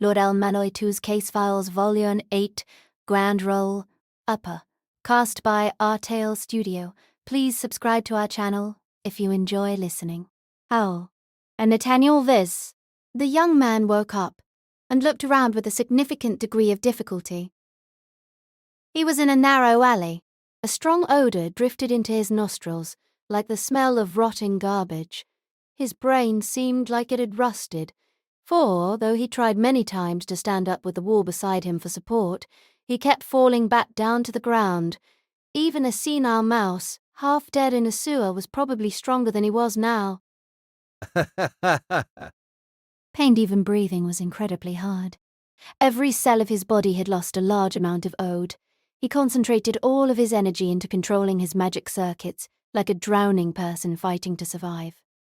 Lord El-Melloi 2's Case Files Volume 8, Grand Role, Upper, cast by Artale Studio. Please subscribe to our channel if you enjoy listening. Howl. And Nathaniel Viz. The young man woke up and looked around with a significant degree of difficulty. He was in a narrow alley. A strong odour drifted into his nostrils, like the smell of rotting garbage. His brain seemed like it had rusted, for, though he tried many times to stand up with the wall beside him for support, he kept falling back down to the ground. Even a senile mouse, half dead in a sewer, was probably stronger than he was now. Pained even breathing was incredibly hard. Every cell of his body had lost a large amount of ode. He concentrated all of his energy into controlling his magic circuits, like a drowning person fighting to survive.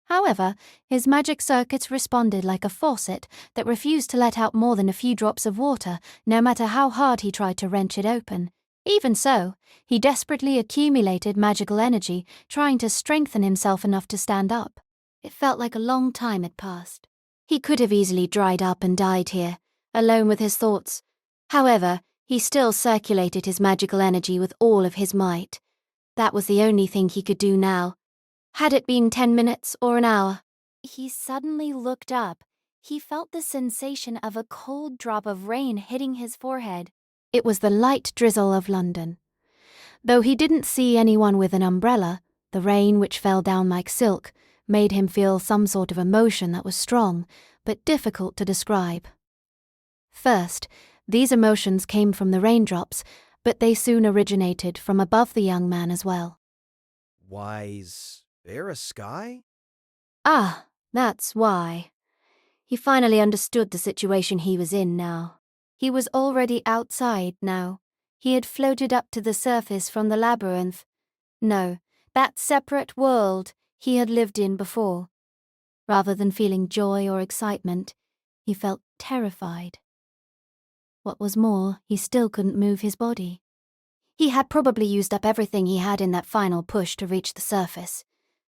However, his magic circuits responded like a faucet that refused to let out more than a few drops of water, no matter how hard he tried to wrench it open. Even so, he desperately accumulated magical energy, trying to strengthen himself enough to stand up. It felt like a long time had passed. He could have easily dried up and died here, alone with his thoughts. However, he still circulated his magical energy with all of his might. That was the only thing he could do now. Had it been 10 minutes or an hour? He suddenly looked up. He felt the sensation of a cold drop of rain hitting his forehead. It was the light drizzle of London. Though he didn't see anyone with an umbrella, the rain, which fell down like silk, made him feel some sort of emotion that was strong, but difficult to describe. First, these emotions came from the raindrops, but they soon originated from above the young man as well. Why's there a sky? Ah, that's why. He finally understood the situation he was in now. He was already outside now. He had floated up to the surface from the labyrinth. No, that separate world he had lived in before. Rather than feeling joy or excitement, he felt terrified. What was more, he still couldn't move his body. He had probably used up everything he had in that final push to reach the surface.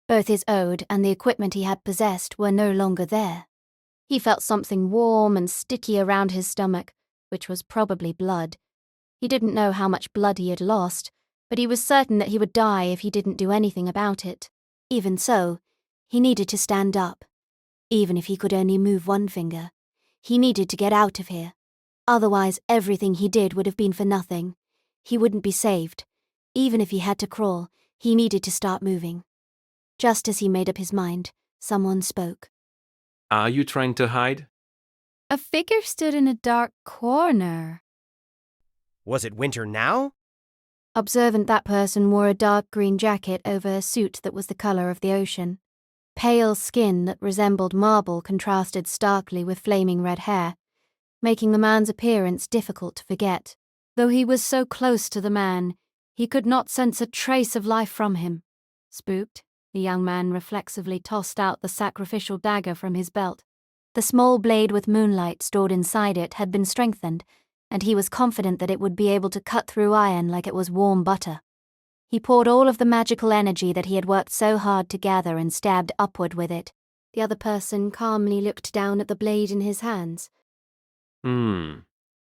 Both his ode and the equipment he had possessed were no longer there. He felt something warm and sticky around his stomach, which was probably blood. He didn't know how much blood he had lost, but he was certain that he would die if he didn't do anything about it. Even so, he needed to stand up. Even if he could only move one finger. He needed to get out of here. Otherwise, everything he did would have been for nothing. He wouldn't be saved. Even if he had to crawl, he needed to start moving. Just as he made up his mind, someone spoke. Are you trying to hide? A figure stood in a dark corner. Was it winter now? Observant, that person wore a dark green jacket over a suit that was the color of the ocean. Pale skin that resembled marble contrasted starkly with flaming red hair, making the man's appearance difficult to forget. Though he was so close to the man, he could not sense a trace of life from him. Spooked, the young man reflexively tossed out the sacrificial dagger from his belt. The small blade with moonlight stored inside it had been strengthened, and he was confident that it would be able to cut through iron like it was warm butter. He poured all of the magical energy that he had worked so hard to gather and stabbed upward with it. The other person calmly looked down at the blade in his hands.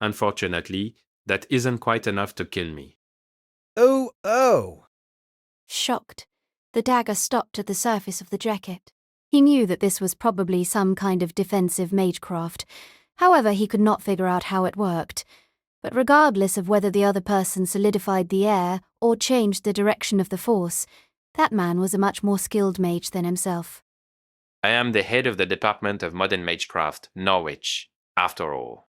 Unfortunately, that isn't quite enough to kill me. Oh! Shocked, the dagger stopped at the surface of the jacket. He knew that this was probably some kind of defensive magecraft. However, he could not figure out how it worked. But regardless of whether the other person solidified the air or changed the direction of the force, that man was a much more skilled mage than himself. I am the head of the Department of Modern Magecraft, Norwich, after all.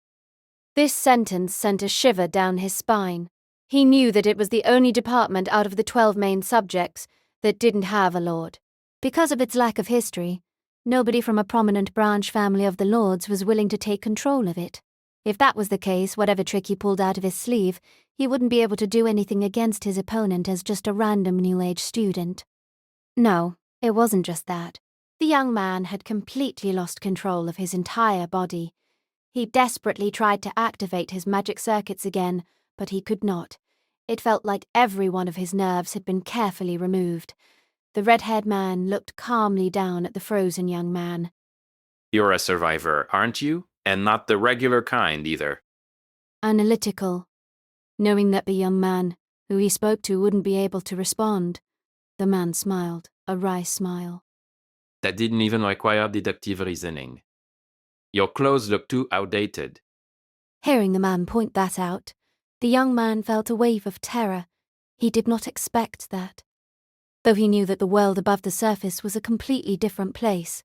This sentence sent a shiver down his spine. He knew that it was the only department out of the 12 main subjects that didn't have a lord. Because of its lack of history, nobody from a prominent branch family of the lords was willing to take control of it. If that was the case, whatever trick he pulled out of his sleeve, he wouldn't be able to do anything against his opponent as just a random New Age student. No, it wasn't just that. The young man had completely lost control of his entire body. He desperately tried to activate his magic circuits again, but he could not. It felt like every one of his nerves had been carefully removed. The red-haired man looked calmly down at the frozen young man. You're a survivor, aren't you? And not the regular kind either. Analytical. Knowing that the young man who he spoke to wouldn't be able to respond, the man smiled, a wry smile. That didn't even require deductive reasoning. Your clothes look too outdated. Hearing the man point that out, the young man felt a wave of terror. He did not expect that. Though he knew that the world above the surface was a completely different place,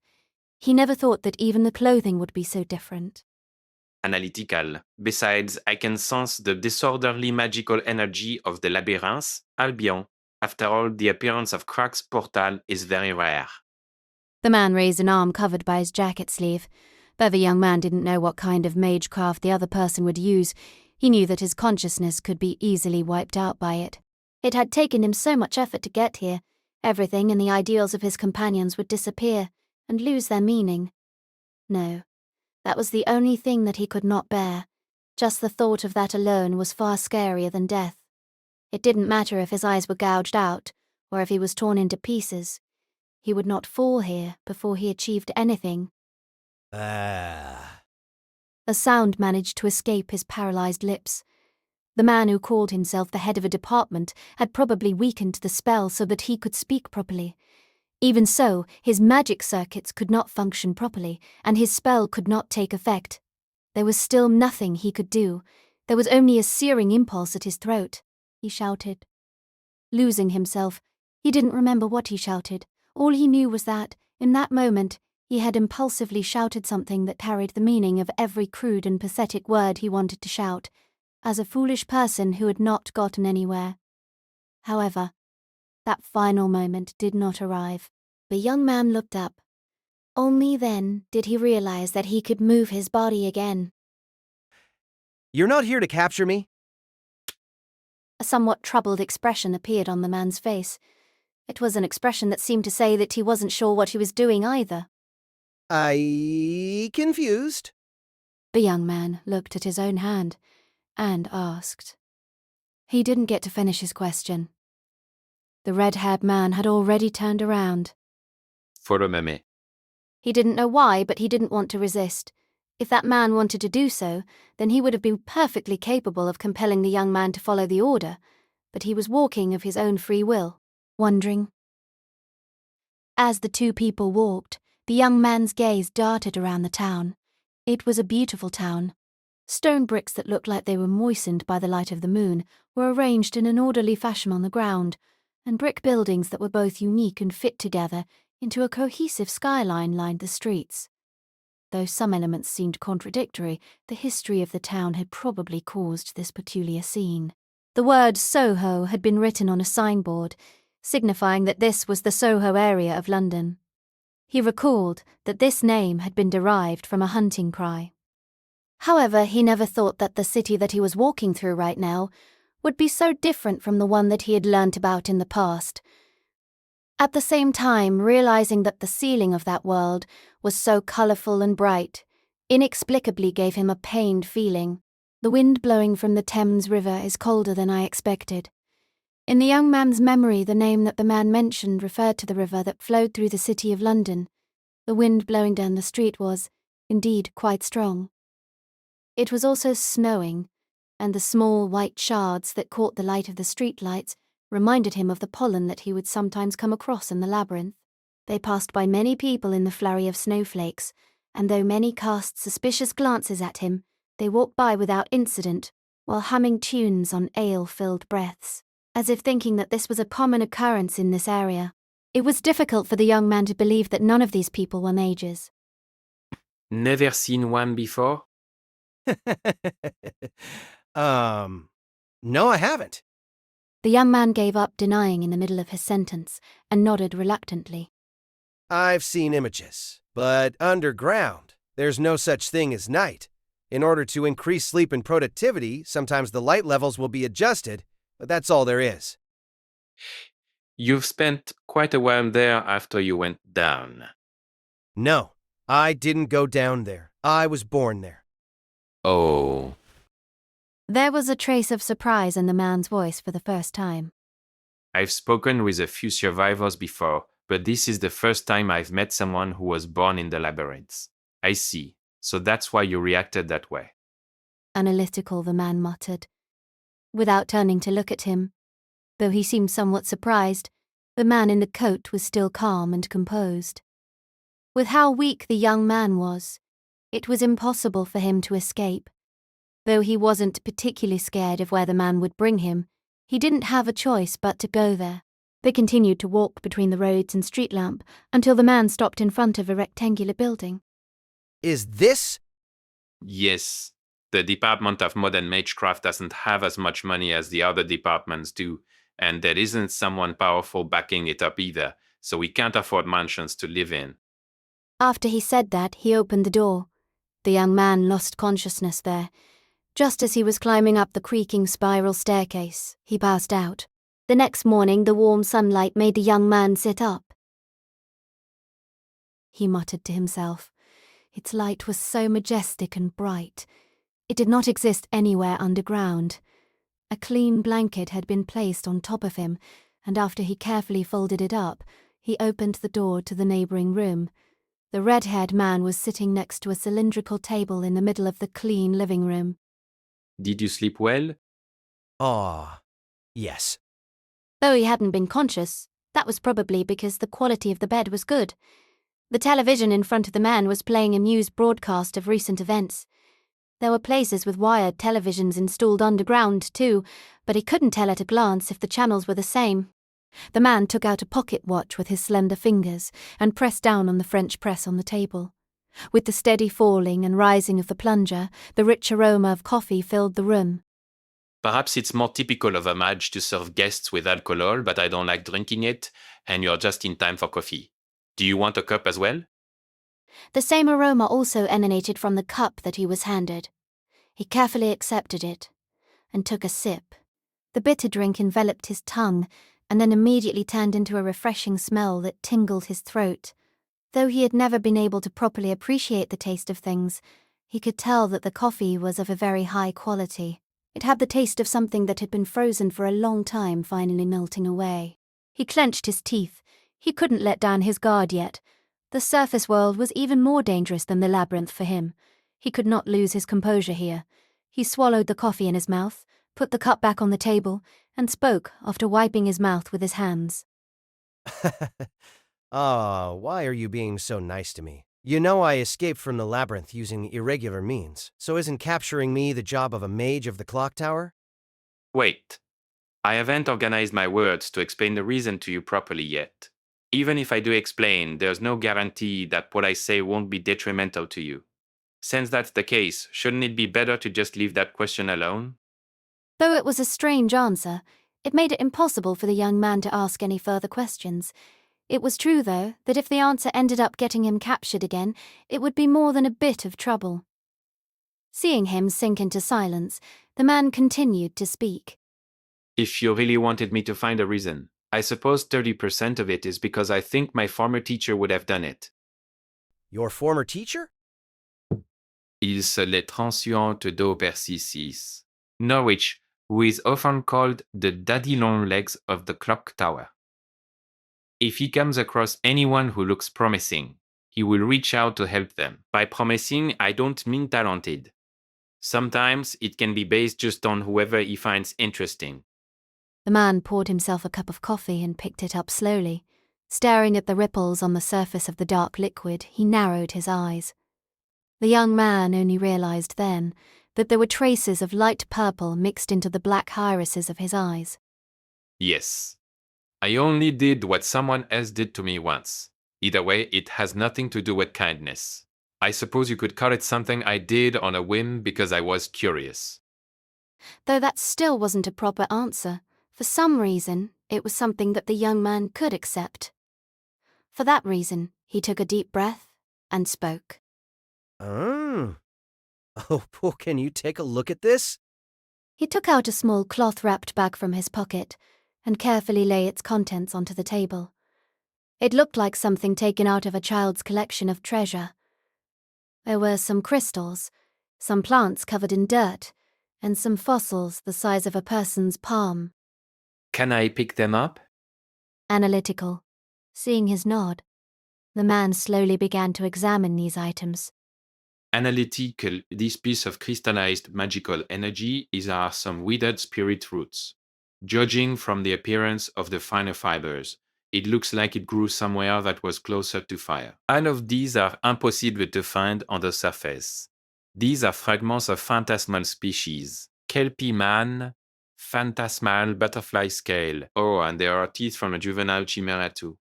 he never thought that even the clothing would be so different. Analytical. Besides, I can sense the disorderly magical energy of the labyrinth, Albion. After all, the appearance of Cracks Portal is very rare. The man raised an arm covered by his jacket sleeve. Though the young man didn't know what kind of magecraft the other person would use, he knew that his consciousness could be easily wiped out by it. It had taken him so much effort to get here. Everything and the ideals of his companions would disappear and lose their meaning. No, that was the only thing that he could not bear. Just the thought of that alone was far scarier than death. It didn't matter if his eyes were gouged out, or if he was torn into pieces. He would not fall here before he achieved anything. Ah. A sound managed to escape his paralyzed lips. The man who called himself the head of a department had probably weakened the spell so that he could speak properly. Even so, his magic circuits could not function properly, and his spell could not take effect. There was still nothing he could do. There was only a searing impulse at his throat. He shouted. Losing himself, he didn't remember what he shouted. All he knew was that, in that moment, he had impulsively shouted something that carried the meaning of every crude and pathetic word he wanted to shout, as a foolish person who had not gotten anywhere. However, that final moment did not arrive. The young man looked up. Only then did he realize that he could move his body again. You're not here to capture me? A somewhat troubled expression appeared on the man's face. It was an expression that seemed to say that he wasn't sure what he was doing either. Confused? The young man looked at his own hand and asked. He didn't get to finish his question. The red-haired man had already turned around. Follow me. He didn't know why, but he didn't want to resist. If that man wanted to do so, then he would have been perfectly capable of compelling the young man to follow the order, but he was walking of his own free will, wondering. As the two people walked, the young man's gaze darted around the town. It was a beautiful town. Stone bricks that looked like they were moistened by the light of the moon were arranged in an orderly fashion on the ground, and brick buildings that were both unique and fit together into a cohesive skyline lined the streets. Though some elements seemed contradictory, the history of the town had probably caused this peculiar scene. The word Soho had been written on a signboard, signifying that this was the Soho area of London. He recalled that this name had been derived from a hunting cry. However, he never thought that the city that he was walking through right now would be so different from the one that he had learnt about in the past. At the same time, realizing that the ceiling of that world was so colourful and bright, inexplicably gave him a pained feeling. The wind blowing from the Thames River is colder than I expected. In the young man's memory, the name that the man mentioned referred to the river that flowed through the city of London. The wind blowing down the street was, indeed, quite strong. It was also snowing, and the small white shards that caught the light of the street lights reminded him of the pollen that he would sometimes come across in the labyrinth. They passed by many people in the flurry of snowflakes, and though many cast suspicious glances at him, they walked by without incident, while humming tunes on ale-filled breaths, as if thinking that this was a common occurrence in this area. It was difficult for the young man to believe that none of these people were mages. Never seen one before? No, I haven't. The young man gave up denying in the middle of his sentence and nodded reluctantly. I've seen images, but underground, there's no such thing as night. In order to increase sleep and productivity, sometimes the light levels will be adjusted, but that's all there is. You've spent quite a while there after you went down. No, I didn't go down there. I was born there. Oh. There was a trace of surprise in the man's voice for the first time. I've spoken with a few survivors before, but this is the first time I've met someone who was born in the labyrinths. I see. So that's why you reacted that way. Analytical, the man muttered. Without turning to look at him, though he seemed somewhat surprised, the man in the coat was still calm and composed. With how weak the young man was, it was impossible for him to escape. Though he wasn't particularly scared of where the man would bring him, he didn't have a choice but to go there. They continued to walk between the roads and street lamp until the man stopped in front of a rectangular building. Is this? Yes, the Department of Modern Magecraft doesn't have as much money as the other departments do, and there isn't someone powerful backing it up either, so we can't afford mansions to live in. After he said that, he opened the door. The young man lost consciousness there. Just as he was climbing up the creaking spiral staircase, he passed out. The next morning, the warm sunlight made the young man sit up. He muttered to himself. Its light was so majestic and bright. It did not exist anywhere underground. A clean blanket had been placed on top of him, and after he carefully folded it up, he opened the door to the neighbouring room. The red-haired man was sitting next to a cylindrical table in the middle of the clean living room. Did you sleep well? Ah, yes. Though he hadn't been conscious, that was probably because the quality of the bed was good. The television in front of the man was playing a news broadcast of recent events. There were places with wired televisions installed underground too, but he couldn't tell at a glance if the channels were the same. The man took out a pocket watch with his slender fingers and pressed down on the French press on the table. With the steady falling and rising of the plunger, the rich aroma of coffee filled the room. Perhaps it's more typical of a mage to serve guests with alcohol, but I don't like drinking it, and you're just in time for coffee. Do you want a cup as well? The same aroma also emanated from the cup that he was handed. He carefully accepted it and took a sip. The bitter drink enveloped his tongue and then immediately turned into a refreshing smell that tingled his throat. Though he had never been able to properly appreciate the taste of things, he could tell that the coffee was of a very high quality. It had the taste of something that had been frozen for a long time finally melting away. He clenched his teeth. He couldn't let down his guard yet. The surface world was even more dangerous than the labyrinth for him. He could not lose his composure here. He swallowed the coffee in his mouth, put the cup back on the table, and spoke after wiping his mouth with his hands. Oh, why are you being so nice to me? You know I escaped from the labyrinth using irregular means, so isn't capturing me the job of a mage of the clock tower? Wait. I haven't organized my words to explain the reason to you properly yet. Even if I do explain, there's no guarantee that what I say won't be detrimental to you. Since that's the case, shouldn't it be better to just leave that question alone? Though it was a strange answer, it made it impossible for the young man to ask any further questions. It was true, though, that if the answer ended up getting him captured again, it would be more than a bit of trouble. Seeing him sink into silence, the man continued to speak. If you really wanted me to find a reason, I suppose 30% of it is because I think my former teacher would have done it. Your former teacher? Il se les transuante do persicis. Norwich, who is often called the daddy long legs of the clock tower. If he comes across anyone who looks promising, he will reach out to help them. By promising, I don't mean talented. Sometimes it can be based just on whoever he finds interesting. The man poured himself a cup of coffee and picked it up slowly. Staring at the ripples on the surface of the dark liquid, he narrowed his eyes. The young man only realized then that there were traces of light purple mixed into the black irises of his eyes. Yes. I only did what someone else did to me once. Either way, it has nothing to do with kindness. I suppose you could call it something I did on a whim because I was curious. Though that still wasn't a proper answer. For some reason, it was something that the young man could accept. For that reason, he took a deep breath and spoke. Oh, well, can you take a look at this? He took out a small cloth-wrapped bag from his pocket and carefully lay its contents onto the table. It looked like something taken out of a child's collection of treasure. There were some crystals, some plants covered in dirt, and some fossils the size of a person's palm. Can I pick them up? Analytical. Seeing his nod, the man slowly began to examine these items. Analytical, this piece of crystallized magical energy are some withered spirit roots. Judging from the appearance of the finer fibers, it looks like it grew somewhere that was closer to fire. All of these are impossible to find on the surface. These are fragments of phantasmal species. Kelpie man, phantasmal butterfly scale. Oh, and there are teeth from a juvenile chimera too.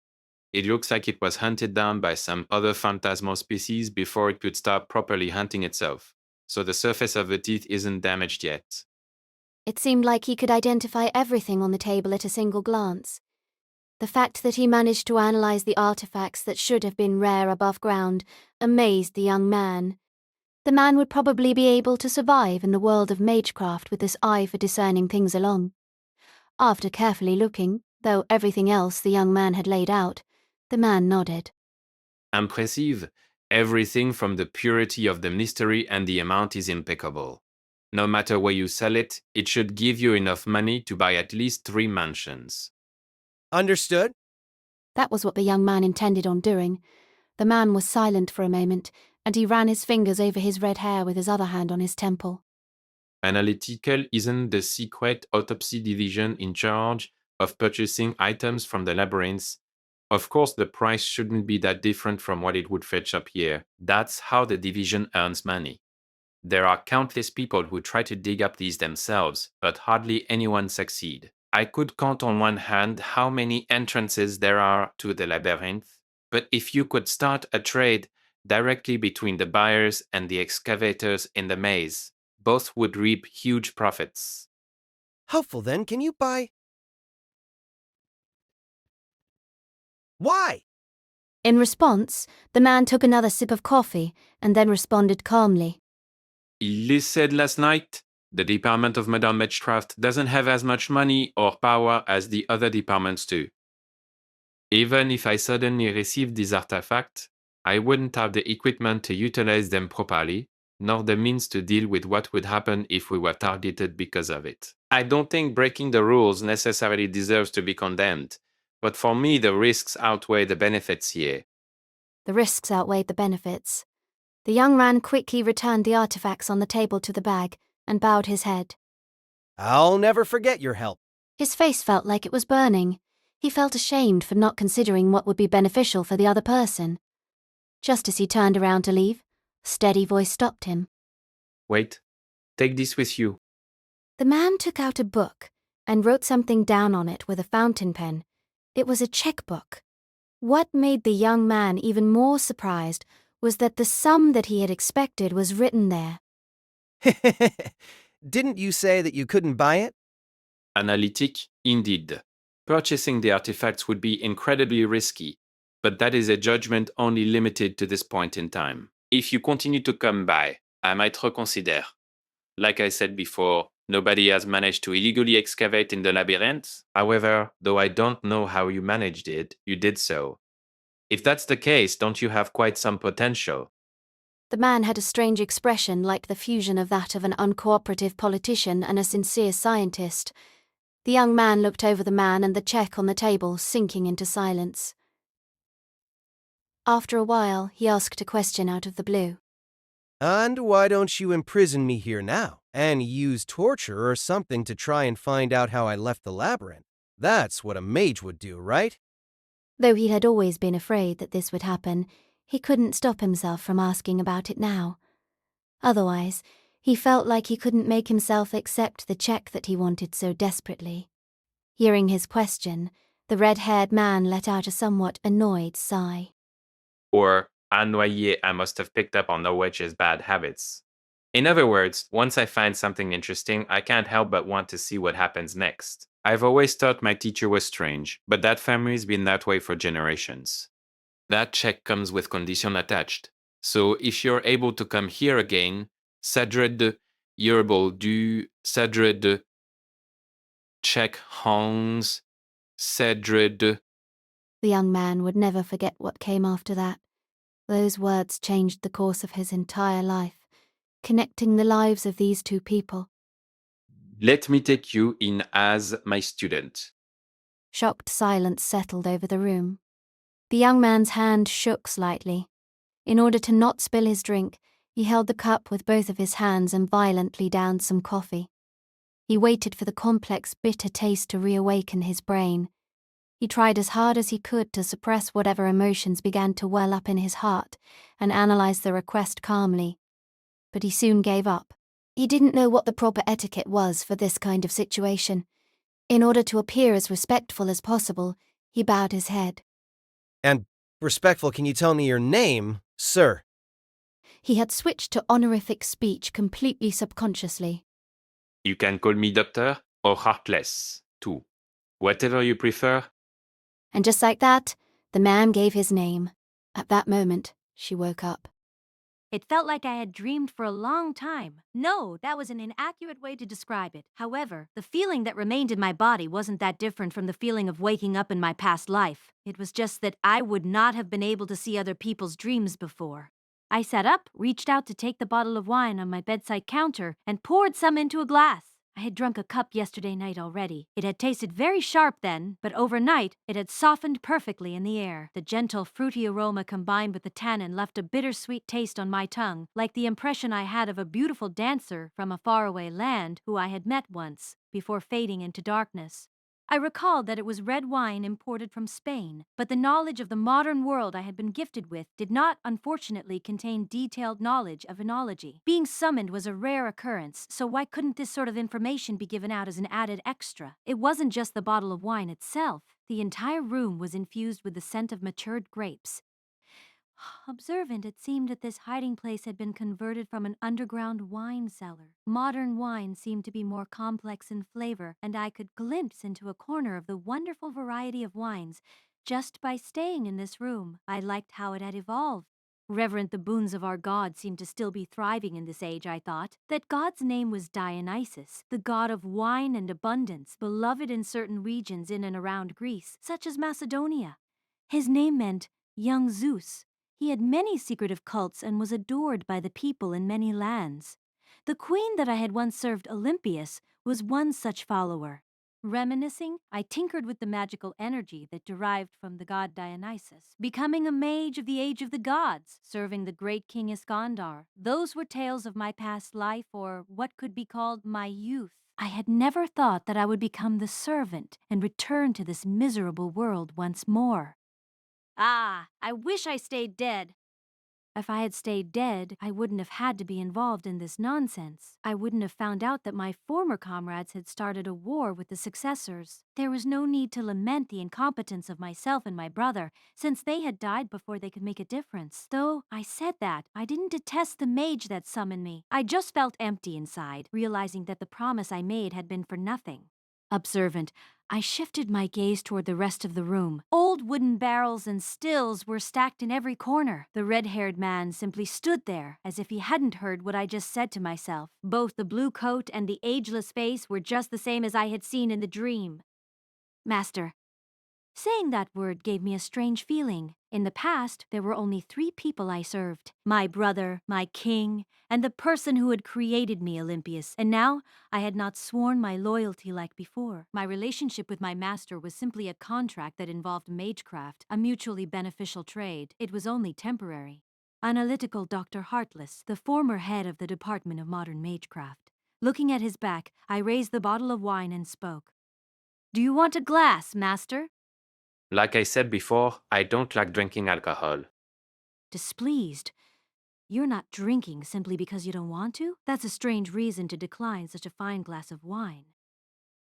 It looks like it was hunted down by some other phantasmal species before it could start properly hunting itself. So the surface of the teeth isn't damaged yet. It seemed like he could identify everything on the table at a single glance. The fact that he managed to analyze the artifacts that should have been rare above ground amazed the young man. The man would probably be able to survive in the world of magecraft with this eye for discerning things along. After carefully looking, though everything else the young man had laid out, the man nodded. Impressive. Everything from the purity of the mystery and the amount is impeccable. No matter where you sell it, it should give you enough money to buy at least 3 mansions. Understood? That was what the young man intended on doing. The man was silent for a moment, and he ran his fingers over his red hair with his other hand on his temple. Analytical isn't the secret autopsy division in charge of purchasing items from the labyrinths. Of course, the price shouldn't be that different from what it would fetch up here. That's how the division earns money. There are countless people who try to dig up these themselves, but hardly anyone succeed. I could count on one hand how many entrances there are to the labyrinth, but if you could start a trade directly between the buyers and the excavators in the maze, both would reap huge profits. Helpful then, can you buy? Why? In response, the man took another sip of coffee and then responded calmly. Il said last night, the department of Madame Magecraft doesn't have as much money or power as the other departments do. Even if I suddenly received these artifacts, I wouldn't have the equipment to utilize them properly, nor the means to deal with what would happen if we were targeted because of it. I don't think breaking the rules necessarily deserves to be condemned, but for me the risks outweigh the benefits here. The risks outweighed the benefits. The young man quickly returned the artifacts on the table to the bag and bowed his head. I'll never forget your help. His face felt like it was burning. He felt ashamed for not considering what would be beneficial for the other person. Just as he turned around to leave, a steady voice stopped him. Wait, take this with you. The man took out a book and wrote something down on it with a fountain pen. It was a checkbook. What made the young man even more surprised was that the sum that he had expected was written there. Didn't you say that you couldn't buy it? Analytic, indeed. Purchasing the artifacts would be incredibly risky, but that is a judgment only limited to this point in time. If you continue to come by, I might reconsider. Like I said before, nobody has managed to illegally excavate in the labyrinth. However, though I don't know how you managed it, you did so. If that's the case, don't you have quite some potential? The man had a strange expression like the fusion of that of an uncooperative politician and a sincere scientist. The young man looked over the man and the check on the table, sinking into silence. After a while, he asked a question out of the blue. And why don't you imprison me here now and use torture or something to try and find out how I left the labyrinth? That's what a mage would do, right? Though he had always been afraid that this would happen, he couldn't stop himself from asking about it now. Otherwise, he felt like he couldn't make himself accept the check that he wanted so desperately. Hearing his question, the red-haired man let out a somewhat annoyed sigh. Or, El-Melloi, I must have picked up on the witch's bad habits. In other words, once I find something interesting, I can't help but want to see what happens next. I've always thought my teacher was strange, but that family's been that way for generations. That check comes with condition attached. So if you're able to come here again, Sadred Yerbal du Sadred check Hans Sadred. The young man would never forget what came after that. Those words changed the course of his entire life, connecting the lives of these two people. Let me take you in as my student. Shocked silence settled over the room. The young man's hand shook slightly. In order to not spill his drink, He held the cup with both of his hands and violently downed some coffee. He waited for the complex, bitter taste to reawaken his brain. He tried as hard as he could to suppress whatever emotions began to well up in his heart and analyze the request calmly. But he soon gave up. He didn't know what the proper etiquette was for this kind of situation. In order to appear as respectful as possible, he bowed his head. And respectful, can you tell me your name, sir? He had switched to honorific speech completely subconsciously. You can call me Doctor or Heartless, too. Whatever you prefer. And just like that, the man gave his name. At that moment, she woke up. It felt like I had dreamed for a long time. No, that was an inaccurate way to describe it. However, the feeling that remained in my body wasn't that different from the feeling of waking up in my past life. It was just that I would not have been able to see other people's dreams before. I sat up, reached out to take the bottle of wine on my bedside counter, and poured some into a glass. I had drunk a cup yesterday night already. It had tasted very sharp then, but overnight it had softened perfectly in the air. The gentle, fruity aroma combined with the tannin left a bittersweet taste on my tongue, like the impression I had of a beautiful dancer from a faraway land who I had met once, before fading into darkness. I recalled that it was red wine imported from Spain, but the knowledge of the modern world I had been gifted with did not, unfortunately, contain detailed knowledge of enology. Being summoned was a rare occurrence, so why couldn't this sort of information be given out as an added extra? It wasn't just the bottle of wine itself. The entire room was infused with the scent of matured grapes. Observant, it seemed that this hiding place had been converted from an underground wine cellar. Modern wine seemed to be more complex in flavor, and I could glimpse into a corner of the wonderful variety of wines just by staying in this room. I liked how it had evolved. Reverent the boons of our god seemed to still be thriving in this age, I thought. That god's name was Dionysus, the god of wine and abundance, beloved in certain regions in and around Greece, such as Macedonia. His name meant young Zeus. He had many secretive cults and was adored by the people in many lands. The queen that I had once served, Olympias, was one such follower. Reminiscing, I tinkered with the magical energy that derived from the god Dionysus, becoming a mage of the age of the gods, serving the great king Iskandar. Those were tales of my past life, or what could be called my youth. I had never thought that I would become the servant and return to this miserable world once more. Ah, I wish I stayed dead. If I had stayed dead, I wouldn't have had to be involved in this nonsense. I wouldn't have found out that my former comrades had started a war with the successors. There was no need to lament the incompetence of myself and my brother, since they had died before they could make a difference. Though I said that, I didn't detest the mage that summoned me. I just felt empty inside, realizing that the promise I made had been for nothing. Observant, I shifted my gaze toward the rest of the room. Old wooden barrels and stills were stacked in every corner. The red-haired man simply stood there, as if he hadn't heard what I just said to myself. Both the blue coat and the ageless face were just the same as I had seen in the dream. Master. Saying that word gave me a strange feeling. In the past, there were only 3 people I served. My brother, my king, and the person who had created me, Olympias. And now, I had not sworn my loyalty like before. My relationship with my master was simply a contract that involved magecraft, a mutually beneficial trade. It was only temporary. Analytical Dr. Heartless, the former head of the Department of Modern Magecraft. Looking at his back, I raised the bottle of wine and spoke. Do you want a glass, master? Like I said before, I don't like drinking alcohol. Displeased. You're not drinking simply because you don't want to? That's a strange reason to decline such a fine glass of wine.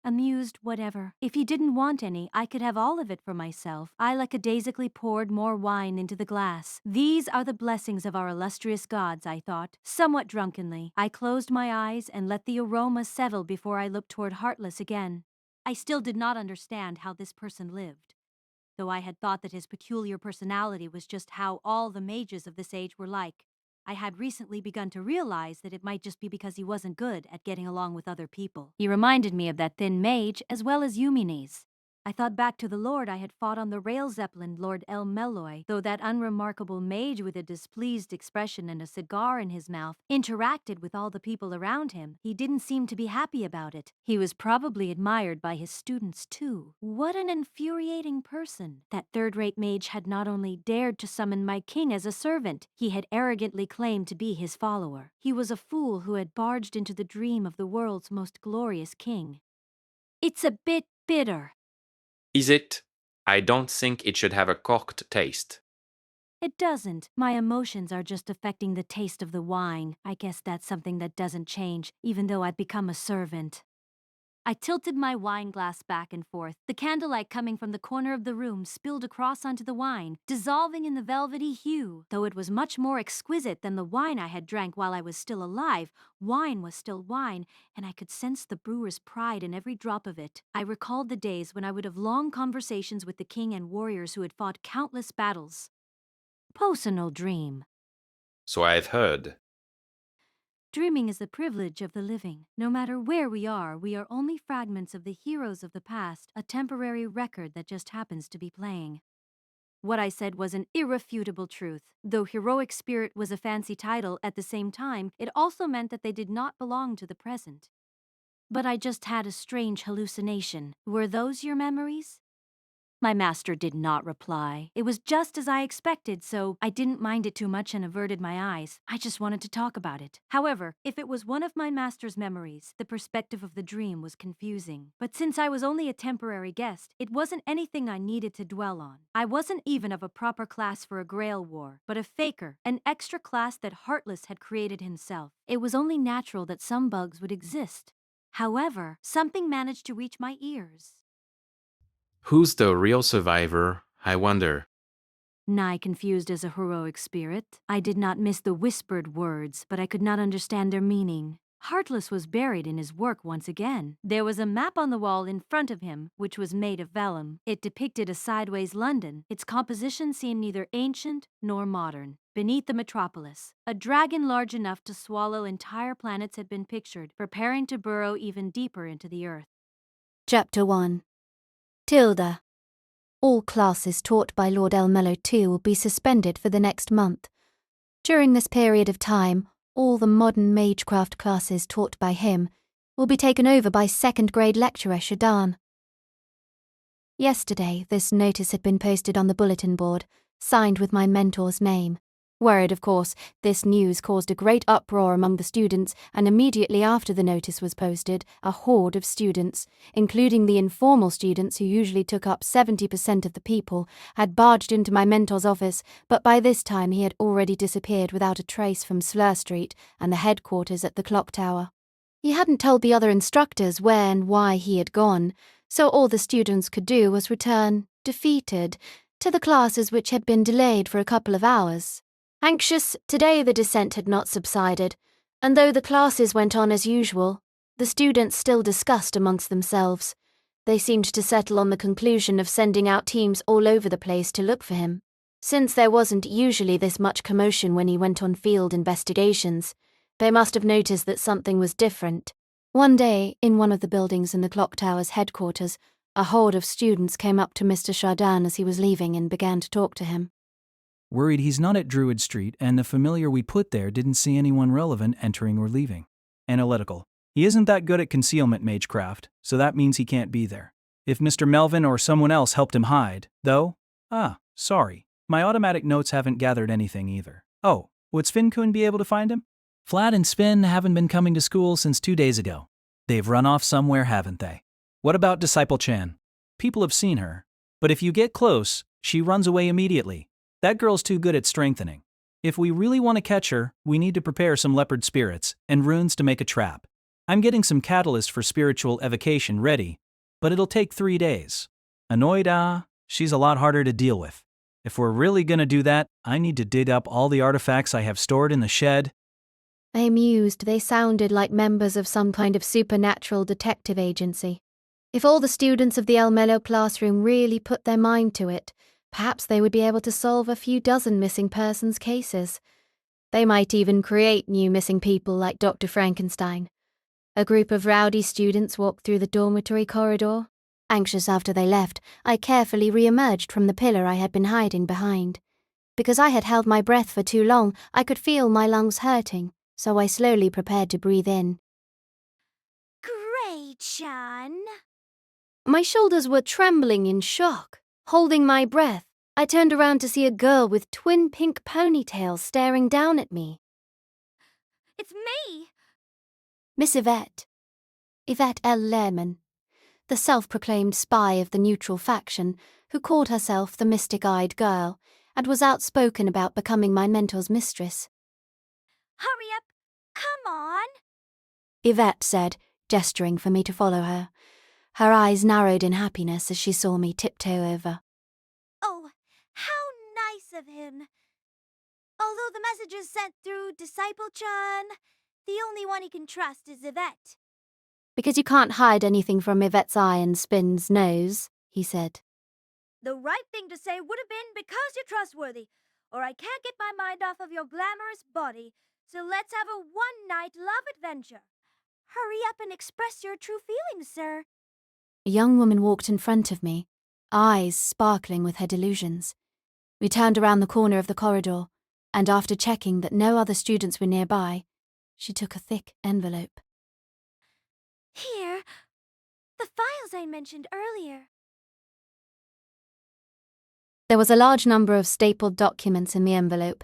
Amused, whatever. If he didn't want any, I could have all of it for myself. I lackadaisically poured more wine into the glass. These are the blessings of our illustrious gods, I thought. Somewhat drunkenly, I closed my eyes and let the aroma settle before I looked toward Heartless again. I still did not understand how this person lived, though I had thought that his peculiar personality was just how all the mages of this age were like. I had recently begun to realize that it might just be because he wasn't good at getting along with other people. He reminded me of that thin mage as well as Eumenes. I thought back to the lord I had fought on the rail zeppelin, Lord El-Melloi, though that unremarkable mage with a displeased expression and a cigar in his mouth interacted with all the people around him. He didn't seem to be happy about it. He was probably admired by his students too. What an infuriating person. That third-rate mage had not only dared to summon my king as a servant, he had arrogantly claimed to be his follower. He was a fool who had barged into the dream of the world's most glorious king. It's a bit bitter. Is it? I don't think it should have a corked taste. It doesn't. My emotions are just affecting the taste of the wine. I guess that's something that doesn't change, even though I've become a servant. I tilted my wine glass back and forth. The candlelight coming from the corner of the room spilled across onto the wine, dissolving in the velvety hue. Though it was much more exquisite than the wine I had drank while I was still alive, wine was still wine, and I could sense the brewer's pride in every drop of it. I recalled the days when I would have long conversations with the king and warriors who had fought countless battles. Personal dream. So I've heard. Dreaming is the privilege of the living. No matter where we are only fragments of the heroes of the past, a temporary record that just happens to be playing. What I said was an irrefutable truth. Though heroic spirit was a fancy title, at the same time, it also meant that they did not belong to the present. But I just had a strange hallucination. Were those your memories? My master did not reply. It was just as I expected, so I didn't mind it too much and averted my eyes. I just wanted to talk about it. However, if it was one of my master's memories, the perspective of the dream was confusing. But since I was only a temporary guest, it wasn't anything I needed to dwell on. I wasn't even of a proper class for a Grail war, but a faker, an extra class that Heartless had created himself. It was only natural that some bugs would exist. However, something managed to reach my ears. Who's the real survivor, I wonder? Nigh confused as a heroic spirit, I did not miss the whispered words, but I could not understand their meaning. Heartless was buried in his work once again. There was a map on the wall in front of him, which was made of vellum. It depicted a sideways London. Its composition seemed neither ancient nor modern. Beneath the metropolis, a dragon large enough to swallow entire planets had been pictured, preparing to burrow even deeper into the earth. Chapter 1. Tilda. All classes taught by Lord El-Melloi II will be suspended for the next month. During this period of time, all the modern magecraft classes taught by him will be taken over by second-grade lecturer Shadan. Yesterday, this notice had been posted on the bulletin board, signed with my mentor's name. Worried, of course, this news caused a great uproar among the students, and immediately after the notice was posted, a horde of students, including the informal students who usually took up 70% of the people, had barged into my mentor's office, but by this time he had already disappeared without a trace from Slur Street and the headquarters at the clock tower. He hadn't told the other instructors where and why he had gone, so all the students could do was return, defeated, to the classes which had been delayed for a couple of hours. Anxious, today the dissent had not subsided, and though the classes went on as usual, the students still discussed amongst themselves. They seemed to settle on the conclusion of sending out teams all over the place to look for him. Since there wasn't usually this much commotion when he went on field investigations, they must have noticed that something was different. One day, in one of the buildings in the clock tower's headquarters, a horde of students came up to Mr. Chardin as he was leaving and began to talk to him. Worried he's not at Druid Street and the familiar we put there didn't see anyone relevant entering or leaving. Analytical. He isn't that good at concealment magecraft, so that means he can't be there. If Mr. Melvin or someone else helped him hide, though, sorry. My automatic notes haven't gathered anything either. Oh, would Sven-kun be able to find him? Flad and Spin haven't been coming to school since 2 days ago. They've run off somewhere, haven't they? What about Disciple Chan? People have seen her, but if you get close, she runs away immediately. That girl's too good at strengthening. If we really want to catch her, we need to prepare some leopard spirits and runes to make a trap. I'm getting some catalyst for spiritual evocation ready, but it'll take 3 days. Annoyed, she's a lot harder to deal with. If we're really gonna do that, I need to dig up all the artifacts I have stored in the shed. I mused they sounded like members of some kind of supernatural detective agency. If all the students of the El-Melloi classroom really put their mind to it, perhaps they would be able to solve a few dozen missing persons cases. They might even create new missing people like Dr. Frankenstein. A group of rowdy students walked through the dormitory corridor. Anxious after they left, I carefully re-emerged from the pillar I had been hiding behind. Because I had held my breath for too long, I could feel my lungs hurting, so I slowly prepared to breathe in. Great, Sean. My shoulders were trembling in shock. Holding my breath, I turned around to see a girl with twin pink ponytails staring down at me. It's me! Miss Yvette. Yvette El-Melloi, the self-proclaimed spy of the neutral faction, who called herself the mystic-eyed girl, and was outspoken about becoming my mentor's mistress. Hurry up! Come on! Yvette said, gesturing for me to follow her. Her eyes narrowed in happiness as she saw me tiptoe over. Oh, how nice of him! Although the messages sent through Disciple-chan, the only one he can trust is Yvette. Because you can't hide anything from Yvette's eye and Spin's nose, he said. The right thing to say would have been because you're trustworthy, or I can't get my mind off of your glamorous body, so let's have a one-night love adventure. Hurry up and express your true feelings, sir. A young woman walked in front of me, eyes sparkling with her delusions. We turned around the corner of the corridor, and after checking that no other students were nearby, she took a thick envelope. Here, the files I mentioned earlier. There was a large number of stapled documents in the envelope.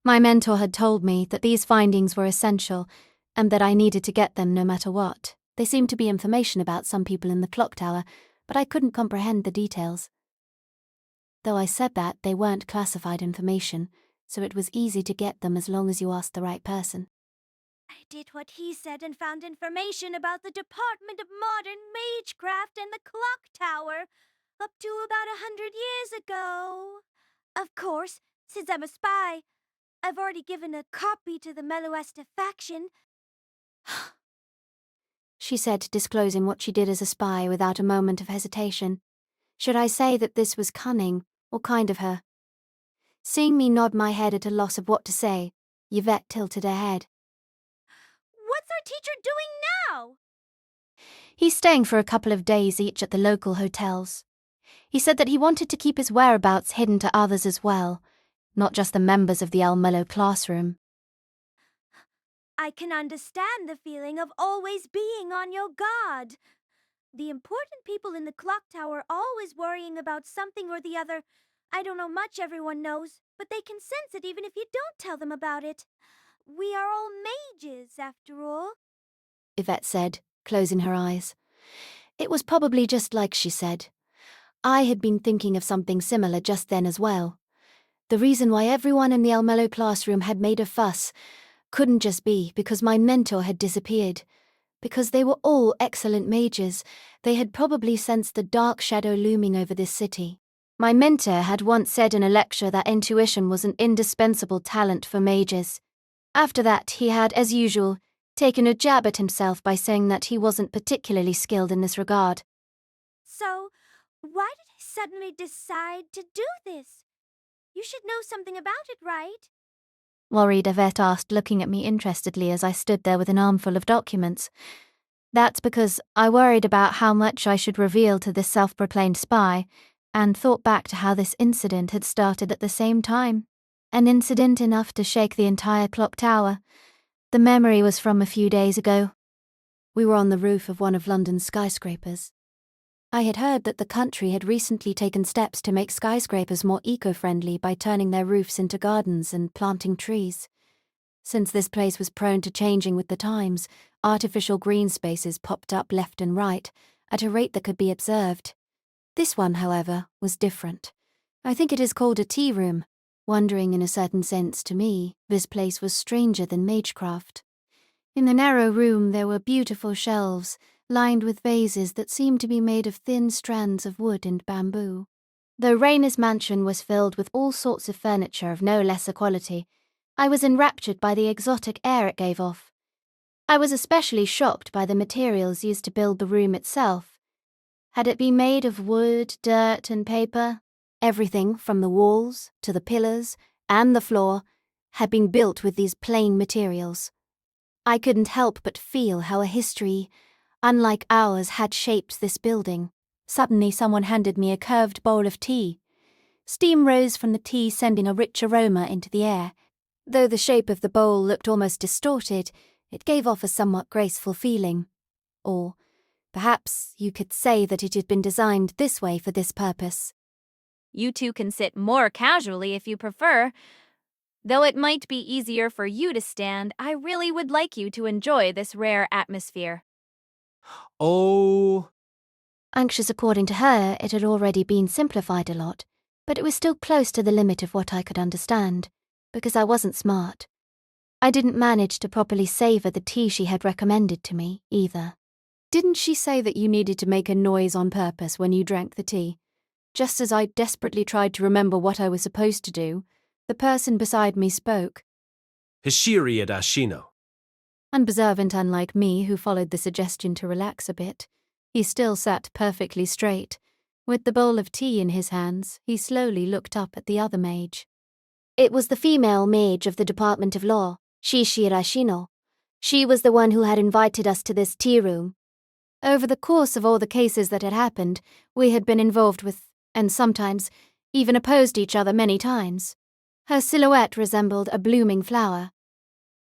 My mentor had told me that these findings were essential, and that I needed to get them no matter what. They seemed to be information about some people in the clock tower, but I couldn't comprehend the details. Though I said that, they weren't classified information, so it was easy to get them as long as you asked the right person. I did what he said and found information about the Department of Modern Magecraft and the clock tower, up to about 100 years ago. Of course, since I'm a spy, I've already given a copy to the El-Melloi faction. She said, disclosing what she did as a spy without a moment of hesitation. Should I say that this was cunning or kind of her? Seeing me nod my head at a loss of what to say, Yvette tilted her head. What's our teacher doing now? He's staying for a couple of days each at the local hotels. He said that he wanted to keep his whereabouts hidden to others as well, not just the members of the El-Melloi classroom. I can understand the feeling of always being on your guard. The important people in the clock tower always worrying about something or the other. I don't know much everyone knows, but they can sense it even if you don't tell them about it. We are all mages, after all. Yvette said, closing her eyes. It was probably just like she said. I had been thinking of something similar just then as well. The reason why everyone in the El-Melloi classroom had made a fuss couldn't just be because my mentor had disappeared. Because they were all excellent mages, they had probably sensed the dark shadow looming over this city. My mentor had once said in a lecture that intuition was an indispensable talent for mages. After that, he had, as usual, taken a jab at himself by saying that he wasn't particularly skilled in this regard. So, why did he suddenly decide to do this? You should know something about it, right? Worried Yvette asked, looking at me interestedly as I stood there with an armful of documents. That's because I worried about how much I should reveal to this self-proclaimed spy, and thought back to how this incident had started at the same time. An incident enough to shake the entire clock tower. The memory was from a few days ago. We were on the roof of one of London's skyscrapers. I had heard that the country had recently taken steps to make skyscrapers more eco-friendly by turning their roofs into gardens and planting trees. Since this place was prone to changing with the times, artificial green spaces popped up left and right, at a rate that could be observed. This one, however, was different. I think it is called a tea room. Wondering in a certain sense to me, this place was stranger than magecraft. In the narrow room there were beautiful shelves, lined with vases that seemed to be made of thin strands of wood and bamboo. Though Rainer's mansion was filled with all sorts of furniture of no lesser quality, I was enraptured by the exotic air it gave off. I was especially shocked by the materials used to build the room itself. Had it been made of wood, dirt, and paper, everything from the walls to the pillars and the floor had been built with these plain materials. I couldn't help but feel how a history, unlike ours, had shaped this building, Suddenly, someone handed me a curved bowl of tea. Steam rose from the tea, sending a rich aroma into the air. Though the shape of the bowl looked almost distorted, it gave off a somewhat graceful feeling. Or perhaps you could say that it had been designed this way for this purpose. You two can sit more casually if you prefer. Though it might be easier for you to stand, I really would like you to enjoy this rare atmosphere. Oh, Anxious according to her, it had already been simplified a lot, but it was still close to the limit of what I could understand, because I wasn't smart. I didn't manage to properly savour the tea she had recommended to me, either. Didn't she say that you needed to make a noise on purpose when you drank the tea? Just as I desperately tried to remember what I was supposed to do, the person beside me spoke. Hishiri Adashino. Unobservant unlike me, who followed the suggestion to relax a bit, he still sat perfectly straight. With the bowl of tea in his hands, he slowly looked up at the other mage. It was the female mage of the Department of Law, Shishirashino. She was the one who had invited us to this tea room. Over the course of all the cases that had happened, we had been involved with, and sometimes even opposed each other many times. Her silhouette resembled a blooming flower.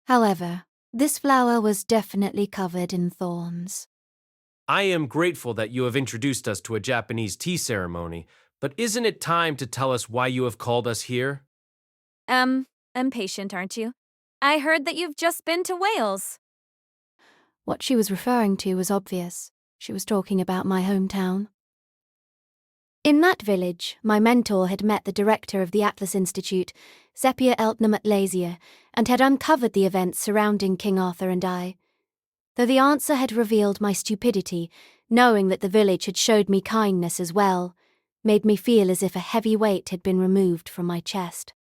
However, this flower was definitely covered in thorns. I am grateful that you have introduced us to a Japanese tea ceremony, but isn't it time to tell us why you have called us here? Impatient, aren't you? I heard that you've just been to Wales. What she was referring to was obvious. She was talking about my hometown. In that village, my mentor had met the director of the Atlas Institute, Sepia El-Melloi, and had uncovered the events surrounding King Arthur and I. Though the answer had revealed my stupidity, knowing that the village had showed me kindness as well, made me feel as if a heavy weight had been removed from my chest.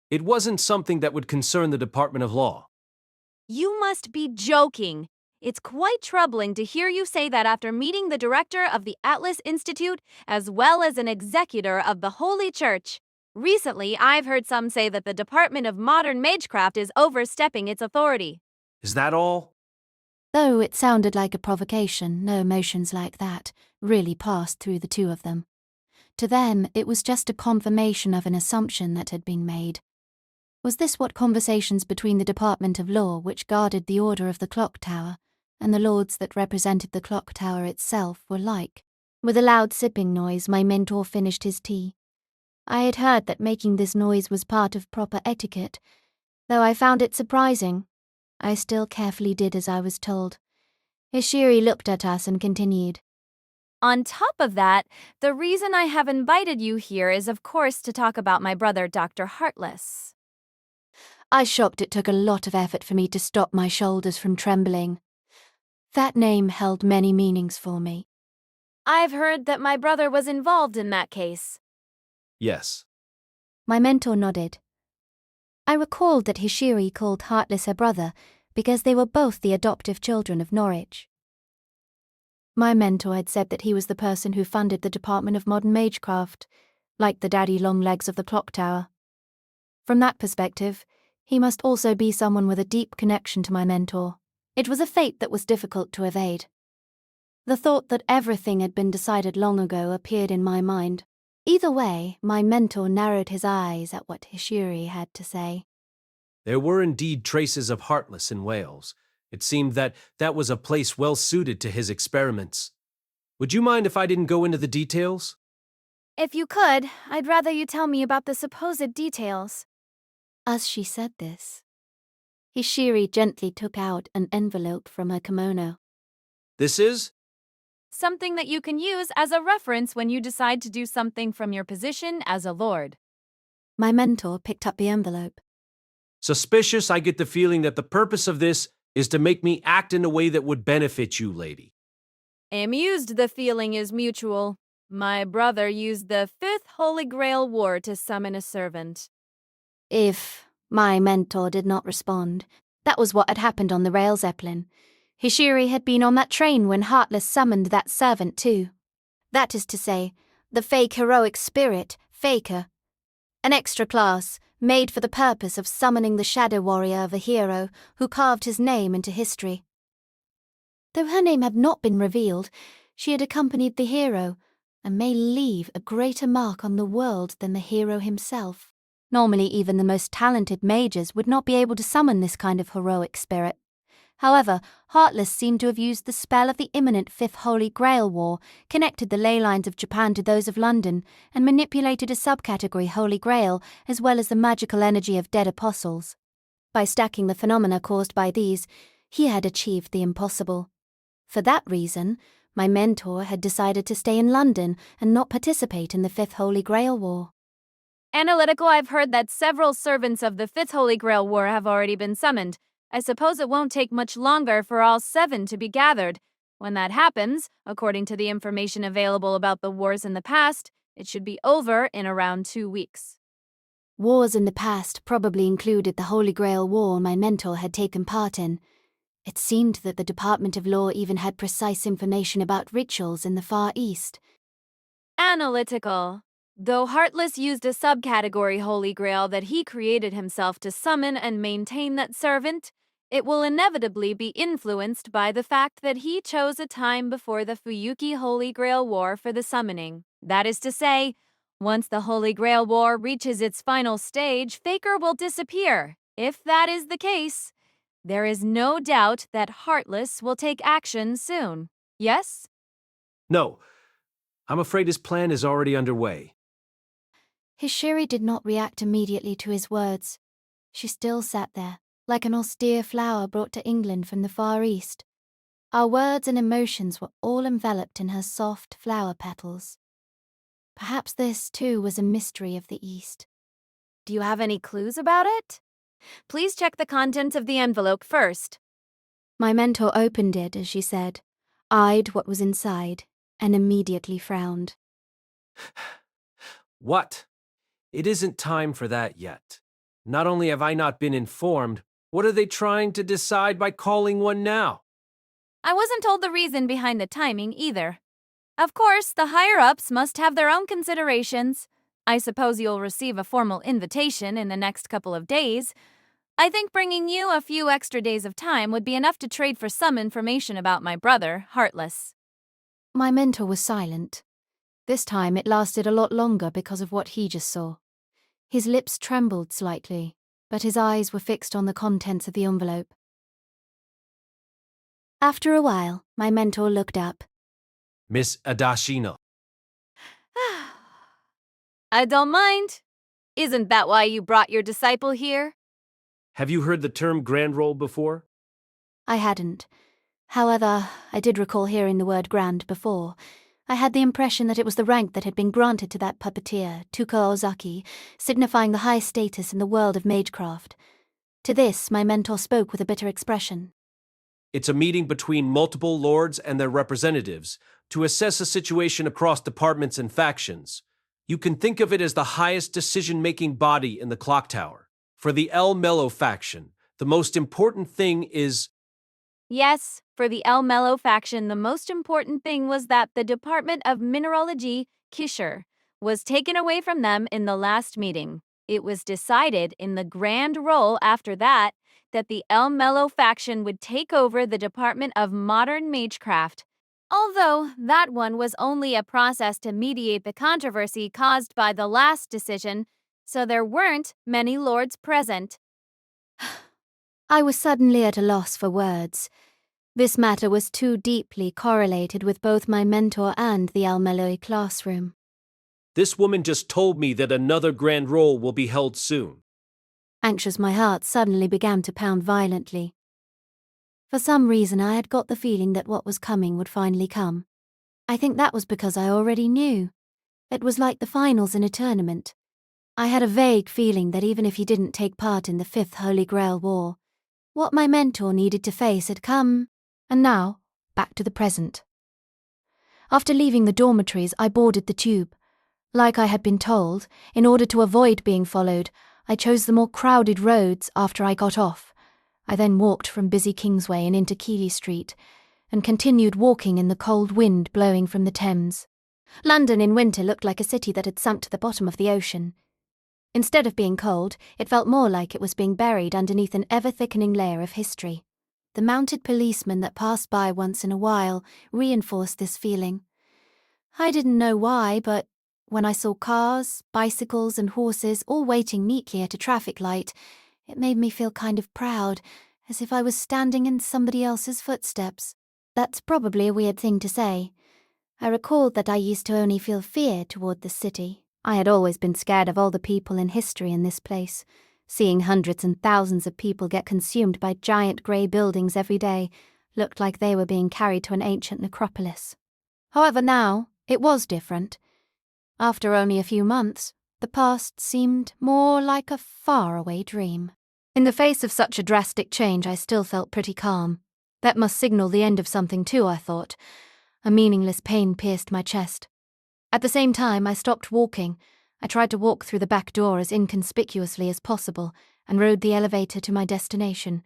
It wasn't something that would concern the Department of Law. You must be joking. It's quite troubling to hear you say that after meeting the director of the Atlas Institute, as well as an executor of the Holy Church. Recently, I've heard some say that the Department of Modern Magecraft is overstepping its authority. Is that all? Though it sounded like a provocation, no emotions like that really passed through the two of them. To them, it was just a confirmation of an assumption that had been made. Was this what conversations between the Department of Law, which guarded the order of the clock tower, and the lords that represented the clock tower itself were like? With a loud sipping noise, my mentor finished his tea. I had heard that making this noise was part of proper etiquette. Though I found it surprising, I still carefully did as I was told. Hishiri looked at us and continued. On top of that, the reason I have invited you here is of course to talk about my brother, Dr. Heartless. I shocked it took a lot of effort for me to stop my shoulders from trembling. That name held many meanings for me. I've heard that my brother was involved in that case. Yes. My mentor nodded. I recalled that Hishiri called Heartless her brother because they were both the adoptive children of Norwich. My mentor had said that he was the person who funded the Department of Modern Magecraft, like the daddy longlegs of the clock tower. From that perspective, he must also be someone with a deep connection to my mentor. It was a fate that was difficult to evade. The thought that everything had been decided long ago appeared in my mind. Either way, my mentor narrowed his eyes at what Hishiri had to say. There were indeed traces of Heartless in Wales. It seemed that that was a place well suited to his experiments. Would you mind if I didn't go into the details? If you could, I'd rather you tell me about the supposed details. As she said this, Hishiri gently took out an envelope from her kimono. This is? Something that you can use as a reference when you decide to do something from your position as a lord. My mentor picked up the envelope. Suspicious, I get the feeling that the purpose of this is to make me act in a way that would benefit you, lady. Amused the feeling is mutual. My brother used the 5th Holy Grail War to summon a servant. If my mentor did not respond, that was what had happened on the rail Zeppelin. Hishiri had been on that train when Heartless summoned that servant too. That is to say, the fake heroic spirit, Faker. An extra class, made for the purpose of summoning the shadow warrior of a hero who carved his name into history. Though her name had not been revealed, she had accompanied the hero, and may leave a greater mark on the world than the hero himself. Normally, even the most talented mages would not be able to summon this kind of heroic spirit. However, Heartless seemed to have used the spell of the imminent Fifth Holy Grail War, connected the ley lines of Japan to those of London, and manipulated a subcategory Holy Grail as well as the magical energy of dead apostles. By stacking the phenomena caused by these, he had achieved the impossible. For that reason, my mentor had decided to stay in London and not participate in the Fifth Holy Grail War. Analytical, I've heard that several servants of the Fifth Holy Grail War have already been summoned. I suppose it won't take much longer for all 7 to be gathered. When that happens, according to the information available about the wars in the past, it should be over in around 2 weeks. Wars in the past probably included the Holy Grail War my mentor had taken part in. It seemed that the Department of Law even had precise information about rituals in the Far East. Analytical. Though Heartless used a subcategory Holy Grail that he created himself to summon and maintain that servant, it will inevitably be influenced by the fact that he chose a time before the Fuyuki Holy Grail War for the summoning. That is to say, once the Holy Grail War reaches its final stage, Faker will disappear. If that is the case, there is no doubt that Heartless will take action soon. Yes? No, I'm afraid his plan is already underway. Hishiri did not react immediately to his words. She still sat there, like an austere flower brought to England from the Far East. Our words and emotions were all enveloped in her soft flower petals. Perhaps this, too, was a mystery of the East. Do you have any clues about it? Please check the contents of the envelope first. My mentor opened it as she said, eyed what was inside, and immediately frowned. What? It isn't time for that yet. Not only have I not been informed, what are they trying to decide by calling one now? I wasn't told the reason behind the timing either. Of course, the higher-ups must have their own considerations. I suppose you'll receive a formal invitation in the next couple of days. I think bringing you a few extra days of time would be enough to trade for some information about my brother, Heartless. My mentor was silent. This time it lasted a lot longer because of what he just saw. His lips trembled slightly, but his eyes were fixed on the contents of the envelope. After a while, my mentor looked up. Miss Adashino. I don't mind. Isn't that why you brought your disciple here? Have you heard the term Grand Role before? I hadn't. However, I did recall hearing the word grand before. I had the impression that it was the rank that had been granted to that puppeteer, Tuka Ozaki, signifying the high status in the world of magecraft. To this, my mentor spoke with a bitter expression. It's a meeting between multiple lords and their representatives to assess a situation across departments and factions. You can think of it as the highest decision-making body in the clock tower. For the El-Melloi faction, the most important thing is... Yes, for the El-Melloi faction, the most important thing was that the Department of Mineralogy, Kisher, was taken away from them in the last meeting. It was decided in the grand roll after that the El-Melloi faction would take over the Department of Modern Magecraft, although that one was only a process to mediate the controversy caused by the last decision, so there weren't many lords present. I was suddenly at a loss for words. This matter was too deeply correlated with both my mentor and the El-Melloi classroom. This woman just told me that another Grand Role will be held soon. Anxious, my heart suddenly began to pound violently. For some reason, I had got the feeling that what was coming would finally come. I think that was because I already knew. It was like the finals in a tournament. I had a vague feeling that even if he didn't take part in the Fifth Holy Grail War, what my mentor needed to face had come, and now, back to the present. After leaving the dormitories, I boarded the tube. Like I had been told, in order to avoid being followed, I chose the more crowded roads after I got off. I then walked from busy Kingsway and into Keeley Street, and continued walking in the cold wind blowing from the Thames. London in winter looked like a city that had sunk to the bottom of the ocean. Instead of being cold, it felt more like it was being buried underneath an ever-thickening layer of history. The mounted policemen that passed by once in a while reinforced this feeling. I didn't know why, but when I saw cars, bicycles, and horses all waiting neatly at a traffic light, it made me feel kind of proud, as if I was standing in somebody else's footsteps. That's probably a weird thing to say. I recalled that I used to only feel fear toward the city. I had always been scared of all the people in history in this place. Seeing hundreds and thousands of people get consumed by giant grey buildings every day looked like they were being carried to an ancient necropolis. However, now, it was different. After only a few months, the past seemed more like a faraway dream. In the face of such a drastic change, I still felt pretty calm. That must signal the end of something too, I thought. A meaningless pain pierced my chest. At the same time, I stopped walking. I tried to walk through the back door as inconspicuously as possible and rode the elevator to my destination.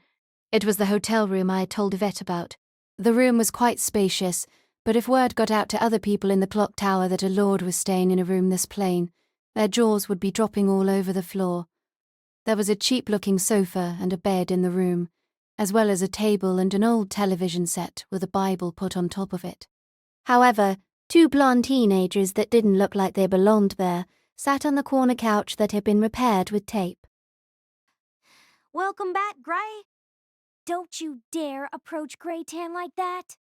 It was the hotel room I had told Yvette about. The room was quite spacious, but if word got out to other people in the clock tower that a lord was staying in a room this plain, their jaws would be dropping all over the floor. There was a cheap-looking sofa and a bed in the room, as well as a table and an old television set with a Bible put on top of it. However, two blonde teenagers that didn't look like they belonged there sat on the corner couch that had been repaired with tape. Welcome back, Gray. Don't you dare approach Grey Tan like that.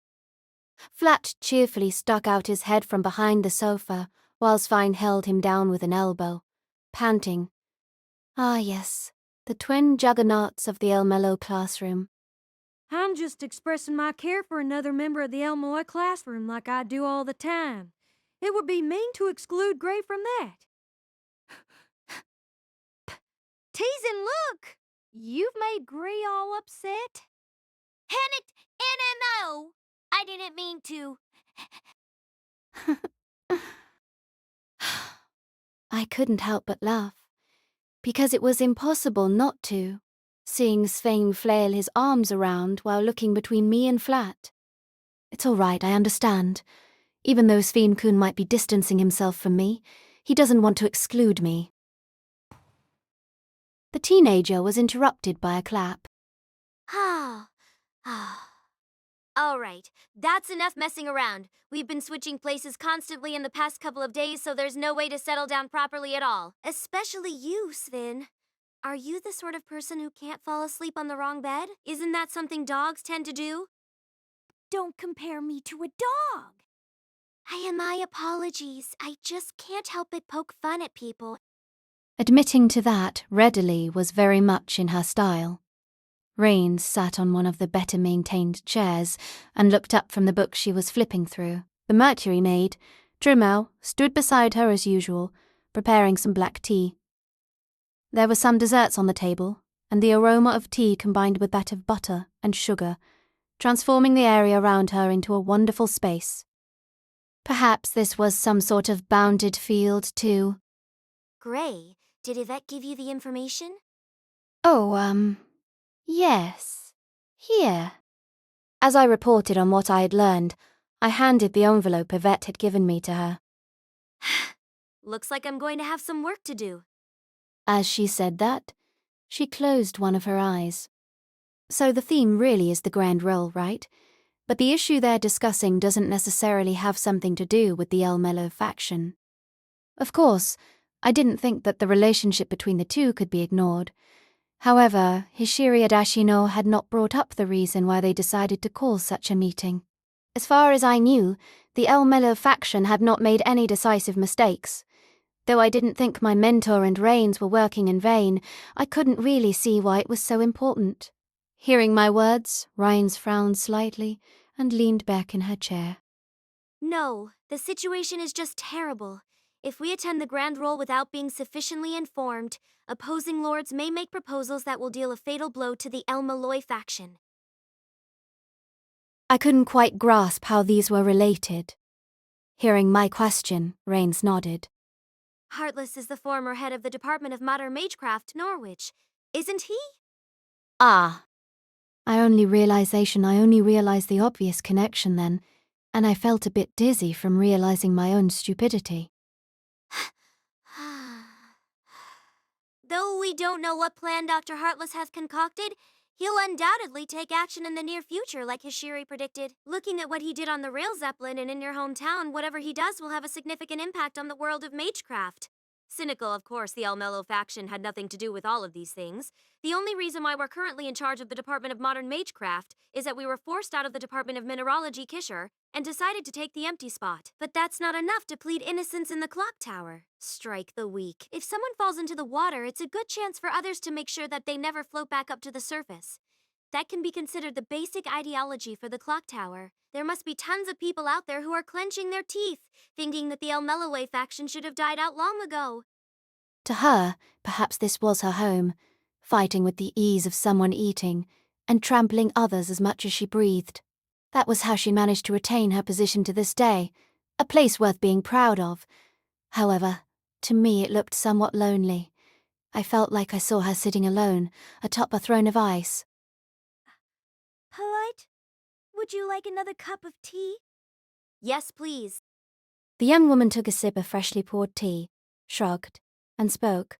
Flat cheerfully stuck out his head from behind the sofa, whilst Fine held him down with an elbow, panting. Ah yes, the twin juggernauts of the El-Melloi classroom. I'm just expressing my care for another member of the El-Melloi classroom like I do all the time. It would be mean to exclude Gray from that. Teasing, look! You've made Gray all upset. Panicked, and no, I didn't mean to. I couldn't help but laugh, because it was impossible not to, seeing Svein flail his arms around while looking between me and Flat. It's all right, I understand. Even though Svein-kun might be distancing himself from me, he doesn't want to exclude me. The teenager was interrupted by a clap. All right, that's enough messing around. We've been switching places constantly in the past couple of days, so there's no way to settle down properly at all. Especially you, Sven. Are you the sort of person who can't fall asleep on the wrong bed? Isn't that something dogs tend to do? Don't compare me to a dog. My apologies. I just can't help but poke fun at people. Admitting to that readily was very much in her style. Rains sat on one of the better-maintained chairs and looked up from the book she was flipping through. The Mercury maid, Trimel, stood beside her as usual, preparing some black tea. There were some desserts on the table, and the aroma of tea combined with that of butter and sugar, transforming the area around her into a wonderful space. Perhaps this was some sort of bounded field, too. Gray, did Yvette give you the information? Oh, yes. Here. As I reported on what I had learned, I handed the envelope Yvette had given me to her. Looks like I'm going to have some work to do. As she said that, she closed one of her eyes. So the theme really is the grand role, right? But the issue they're discussing doesn't necessarily have something to do with the El-Melloi faction. Of course, I didn't think that the relationship between the two could be ignored. However, Hishiri Adashino had not brought up the reason why they decided to call such a meeting. As far as I knew, the El-Melloi faction had not made any decisive mistakes. Though I didn't think my mentor and Rains were working in vain, I couldn't really see why it was so important. Hearing my words, Rains frowned slightly and leaned back in her chair. No, the situation is just terrible. If we attend the Grand Roll without being sufficiently informed, opposing lords may make proposals that will deal a fatal blow to the El-Melloi faction. I couldn't quite grasp how these were related. Hearing my question, Rains nodded. Heartless is the former head of the Department of Modern Magecraft, Norwich. Isn't he? Ah. I only realized the obvious connection then, and I felt a bit dizzy from realizing my own stupidity. Though we don't know what plan Dr. Heartless has concocted, He'll undoubtedly take action in the near future, like Hishiri predicted. Looking at what he did on the rail zeppelin and in your hometown, whatever he does will have a significant impact on the world of magecraft. Cynical, of course, the El-Melloi faction had nothing to do with all of these things. The only reason why we're currently in charge of the Department of Modern Magecraft is that we were forced out of the Department of Mineralogy Kisher and decided to take the empty spot. But that's not enough to plead innocence in the clock tower. Strike the weak. If someone falls into the water, it's a good chance for others to make sure that they never float back up to the surface. That can be considered the basic ideology for the clock tower. There must be tons of people out there who are clenching their teeth, thinking that the El-Melloi faction should have died out long ago. To her, perhaps this was her home, fighting with the ease of someone eating, and trampling others as much as she breathed. That was how she managed to retain her position to this day, a place worth being proud of. However, to me it looked somewhat lonely. I felt like I saw her sitting alone, atop a throne of ice. Polite? Would you like another cup of tea? Yes, please. The young woman took a sip of freshly poured tea, shrugged, and spoke.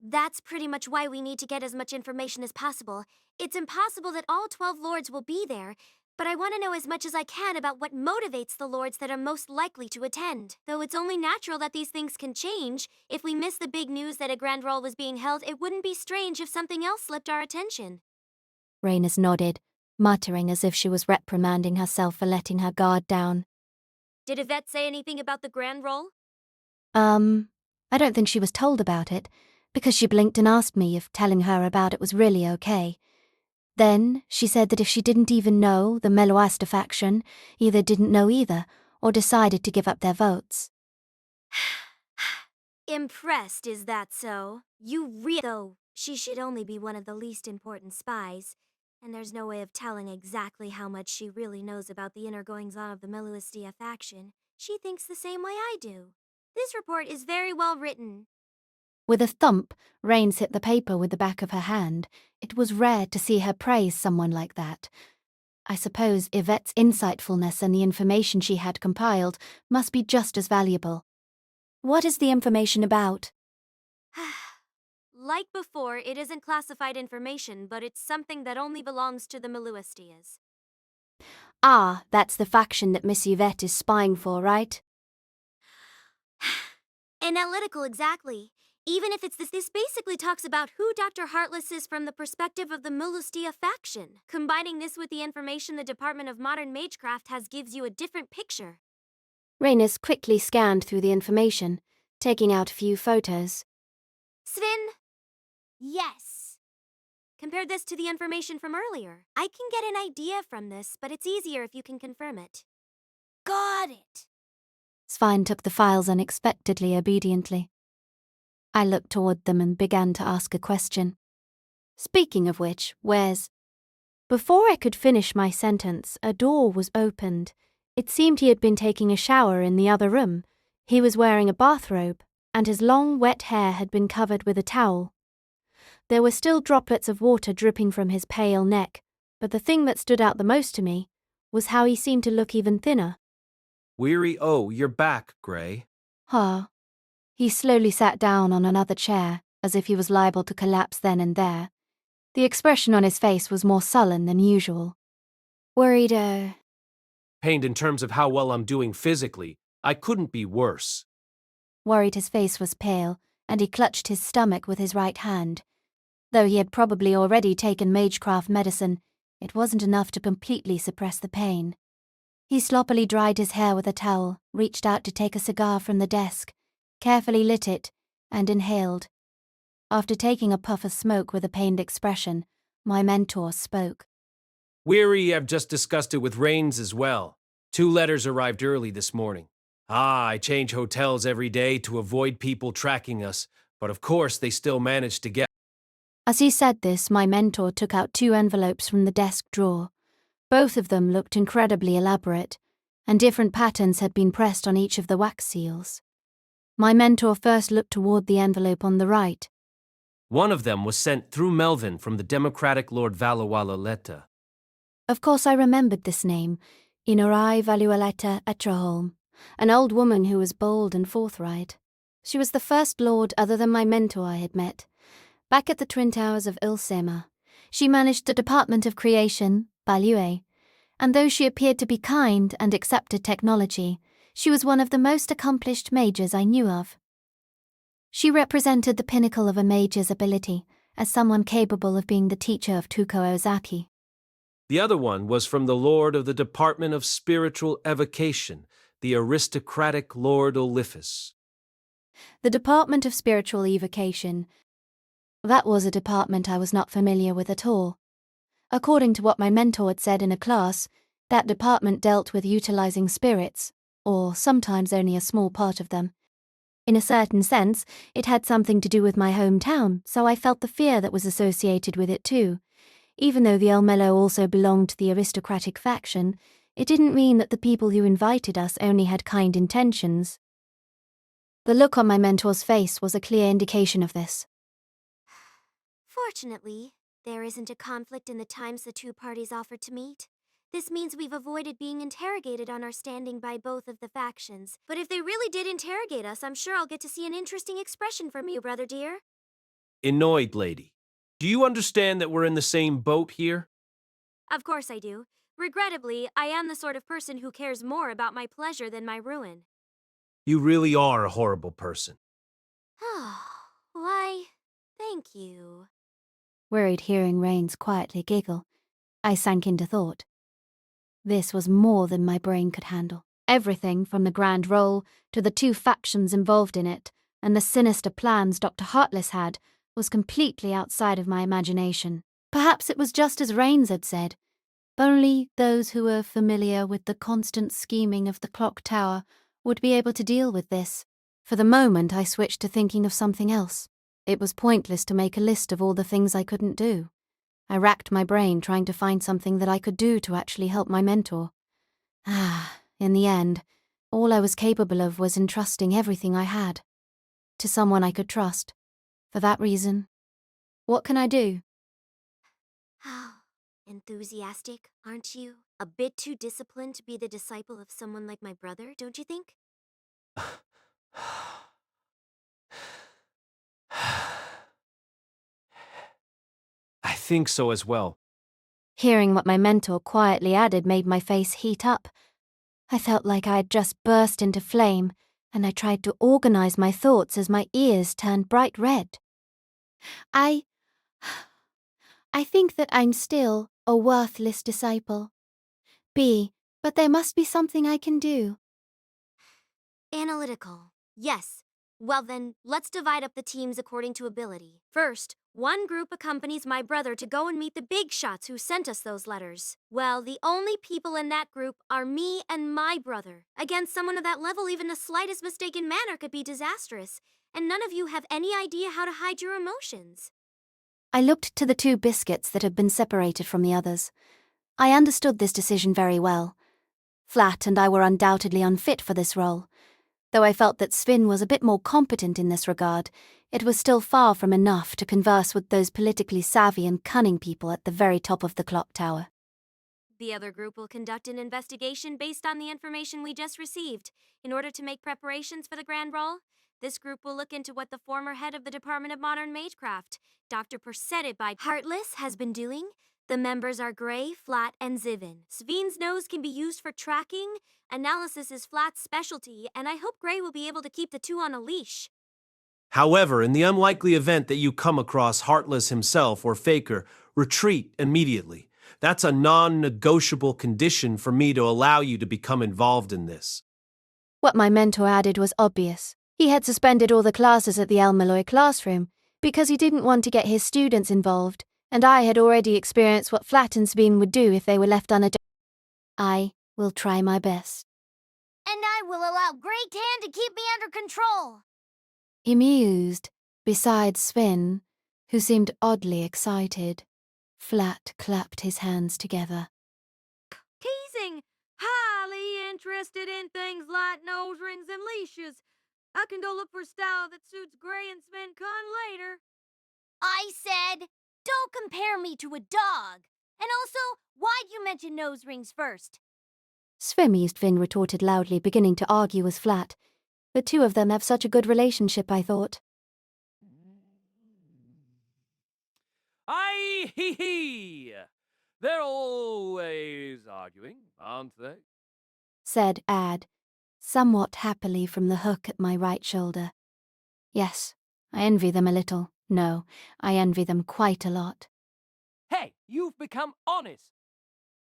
That's pretty much why we need to get as much information as possible. It's impossible that all 12 lords will be there, but I want to know as much as I can about what motivates the lords that are most likely to attend. Though it's only natural that these things can change. If we miss the big news that a grand roll was being held, it wouldn't be strange if something else slipped our attention. Rhaenys nodded, muttering as if she was reprimanding herself for letting her guard down. Did Yvette say anything about the grand roll? I don't think she was told about it, because she blinked and asked me if telling her about it was really okay. Then she said that if she didn't even know, the Meloaster faction either didn't know either, or decided to give up their votes. Impressed, is that so? Though she should only be one of the least important spies, and there's no way of telling exactly how much she really knows about the inner goings-on of the Meloistia faction. She thinks the same way I do. This report is very well written. With a thump, Rains hit the paper with the back of her hand. It was rare to see her praise someone like that. I suppose Yvette's insightfulness and the information she had compiled must be just as valuable. What is the information about? Like before, it isn't classified information, but it's something that only belongs to the Meluistias. Ah, that's the faction that Miss Yvette is spying for, right? Analytical, exactly. Even if it's this basically talks about who Dr. Heartless is from the perspective of the Melustia faction. Combining this with the information the Department of Modern Magecraft has gives you a different picture. Rhaenys quickly scanned through the information, taking out a few photos. Sven? Yes. Compare this to the information from earlier. I can get an idea from this, but it's easier if you can confirm it. Got it. Svein took the files unexpectedly obediently. I looked toward them and began to ask a question. Speaking of which, where's... Before I could finish my sentence, a door was opened. It seemed he had been taking a shower in the other room. He was wearing a bathrobe, and his long, wet hair had been covered with a towel. There were still droplets of water dripping from his pale neck, but the thing that stood out the most to me was how he seemed to look even thinner. Weary, oh, you're back, Grey. Huh. He slowly sat down on another chair, as if he was liable to collapse then and there. The expression on his face was more sullen than usual. Worried, Pained in terms of how well I'm doing physically. I couldn't be worse. Worried his face was pale, and he clutched his stomach with his right hand. Though he had probably already taken magecraft medicine, it wasn't enough to completely suppress the pain. He sloppily dried his hair with a towel, reached out to take a cigar from the desk, carefully lit it, and inhaled. After taking a puff of smoke with a pained expression, my mentor spoke. Weary, I've just discussed it with Rains as well. 2 letters arrived early this morning. I change hotels every day to avoid people tracking us, but of course they still manage to get... As he said this, my mentor took out 2 envelopes from the desk drawer. Both of them looked incredibly elaborate, and different patterns had been pressed on each of the wax seals. My mentor first looked toward the envelope on the right. One of them was sent through Melvin from the Democratic Lord Valualaleta. Of course I remembered this name, Inorai Valualeta Etraholm, an old woman who was bold and forthright. She was the first lord other than my mentor I had met, Back at the Twin Towers of Il-Sema, she managed the Department of Creation, El-Melloi, and though she appeared to be kind and accepted technology, she was one of the most accomplished mages I knew of. She represented the pinnacle of a mage's ability, as someone capable of being the teacher of Tuko Ozaki. The other one was from the Lord of the Department of Spiritual Evocation, the aristocratic Lord Oliphus. The Department of Spiritual Evocation. That was a department I was not familiar with at all. According to what my mentor had said in a class, that department dealt with utilizing spirits, or sometimes only a small part of them. In a certain sense, it had something to do with my hometown, so I felt the fear that was associated with it too. Even though the El-Melloi also belonged to the aristocratic faction, it didn't mean that the people who invited us only had kind intentions. The look on my mentor's face was a clear indication of this. Fortunately, there isn't a conflict in the times the two parties offered to meet. This means we've avoided being interrogated on our standing by both of the factions. But if they really did interrogate us, I'm sure I'll get to see an interesting expression from you, brother dear. Annoyed lady. Do you understand that we're in the same boat here? Of course I do. Regrettably, I am the sort of person who cares more about my pleasure than my ruin. You really are a horrible person. Why, thank you. Worried hearing Rains quietly giggle, I sank into thought. This was more than my brain could handle. Everything from the grand role to the two factions involved in it and the sinister plans Dr. Heartless had was completely outside of my imagination. Perhaps it was just as Rains had said. Only those who were familiar with the constant scheming of the clock tower would be able to deal with this. For the moment, I switched to thinking of something else. It was pointless to make a list of all the things I couldn't do. I racked my brain trying to find something that I could do to actually help my mentor. In the end, all I was capable of was entrusting everything I had to someone I could trust. For that reason, what can I do? Enthusiastic, aren't you? A bit too disciplined to be the disciple of someone like my brother, don't you think? I think so as well. Hearing what my mentor quietly added made my face heat up. I felt like I had just burst into flame, and I tried to organize my thoughts as my ears turned bright red. I think that I'm still a worthless disciple. But there must be something I can do. Analytical. Yes. Well then, let's divide up the teams according to ability. First, one group accompanies my brother to go and meet the big shots who sent us those letters. Well, the only people in that group are me and my brother. Against someone of that level, even the slightest mistake in manner could be disastrous. And none of you have any idea how to hide your emotions. I looked to the two biscuits that had been separated from the others. I understood this decision very well. Flat and I were undoubtedly unfit for this role. Though I felt that Sven was a bit more competent in this regard, it was still far from enough to converse with those politically savvy and cunning people at the very top of the clock tower. The other group will conduct an investigation based on the information we just received. In order to make preparations for the grand ball, this group will look into what the former head of the Department of Modern Magecraft, Dr. Persetted by Heartless, has been doing. The members are Gray, Flat, and Zivin. Sven's nose can be used for tracking. Analysis is Flat's specialty, and I hope Gray will be able to keep the two on a leash. However, in the unlikely event that you come across Heartless himself or Faker, retreat immediately. That's a non-negotiable condition for me to allow you to become involved in this. What my mentor added was obvious. He had suspended all the classes at the El-Melloi classroom because he didn't want to get his students involved, and I had already experienced what Flat and Sven would do if they were left unattended. I will try my best. And I will allow Great Tan to keep me under control. He mused, besides Sven, who seemed oddly excited. Flat clapped his hands together. Teasing! Highly interested in things like nose rings and leashes. I can go look for a style that suits Gray and Sven Kun later. I said, don't compare me to a dog. And also, why'd you mention nose rings first? Sven retorted loudly, beginning to argue with Flat. The two of them have such a good relationship, I thought. Hee hee hee! They're always arguing, aren't they? said Ad, somewhat happily from the hook at my right shoulder. Yes, I envy them a little. No, I envy them quite a lot. Hey, you've become honest!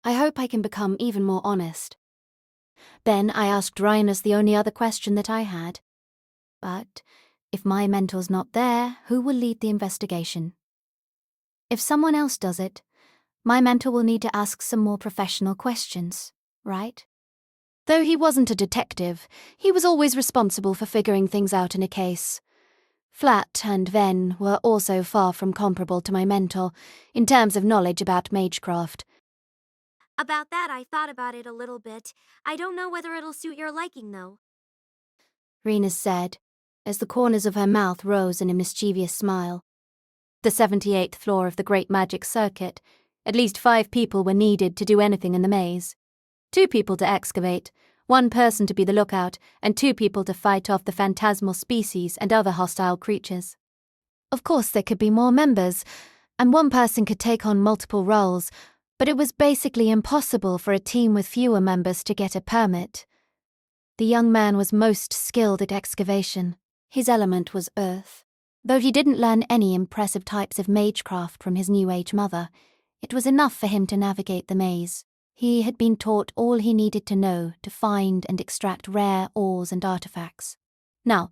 I hope I can become even more honest. Then I asked Rhinus the only other question that I had. But if my mentor's not there, who will lead the investigation? If someone else does it, my mentor will need to ask some more professional questions, right? Though he wasn't a detective, he was always responsible for figuring things out in a case. Flat and Ven were also far from comparable to my mentor in terms of knowledge about magecraft. About that, I thought about it a little bit. I don't know whether it'll suit your liking, though. Rena said, as the corners of her mouth rose in a mischievous smile. The 78th floor of the Great Magic Circuit. At least 5 people were needed to do anything in the maze. 2 people to excavate, 1 person to be the lookout, and 2 people to fight off the phantasmal species and other hostile creatures. Of course, there could be more members, and 1 person could take on multiple roles, but it was basically impossible for a team with fewer members to get a permit. The young man was most skilled at excavation. His element was earth. Though he didn't learn any impressive types of magecraft from his New Age mother, it was enough for him to navigate the maze. He had been taught all he needed to know to find and extract rare ores and artifacts. Now,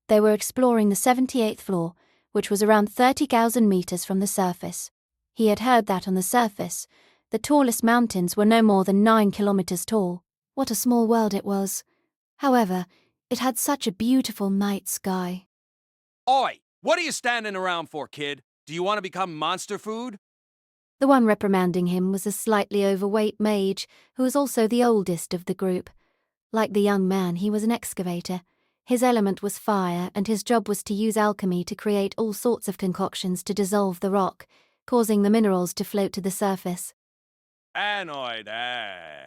they were exploring the 78th floor, which was around 30,000 meters from the surface. He had heard that on the surface, the tallest mountains were no more than 9 kilometers tall. What a small world it was. However, it had such a beautiful night sky. Oi! What are you standing around for, kid? Do you want to become monster food? The one reprimanding him was a slightly overweight mage, who was also the oldest of the group. Like the young man, he was an excavator. His element was fire, and his job was to use alchemy to create all sorts of concoctions to dissolve the rock, causing the minerals to float to the surface. Anoid,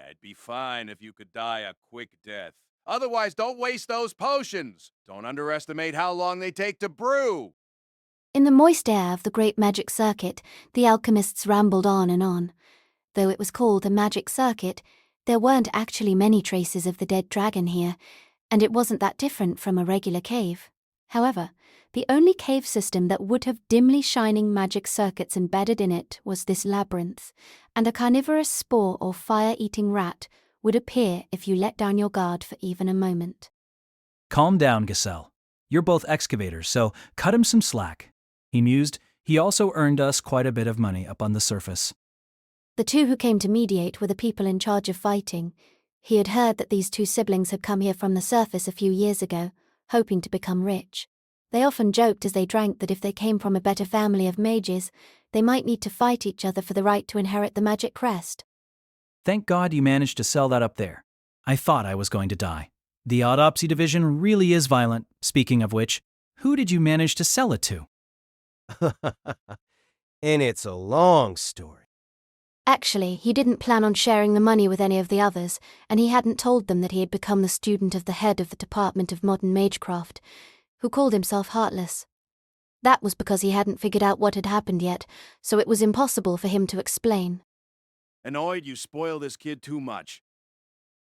it'd be fine if you could die a quick death. Otherwise, don't waste those potions. Don't underestimate how long they take to brew. In the moist air of the Great Magic Circuit, the alchemists rambled on and on. Though it was called a magic circuit, there weren't actually many traces of the dead dragon here, and it wasn't that different from a regular cave. However, the only cave system that would have dimly shining magic circuits embedded in it was this labyrinth, and a carnivorous spore or fire-eating rat would appear if you let down your guard for even a moment. Calm down, Giselle. You're both excavators, so cut him some slack. He mused. He also earned us quite a bit of money up on the surface. The 2 who came to mediate were the people in charge of fighting. He had heard that these 2 siblings had come here from the surface a few years ago, hoping to become rich. They often joked as they drank that if they came from a better family of mages, they might need to fight each other for the right to inherit the magic crest. Thank God you managed to sell that up there. I thought I was going to die. The autopsy division really is violent. Speaking of which, who did you manage to sell it to? And it's a long story. Actually, he didn't plan on sharing the money with any of the others, and he hadn't told them that he had become the student of the head of the Department of Modern Magecraft, who called himself Heartless. That was because he hadn't figured out what had happened yet, so it was impossible for him to explain. Anoid, you spoil this kid too much.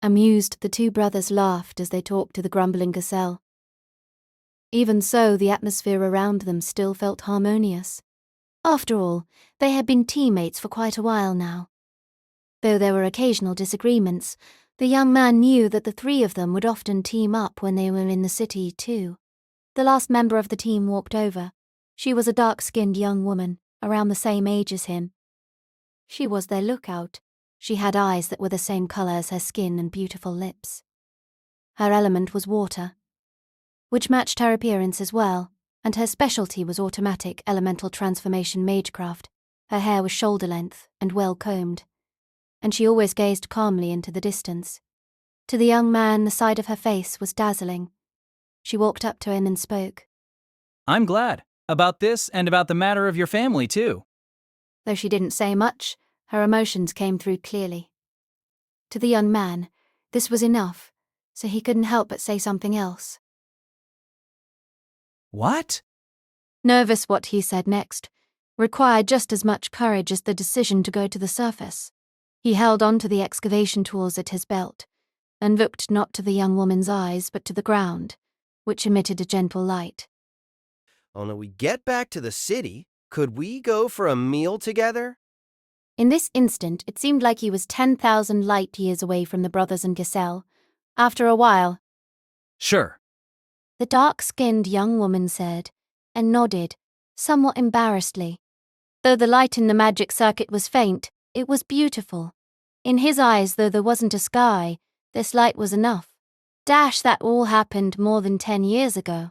Amused, the 2 brothers laughed as they talked to the grumbling Giselle. Even so, the atmosphere around them still felt harmonious. After all, they had been teammates for quite a while now. Though there were occasional disagreements, the young man knew that the 3 of them would often team up when they were in the city too. The last member of the team walked over. She was a dark-skinned young woman, around the same age as him. She was their lookout. She had eyes that were the same color as her skin and beautiful lips. Her element was water, which matched her appearance as well, and her specialty was automatic elemental transformation magecraft. Her hair was shoulder-length and well-combed, and she always gazed calmly into the distance. To the young man, the side of her face was dazzling. She walked up to him and spoke. I'm glad. About this and about the matter of your family, too. Though she didn't say much, her emotions came through clearly. To the young man, this was enough, so he couldn't help but say something else. What? Nervous what he said next, required just as much courage as the decision to go to the surface. He held on to the excavation tools at his belt, and looked not to the young woman's eyes but to the ground, which emitted a gentle light. When we get back to the city, could we go for a meal together? In this instant, it seemed like he was 10,000 light years away from the brothers and Giselle. After a while, Sure. the dark-skinned young woman said, and nodded, somewhat embarrassedly. Though the light in the magic circuit was faint, it was beautiful. In his eyes, though there wasn't a sky, this light was enough. That all happened more than 10 years ago.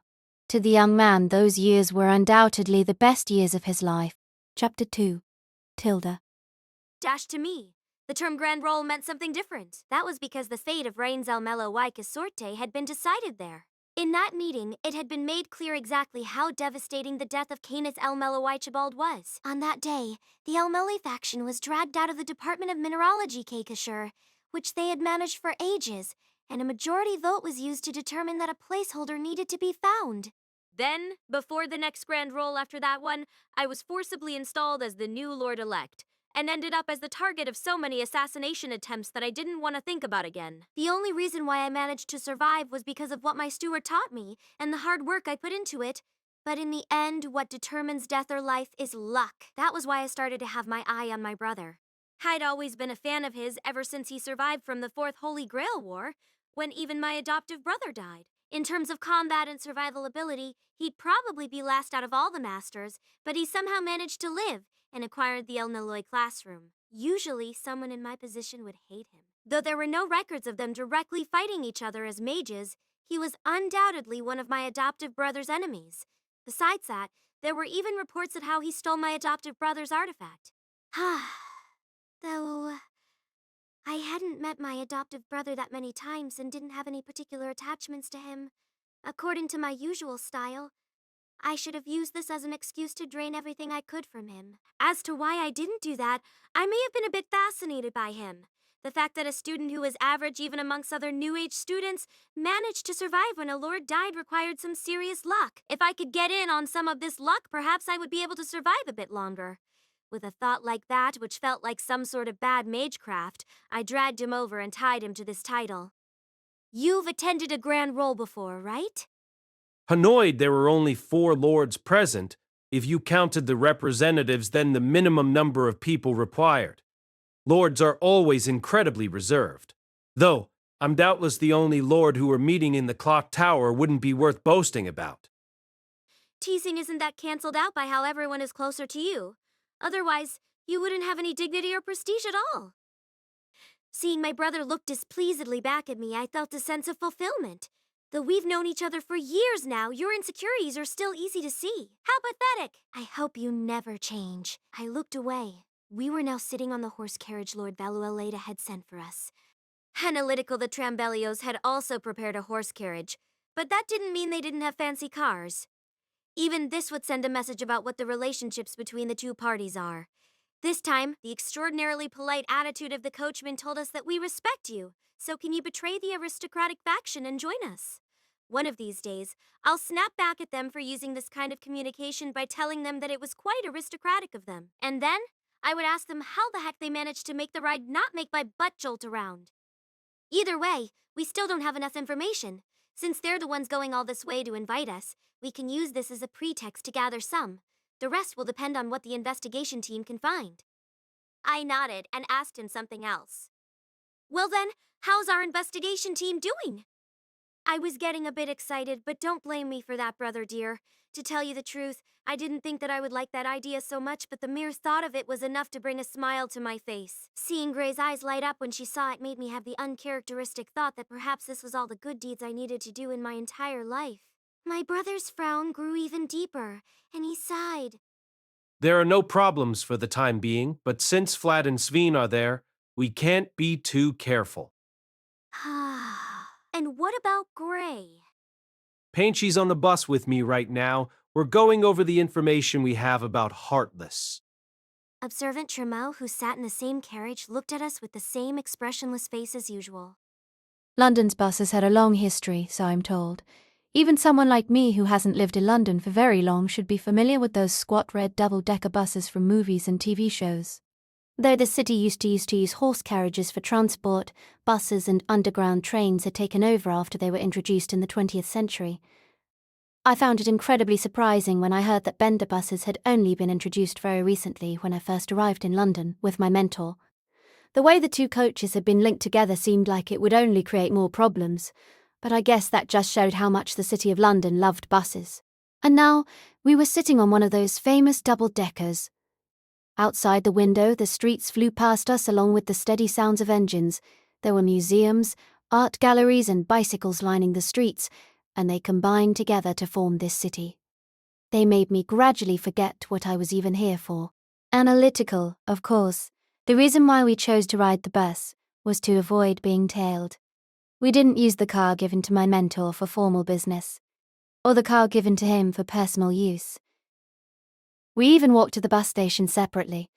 To the young man, those years were undoubtedly the best years of his life. Chapter 2. Tilda. To me, the term Grand Role meant something different. That was because the fate of Reign's El-Melloi Sorte had been decided there. In that meeting, it had been made clear exactly how devastating the death of Canis El-Melloi was. On that day, the El-Melloi faction was dragged out of the Department of Mineralogy Kaikashur, which they had managed for ages, and a majority vote was used to determine that a placeholder needed to be found. Then, before the next Grand Role after that one, I was forcibly installed as the new Lord-elect, and ended up as the target of so many assassination attempts that I didn't want to think about again. The only reason why I managed to survive was because of what my steward taught me and the hard work I put into it. But in the end, what determines death or life is luck. That was why I started to have my eye on my brother. I'd always been a fan of his ever since he survived from the Fourth Holy Grail War, when even my adoptive brother died. In terms of combat and survival ability, he'd probably be last out of all the masters, but he somehow managed to live and acquired the El-Melloi classroom. Usually, someone in my position would hate him. Though there were no records of them directly fighting each other as mages, he was undoubtedly one of my adoptive brother's enemies. Besides that, there were even reports of how he stole my adoptive brother's artifact. Though I hadn't met my adoptive brother that many times and didn't have any particular attachments to him, according to my usual style, I should have used this as an excuse to drain everything I could from him. As to why I didn't do that, I may have been a bit fascinated by him. The fact that a student who was average even amongst other New Age students managed to survive when a lord died required some serious luck. If I could get in on some of this luck, perhaps I would be able to survive a bit longer. With a thought like that, which felt like some sort of bad magecraft, I dragged him over and tied him to this title. You've attended a Grand Role before, right? Annoyed there were only 4 lords present. If you counted the representatives, then the minimum number of people required. Lords are always incredibly reserved. Though, I'm doubtless the only lord who are meeting in the clock tower wouldn't be worth boasting about. Teasing isn't that cancelled out by how everyone is closer to you. Otherwise, you wouldn't have any dignity or prestige at all. Seeing my brother look displeasedly back at me, I felt a sense of fulfillment. Though we've known each other for years now, your insecurities are still easy to see. How pathetic! I hope you never change. I looked away. We were now sitting on the horse carriage Lord Valueleda had sent for us. Analytical the Trambellios had also prepared a horse carriage, but that didn't mean they didn't have fancy cars. Even this would send a message about what the relationships between the two parties are. This time, the extraordinarily polite attitude of the coachman told us that we respect you, so can you betray the aristocratic faction and join us? One of these days, I'll snap back at them for using this kind of communication by telling them that it was quite aristocratic of them. And then, I would ask them how the heck they managed to make the ride not make my butt jolt around. Either way, we still don't have enough information. Since they're the ones going all this way to invite us, we can use this as a pretext to gather some. The rest will depend on what the investigation team can find. I nodded and asked him something else. Well then, how's our investigation team doing? I was getting a bit excited, but don't blame me for that, brother dear. To tell you the truth, I didn't think that I would like that idea so much, but the mere thought of it was enough to bring a smile to my face. Seeing Gray's eyes light up when she saw it made me have the uncharacteristic thought that perhaps this was all the good deeds I needed to do in my entire life. My brother's frown grew even deeper, and he sighed. There are no problems for the time being, but since Vlad and Sveen are there, we can't be too careful. And what about Gray? Painchy's on the bus with me right now. We're going over the information we have about Heartless. Observant Tremel, who sat in the same carriage, looked at us with the same expressionless face as usual. London's bus has had a long history, so I'm told. Even someone like me who hasn't lived in London for very long should be familiar with those squat red double-decker buses from movies and TV shows. Though the city used to use horse carriages for transport, buses and underground trains had taken over after they were introduced in the 20th century. I found it incredibly surprising when I heard that Bender buses had only been introduced very recently when I first arrived in London with my mentor. The way the two coaches had been linked together seemed like it would only create more problems, but I guess that just showed how much the City of London loved buses. And now, we were sitting on one of those famous double-deckers. Outside the window, the streets flew past us along with the steady sounds of engines. There were museums, art galleries and bicycles lining the streets, and they combined together to form this city. They made me gradually forget what I was even here for. Analytical, of course. The reason why we chose to ride the bus was to avoid being tailed. We didn't use the car given to my mentor for formal business, or the car given to him for personal use. We even walked to the bus station separately.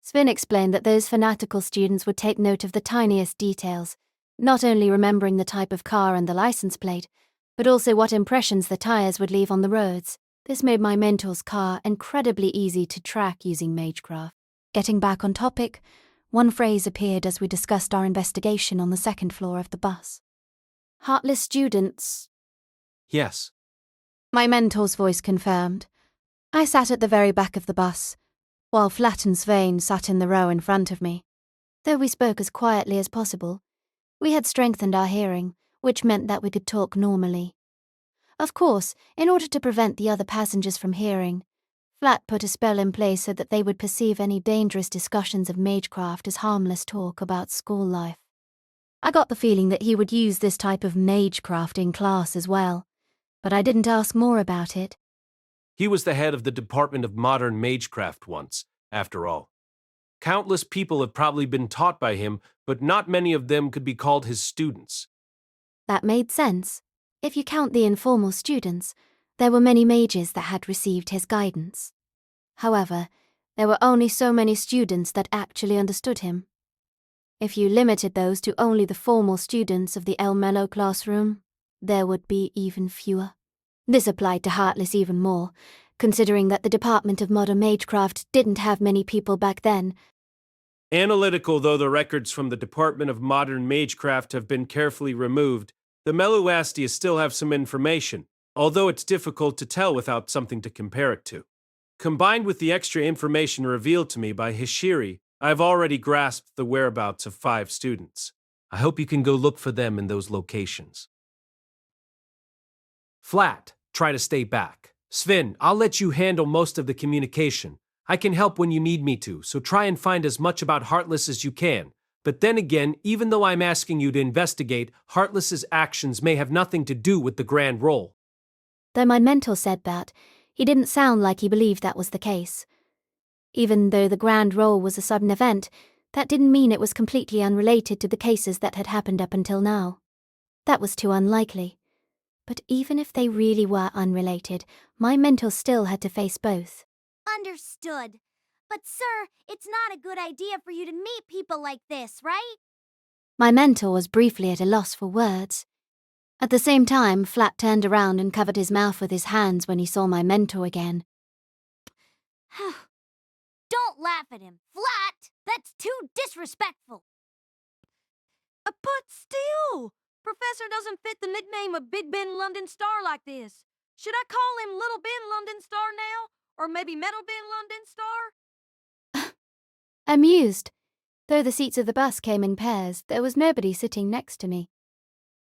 Sven explained that those fanatical students would take note of the tiniest details, not only remembering the type of car and the license plate, but also what impressions the tires would leave on the roads. This made my mentor's car incredibly easy to track using magecraft. Getting back on topic, one phrase appeared as we discussed our investigation on the second floor of the bus. Heartless students. Yes. My mentor's voice confirmed. I sat at the very back of the bus, while Flat and Svein sat in the row in front of me. Though we spoke as quietly as possible, we had strengthened our hearing, which meant that we could talk normally. Of course, in order to prevent the other passengers from hearing, Flat put a spell in place so that they would perceive any dangerous discussions of magecraft as harmless talk about school life. I got the feeling that he would use this type of magecraft in class as well, but I didn't ask more about it. He was the head of the Department of Modern Magecraft once, after all. Countless people have probably been taught by him, but not many of them could be called his students. That made sense. If you count the informal students, there were many mages that had received his guidance. However, there were only so many students that actually understood him. If you limited those to only the formal students of the El-Melloi classroom, there would be even fewer. This applied to Heartless even more, considering that the Department of Modern Magecraft didn't have many people back then. Analytical though the records from the Department of Modern Magecraft have been carefully removed, the Melloi still have some information, although it's difficult to tell without something to compare it to. Combined with the extra information revealed to me by Hishiri, I've already grasped the whereabouts of 5 students. I hope you can go look for them in those locations. Flat, try to stay back. Sven, I'll let you handle most of the communication. I can help when you need me to, so try and find as much about Heartless as you can. But then again, even though I'm asking you to investigate, Heartless's actions may have nothing to do with the grand role. Though my mentor said that, he didn't sound like he believed that was the case. Even though the grand role was a sudden event, that didn't mean it was completely unrelated to the cases that had happened up until now. That was too unlikely. But even if they really were unrelated, my mentor still had to face both. Understood. But sir, it's not a good idea for you to meet people like this, right? My mentor was briefly at a loss for words. At the same time, Flat turned around and covered his mouth with his hands when he saw my mentor again. Don't laugh at him, Flat! That's too disrespectful! But still, Professor doesn't fit the nickname of Big Ben London Star like this. Should I call him Little Ben London Star now? Or maybe Metal Ben London Star? Amused. Though the seats of the bus came in pairs, there was nobody sitting next to me.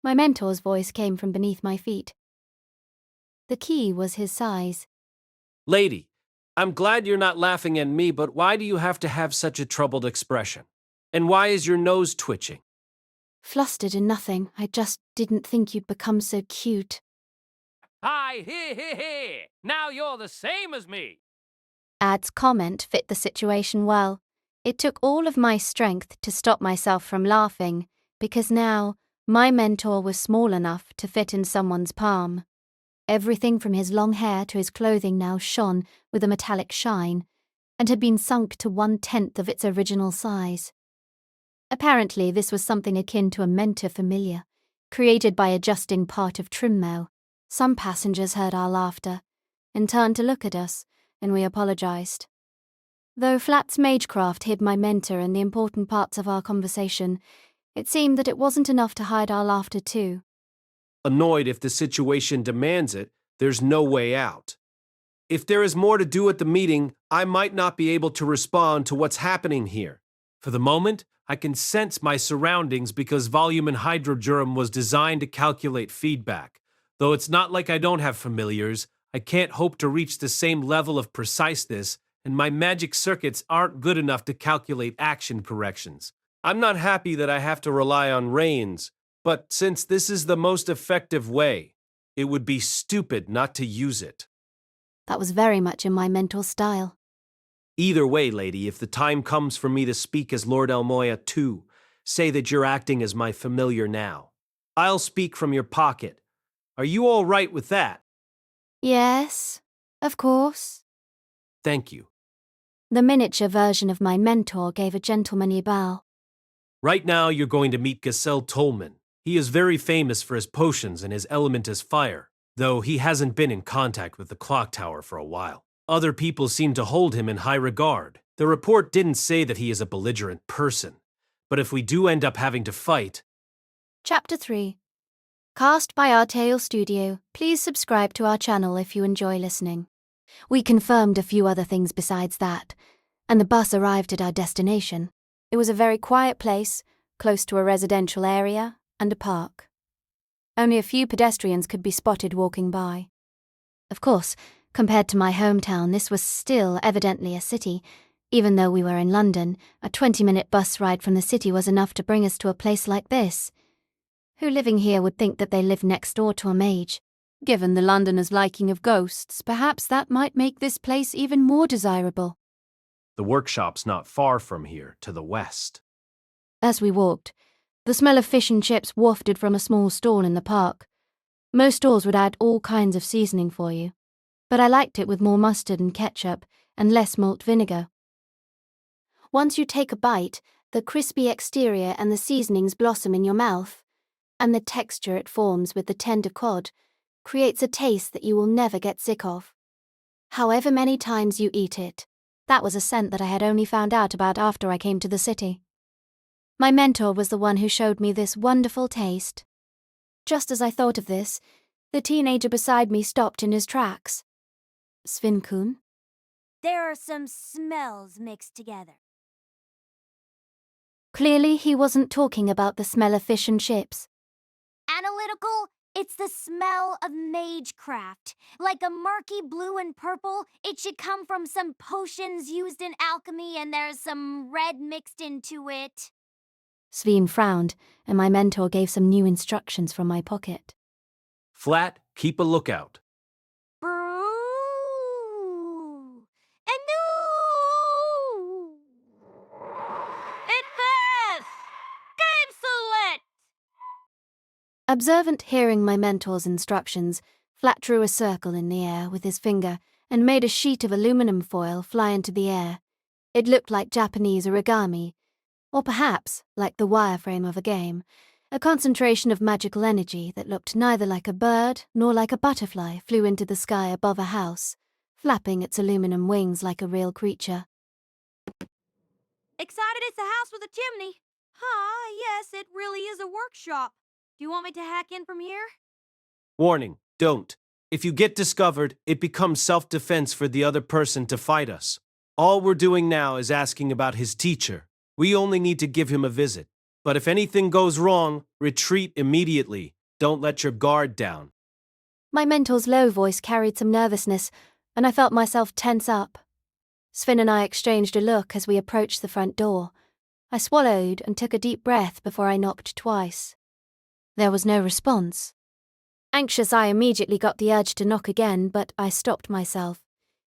My mentor's voice came from beneath my feet. The key was his size. Lady, I'm glad you're not laughing at me, but why do you have to have such a troubled expression? And why is your nose twitching? Flustered and nothing, I just didn't think you'd become so cute. Hi, here. Now you're the same as me. Ad's comment fit the situation well. It took all of my strength to stop myself from laughing, because now my mentor was small enough to fit in someone's palm. Everything from his long hair to his clothing now shone with a metallic shine, and had been sunk to 1/10 of its original size. Apparently this was something akin to a mentor familiar, created by adjusting part of trim mail. Some passengers heard our laughter and turned to look at us, and we apologized. Though Flat's magecraft hid my mentor and the important parts of our conversation, it seemed that it wasn't enough to hide our laughter too. Annoyed if the situation demands it, there's no way out. If there is more to do at the meeting, I might not be able to respond to what's happening here. For the moment, I can sense my surroundings because volume and hydrogerm was designed to calculate feedback. Though it's not like I don't have familiars, I can't hope to reach the same level of preciseness, and my magic circuits aren't good enough to calculate action corrections. I'm not happy that I have to rely on reins, but since this is the most effective way, it would be stupid not to use it. That was very much in my mentor's style. Either way, lady, if the time comes for me to speak as Lord El-Melloi too, say that you're acting as my familiar now. I'll speak from your pocket. Are you all right with that? Yes, of course. Thank you. The miniature version of my mentor gave a gentlemanly bow. Right now, you're going to meet Giselle Tolman. He is very famous for his potions and his element is fire, though he hasn't been in contact with the clock tower for a while. Other people seem to hold him in high regard. The report didn't say that he is a belligerent person, but if we do end up having to fight... Chapter 3. Cast by Our Tale Studio. Please subscribe to our channel if you enjoy listening. We confirmed a few other things besides that, and the bus arrived at our destination. It was a very quiet place, close to a residential area and a park. Only a few pedestrians could be spotted walking by. Of course, compared to my hometown, this was still evidently a city. Even though we were in London, a 20-minute bus ride from the city was enough to bring us to a place like this. Who living here would think that they lived next door to a mage? Given the Londoners' liking of ghosts, perhaps that might make this place even more desirable. The workshop's not far from here, to the west. As we walked, the smell of fish and chips wafted from a small stall in the park. Most stalls would add all kinds of seasoning for you, but I liked it with more mustard and ketchup and less malt vinegar. Once you take a bite, the crispy exterior and the seasonings blossom in your mouth, and the texture it forms with the tender cod creates a taste that you will never get sick of. However many times you eat it, that was a scent that I had only found out about after I came to the city. My mentor was the one who showed me this wonderful taste. Just as I thought of this, the teenager beside me stopped in his tracks. Svinkun? There are some smells mixed together. Clearly he wasn't talking about the smell of fish and chips. Analytical, it's the smell of magecraft. Like a murky blue and purple, it should come from some potions used in alchemy and there's some red mixed into it. Sveen frowned, and my mentor gave some new instructions from my pocket. Flat, keep a lookout. Brew! Anu! Advance! Game select! Observant hearing my mentor's instructions, Flat drew a circle in the air with his finger and made a sheet of aluminum foil fly into the air. It looked like Japanese origami, or perhaps like the wireframe of a game, a concentration of magical energy that looked neither like a bird nor like a butterfly flew into the sky above a house, flapping its aluminum wings like a real creature. Excited it's a house with a chimney. Yes, it really is a workshop. Do you want me to hack in from here? Warning, don't. If you get discovered, it becomes self-defense for the other person to fight us. All we're doing now is asking about his teacher. We only need to give him a visit. But if anything goes wrong, retreat immediately. Don't let your guard down. My mentor's low voice carried some nervousness, and I felt myself tense up. Sven and I exchanged a look as we approached the front door. I swallowed and took a deep breath before I knocked twice. There was no response. Anxious, I immediately got the urge to knock again, but I stopped myself.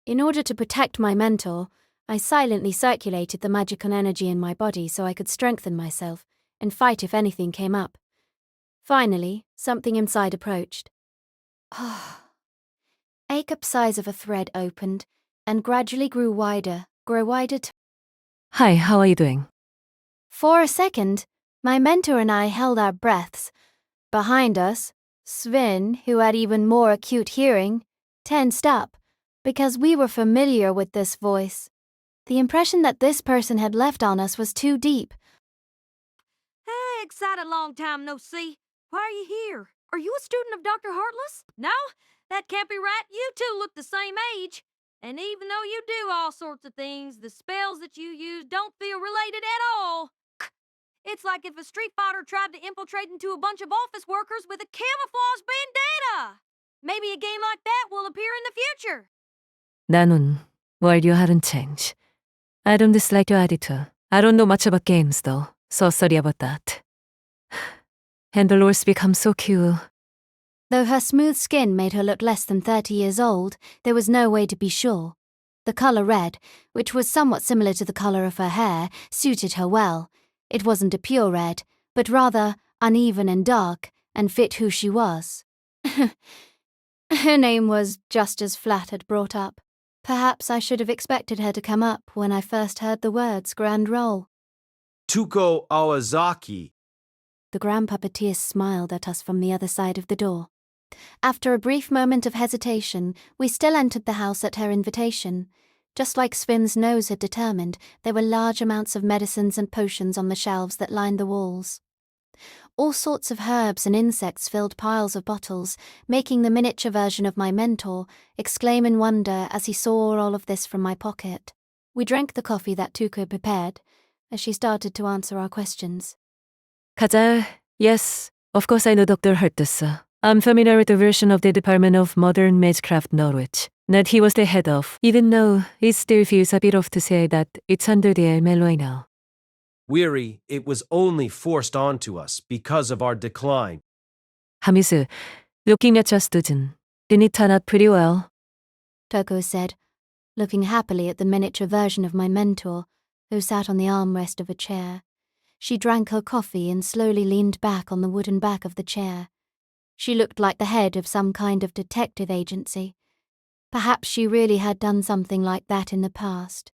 In order to protect my mentor, I silently circulated the magical energy in my body so I could strengthen myself and fight if anything came up. Finally, something inside approached. A cup size of a thread opened and gradually grew wider to... Hi, how are you doing? For a second, my mentor and I held our breaths. Behind us, Sven, who had even more acute hearing, tensed up, because we were familiar with this voice. The impression that this person had left on us was too deep. Hey, excited long time no see. Why are you here? Are you a student of Dr. Heartless? No? That can't be right. You two look the same age. And even though you do all sorts of things, the spells that you use don't feel related at all. It's like if a street fighter tried to infiltrate into a bunch of office workers with a camouflage bandana. Maybe a game like that will appear in the future. 나눈, well, you hadn't changed. I don't dislike your attitude. I don't know much about games, though, so sorry about that. And the lords become so cute. Though her smooth skin made her look less than 30 years old, there was no way to be sure. The colour red, which was somewhat similar to the colour of her hair, suited her well. It wasn't a pure red, but rather uneven and dark, and fit who she was. Her name was just as Flat had brought up. Perhaps I should have expected her to come up when I first heard the words Grand Roll. Tuko Awazaki. The Grand Puppeteer smiled at us from the other side of the door. After a brief moment of hesitation, we still entered the house at her invitation. Just like Sven's nose had determined, there were large amounts of medicines and potions on the shelves that lined the walls. All sorts of herbs and insects filled piles of bottles, making the miniature version of my mentor exclaim in wonder as he saw all of this from my pocket. We drank the coffee that Tuko prepared, as she started to answer our questions. 가자. Yes, of course I know Dr. Hertus. I'm familiar with the version of the Department of Modern Magecraft Norwich that he was the head of, even though it still feels a bit off to say that it's under the El-Melloi now. Weary, it was only forced onto us because of our decline. Hamis, looking at your student, didn't it turn out pretty well? Tuko said, looking happily at the miniature version of my mentor, who sat on the armrest of a chair. She drank her coffee and slowly leaned back on the wooden back of the chair. She looked like the head of some kind of detective agency. Perhaps she really had done something like that in the past.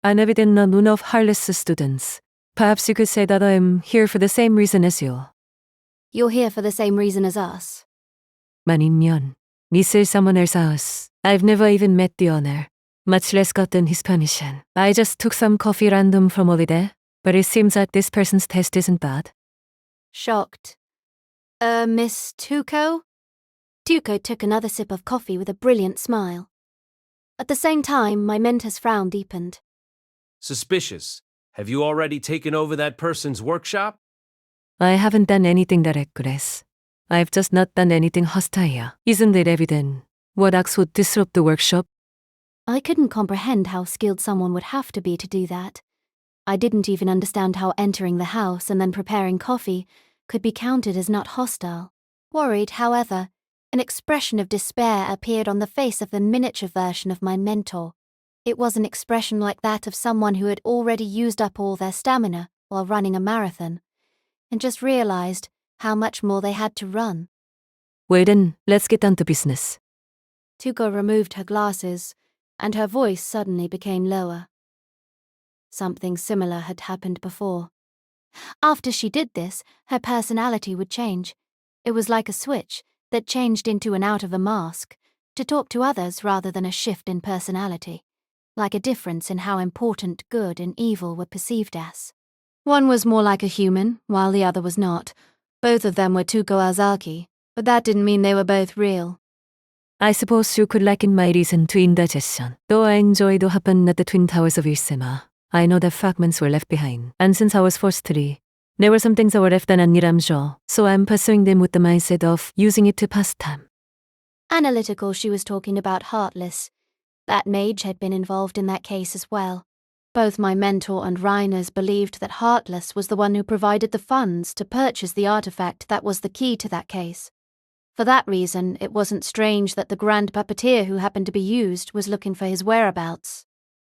I never did know none of Heartless students. Perhaps you could say that I'm here for the same reason as you. You're here for the same reason as us. 만인면, misses someone else's house. I've never even met the owner, much less gotten his permission. I just took some coffee random from over there, but it seems that this person's taste isn't bad. Shocked. Miss Tuko? Tuko took another sip of coffee with a brilliant smile. At the same time, my mentor's frown deepened. Suspicious. Have you already taken over that person's workshop? I haven't done anything that reckless. I've just not done anything hostile. Isn't it evident? What acts would disrupt the workshop? I couldn't comprehend how skilled someone would have to be to do that. I didn't even understand how entering the house and then preparing coffee could be counted as not hostile. Worried, however, an expression of despair appeared on the face of the miniature version of my mentor. It was an expression like that of someone who had already used up all their stamina while running a marathon, and just realized how much more they had to run. Well then, let's get down to business. Tuko removed her glasses, and her voice suddenly became lower. Something similar had happened before. After she did this, her personality would change. It was like a switch that changed into and out of a mask, to talk to others rather than a shift in personality, like a difference in how important good and evil were perceived as. One was more like a human, while the other was not. Both of them were Tuko Azaki, but that didn't mean they were both real. I suppose you could liken my reason to indigestion. Though I enjoyed what happened at the Twin Towers of Ilsema, I know that fragments were left behind, and since I was forced to leave, there were some things that were left on Niramjo, so I'm pursuing them with the mindset of using it to pass time. Analytical, she was talking about Heartless. That Mage had been involved in that case as well. Both my mentor and Reiners believed that Heartless was the one who provided the funds to purchase the artifact that was the key to that case. For that reason, it wasn't strange that the Grand Puppeteer who happened to be used was looking for his whereabouts.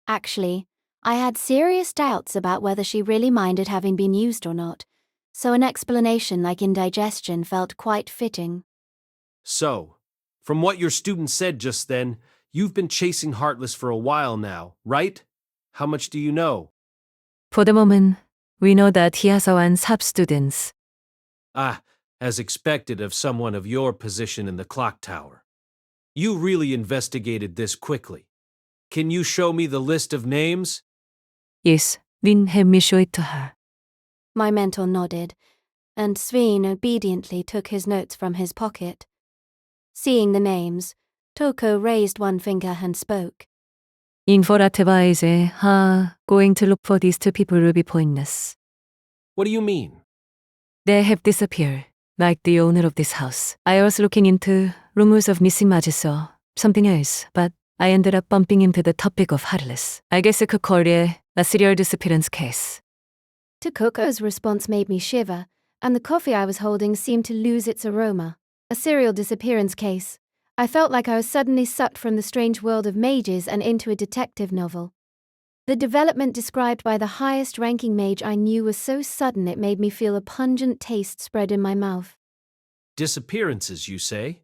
Actually, I had serious doubts about whether she really minded having been used or not, so an explanation like indigestion felt quite fitting. So, from what your student said just then, you've been chasing Heartless for a while now, right? How much do you know? For the moment, we know that he has around sub students. Ah, as expected of someone of your position in the clock tower. You really investigated this quickly. Can you show me the list of names? Yes, Vin had me show it to her. My mentor nodded, and Sveen obediently took his notes from his pocket. Seeing the names, Toko raised one finger and spoke. Inforatevaise, going to look for these two people will be pointless. What do you mean? They have disappeared, like the owner of this house. I was looking into rumors of missing Mage, something else, but I ended up bumping into the topic of Heartless. I guess you could call it a serial disappearance case. Toko's response made me shiver, and the coffee I was holding seemed to lose its aroma. A serial disappearance case. I felt like I was suddenly sucked from the strange world of mages and into a detective novel. The development described by the highest-ranking mage I knew was so sudden it made me feel a pungent taste spread in my mouth. Disappearances, you say?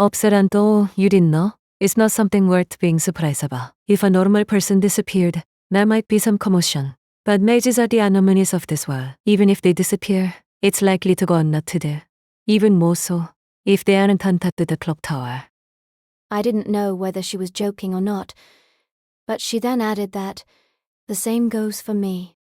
없애란 또 you didn't know? It's not something worth being surprised about. If a normal person disappeared, there might be some commotion. But mages are the anomalies of this world. Even if they disappear, it's likely to go unnoted. Even more so, if they aren't hunted to the clock tower. I didn't know whether she was joking or not, but she then added that the same goes for me.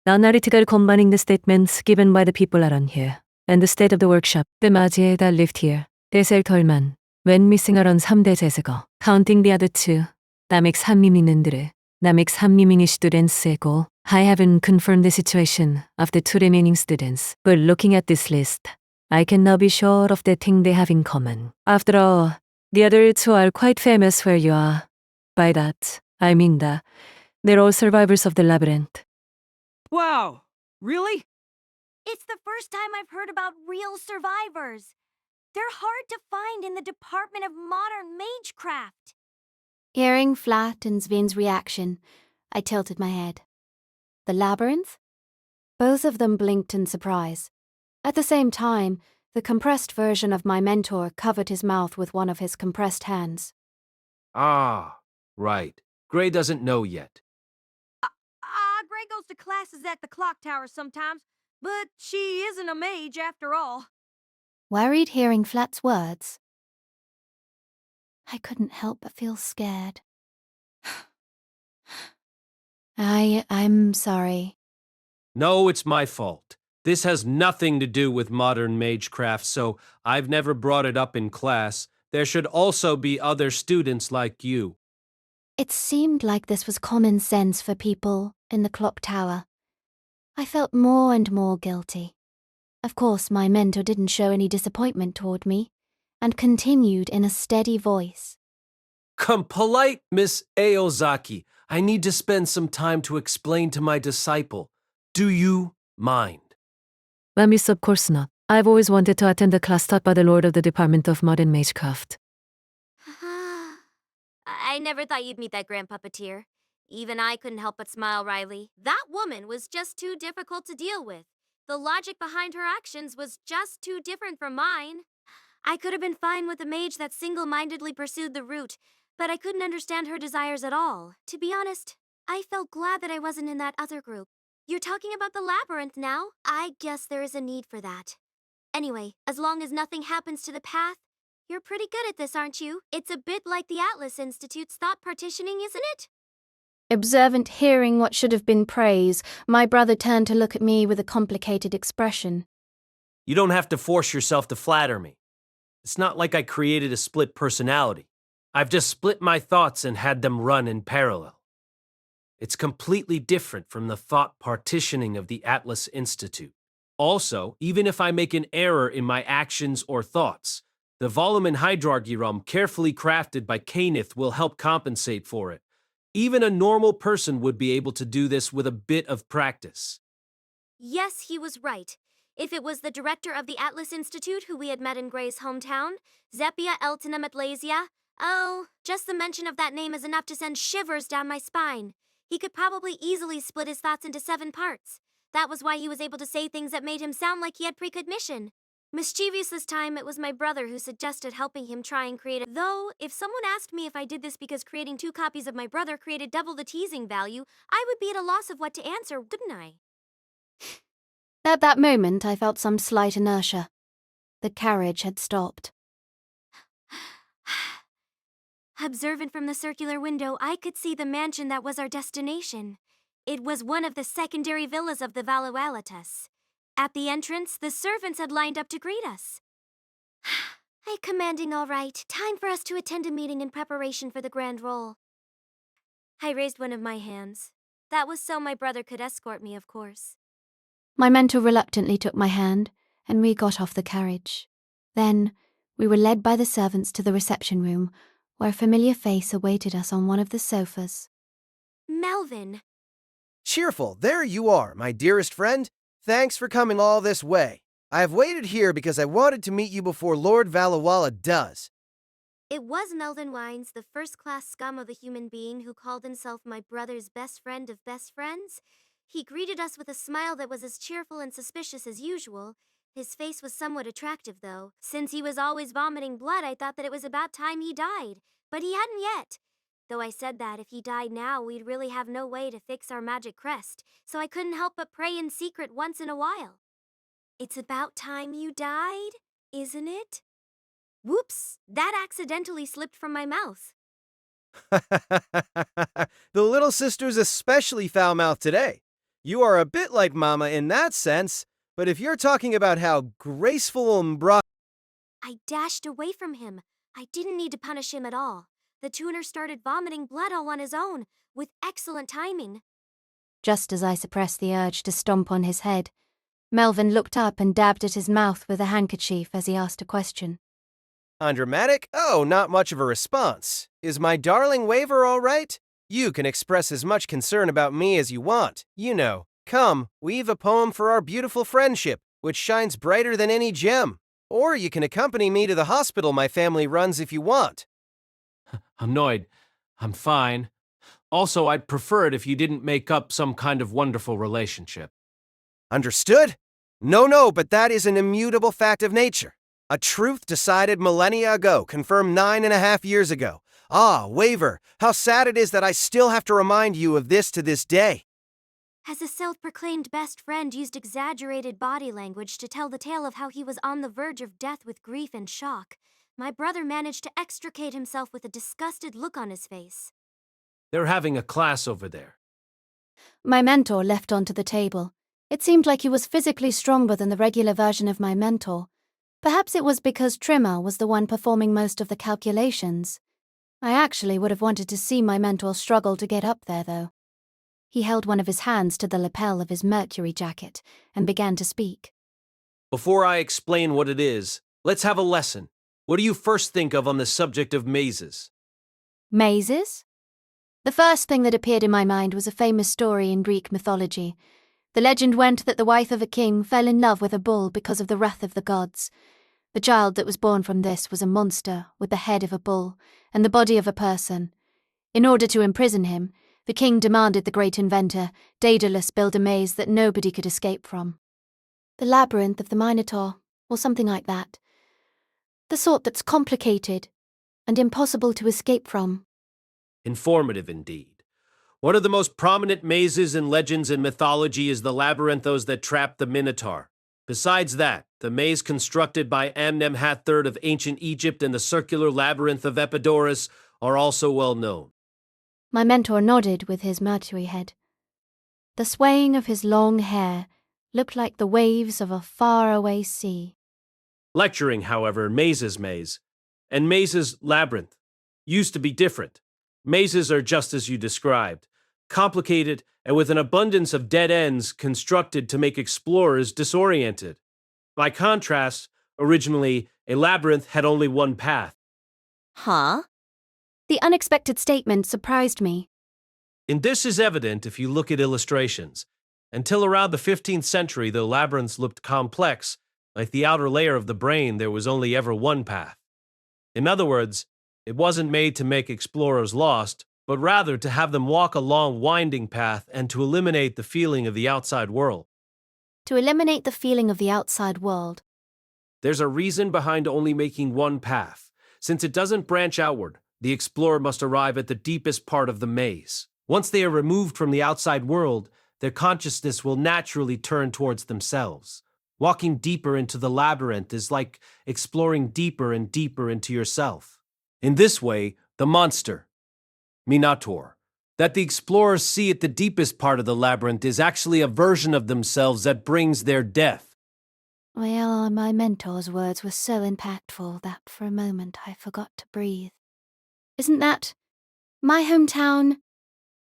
The analytical combining the statements given by the people around here, and the state of the workshop, the Mage that lived here, 대셀 털만, went missing around 3대 제스거, counting the other two. That makes 한 미밍인들을, that makes 한 미밍의 students이고, I haven't confirmed the situation of the two remaining students, but looking at this list, I can now be sure of the thing they have in common. After all, the other two are quite famous where you are. By that, I mean that they're all survivors of the labyrinth. Wow, really? It's the first time I've heard about real survivors. They're hard to find in the Department of Modern Magecraft. Hearing Flat and Sven's reaction, I tilted my head. The labyrinth? Both of them blinked in surprise. At the same time, the compressed version of my mentor covered his mouth with one of his compressed hands. Ah, right. Gray doesn't know yet. Gray goes to classes at the clock tower sometimes, but she isn't a mage after all. Worried hearing Flat's words, I couldn't help but feel scared. I'm sorry. No, it's my fault. This has nothing to do with modern magecraft, so I've never brought it up in class. There should also be other students like you. It seemed like this was common sense for people in the clock tower. I felt more and more guilty. Of course, my mentor didn't show any disappointment toward me, and continued in a steady voice. Come polite, Miss Aozaki. I need to spend some time to explain to my disciple. Do you mind? Well, miss, of course not. I've always wanted to attend a class taught by the Lord of the Department of Modern Magecraft. I never thought you'd meet that grand puppeteer. Even I couldn't help but smile, Riley. That woman was just too difficult to deal with. The logic behind her actions was just too different from mine. I could have been fine with a mage that single-mindedly pursued the route, but I couldn't understand her desires at all. To be honest, I felt glad that I wasn't in that other group. You're talking about the labyrinth now? I guess there is a need for that. Anyway, as long as nothing happens to the path, you're pretty good at this, aren't you? It's a bit like the Atlas Institute's thought partitioning, isn't it? Observant hearing what should have been praise, my brother turned to look at me with a complicated expression. You don't have to force yourself to flatter me. It's not like I created a split personality. I've just split my thoughts and had them run in parallel. It's completely different from the thought partitioning of the Atlas Institute. Also, even if I make an error in my actions or thoughts, the Volumen Hydrarchy realm carefully crafted by Kanith will help compensate for it. Even a normal person would be able to do this with a bit of practice. Yes, he was right. If it was the director of the Atlas Institute who we had met in Gray's hometown, Zepia Eltina Matlasia, oh, just the mention of that name is enough to send shivers down my spine. He could probably easily split his thoughts into 7 parts. That was why he was able to say things that made him sound like he had precognition. Mischievous this time, it was my brother who suggested helping him try and create it. Though, if someone asked me if I did this because creating 2 copies of my brother created double the teasing value, I would be at a loss of what to answer, wouldn't I? At that moment, I felt some slight inertia. The carriage had stopped. Observant from the circular window, I could see the mansion that was our destination. It was one of the secondary villas of the Valualitas. At the entrance, the servants had lined up to greet us. Hey, commanding, all right. Time for us to attend a meeting in preparation for the grand roll. I raised one of my hands. That was so my brother could escort me, of course. My mentor reluctantly took my hand, and we got off the carriage. Then, we were led by the servants to the reception room, where a familiar face awaited us on one of the sofas. Melvin. Cheerful, there you are, my dearest friend. Thanks for coming all this way. I have waited here because I wanted to meet you before Lord Valawala does. It was Melvin Wines, the first-class scum of a human being who called himself my brother's best friend of best friends. He greeted us with a smile that was as cheerful and suspicious as usual. His face was somewhat attractive, though. Since he was always vomiting blood, I thought that it was about time he died. But he hadn't yet. Though I said that if he died now, we'd really have no way to fix our magic crest, so I couldn't help but pray in secret once in a while. It's about time you died, isn't it? Whoops, that accidentally slipped from my mouth. The little sister's especially foul-mouthed today. You are a bit like Mama in that sense, but if you're talking about how graceful I dashed away from him. I didn't need to punish him at all. The tuner started vomiting blood all on his own, with excellent timing. Just as I suppressed the urge to stomp on his head, Melvin looked up and dabbed at his mouth with a handkerchief as he asked a question. Undramatic? Oh, not much of a response. Is my darling Waver all right? You can express as much concern about me as you want. You know. Come, weave a poem for our beautiful friendship, which shines brighter than any gem. Or you can accompany me to the hospital my family runs if you want. Annoyed. I'm fine. Also, I'd prefer it if you didn't make up some kind of wonderful relationship. Understood? No, but that is an immutable fact of nature. A truth decided millennia ago, confirmed 9.5 years ago. Ah, Waver, how sad it is that I still have to remind you of this to this day. As a self-proclaimed best friend used exaggerated body language to tell the tale of how he was on the verge of death with grief and shock, my brother managed to extricate himself with a disgusted look on his face. They're having a class over there. My mentor leapt onto the table. It seemed like he was physically stronger than the regular version of my mentor. Perhaps it was because Trimmer was the one performing most of the calculations. I actually would have wanted to see my mentor struggle to get up there, though. He held one of his hands to the lapel of his mercury jacket and began to speak. Before I explain what it is, let's have a lesson. What do you first think of on the subject of mazes? Mazes? The first thing that appeared in my mind was a famous story in Greek mythology. The legend went that the wife of a king fell in love with a bull because of the wrath of the gods. The child that was born from this was a monster with the head of a bull and the body of a person. In order to imprison him, the king demanded the great inventor, Daedalus, build a maze that nobody could escape from. The labyrinth of the Minotaur, or something like that. The sort that's complicated and impossible to escape from. Informative indeed. One of the most prominent mazes in legends and mythology is the labyrinthos that trap the Minotaur. Besides that, the maze constructed by Amenemhat III of ancient Egypt and the circular labyrinth of Epidaurus are also well known. My mentor nodded with his mercury head. The swaying of his long hair looked like the waves of a faraway sea. Lecturing, however, mazes maze, and mazes labyrinth used to be different. Mazes are just as you described, complicated and with an abundance of dead ends constructed to make explorers disoriented. By contrast, originally, a labyrinth had only one path. Huh? The unexpected statement surprised me. And this is evident if you look at illustrations. Until around the 15th century, the labyrinths looked complex. Like the outer layer of the brain, there was only ever one path. In other words, it wasn't made to make explorers lost, but rather to have them walk a long, winding path and to eliminate the feeling of the outside world. To eliminate the feeling of the outside world. There's a reason behind only making one path. Since it doesn't branch outward, the explorer must arrive at the deepest part of the maze. Once they are removed from the outside world, their consciousness will naturally turn towards themselves. Walking deeper into the labyrinth is like exploring deeper and deeper into yourself. In this way, the monster, Minotaur, that the explorers see at the deepest part of the labyrinth is actually a version of themselves that brings their death. Well, my mentor's words were so impactful that for a moment I forgot to breathe. Isn't that my hometown?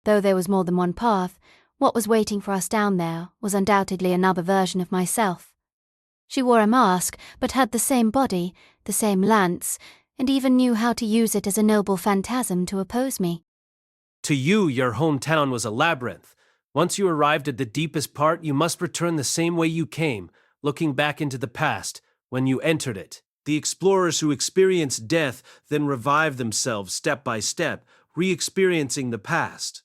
Though there was more than one path, what was waiting for us down there was undoubtedly another version of myself. She wore a mask, but had the same body, the same lance, and even knew how to use it as a noble phantasm to oppose me. To you, your hometown was a labyrinth. Once you arrived at the deepest part, you must return the same way you came, looking back into the past, when you entered it. The explorers who experience death then revive themselves step by step, re-experiencing the past.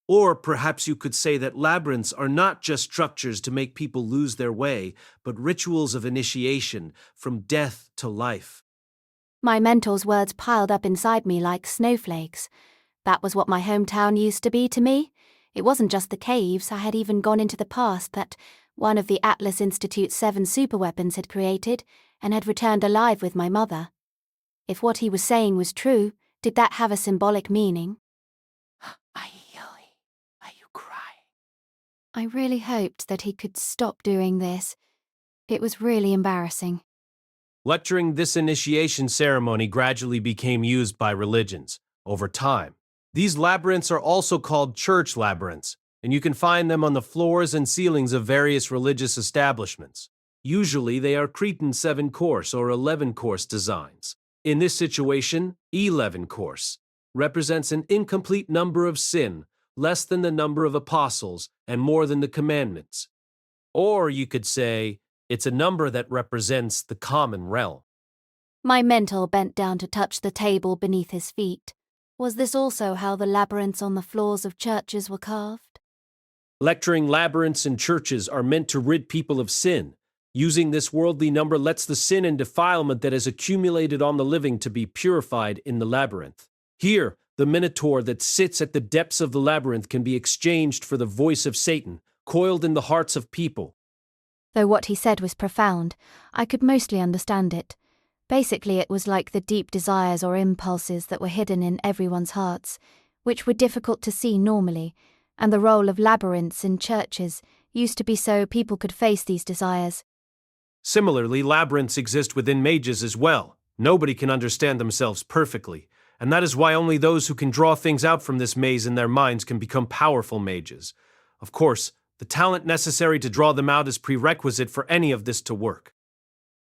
Or perhaps you could say that labyrinths are not just structures to make people lose their way, but rituals of initiation, from death to life. My mentor's words piled up inside me like snowflakes. That was what my hometown used to be to me. It wasn't just the caves. I had even gone into the past that one of the Atlas Institute's 7 superweapons had created and had returned alive with my mother. If what he was saying was true, did that have a symbolic meaning? Are you crying? I really hoped that he could stop doing this. It was really embarrassing. Lecturing this initiation ceremony gradually became used by religions over time. These labyrinths are also called church labyrinths, and you can find them on the floors and ceilings of various religious establishments. Usually they are Cretan 7-course or 11-course designs. In this situation, 11-course represents an incomplete number of sin, less than the number of apostles, and more than the commandments. Or you could say, it's a number that represents the common realm. My mentor bent down to touch the table beneath his feet. Was this also how the labyrinths on the floors of churches were carved? Lecturing labyrinths in churches are meant to rid people of sin. Using this worldly number lets the sin and defilement that has accumulated on the living to be purified in the labyrinth. Here, the Minotaur that sits at the depths of the labyrinth can be exchanged for the voice of Satan, coiled in the hearts of people. Though what he said was profound, I could mostly understand it. Basically, it was like the deep desires or impulses that were hidden in everyone's hearts, which were difficult to see normally, and the role of labyrinths in churches used to be so people could face these desires. Similarly, labyrinths exist within mages as well. Nobody can understand themselves perfectly, and that is why only those who can draw things out from this maze in their minds can become powerful mages. Of course, the talent necessary to draw them out is prerequisite for any of this to work.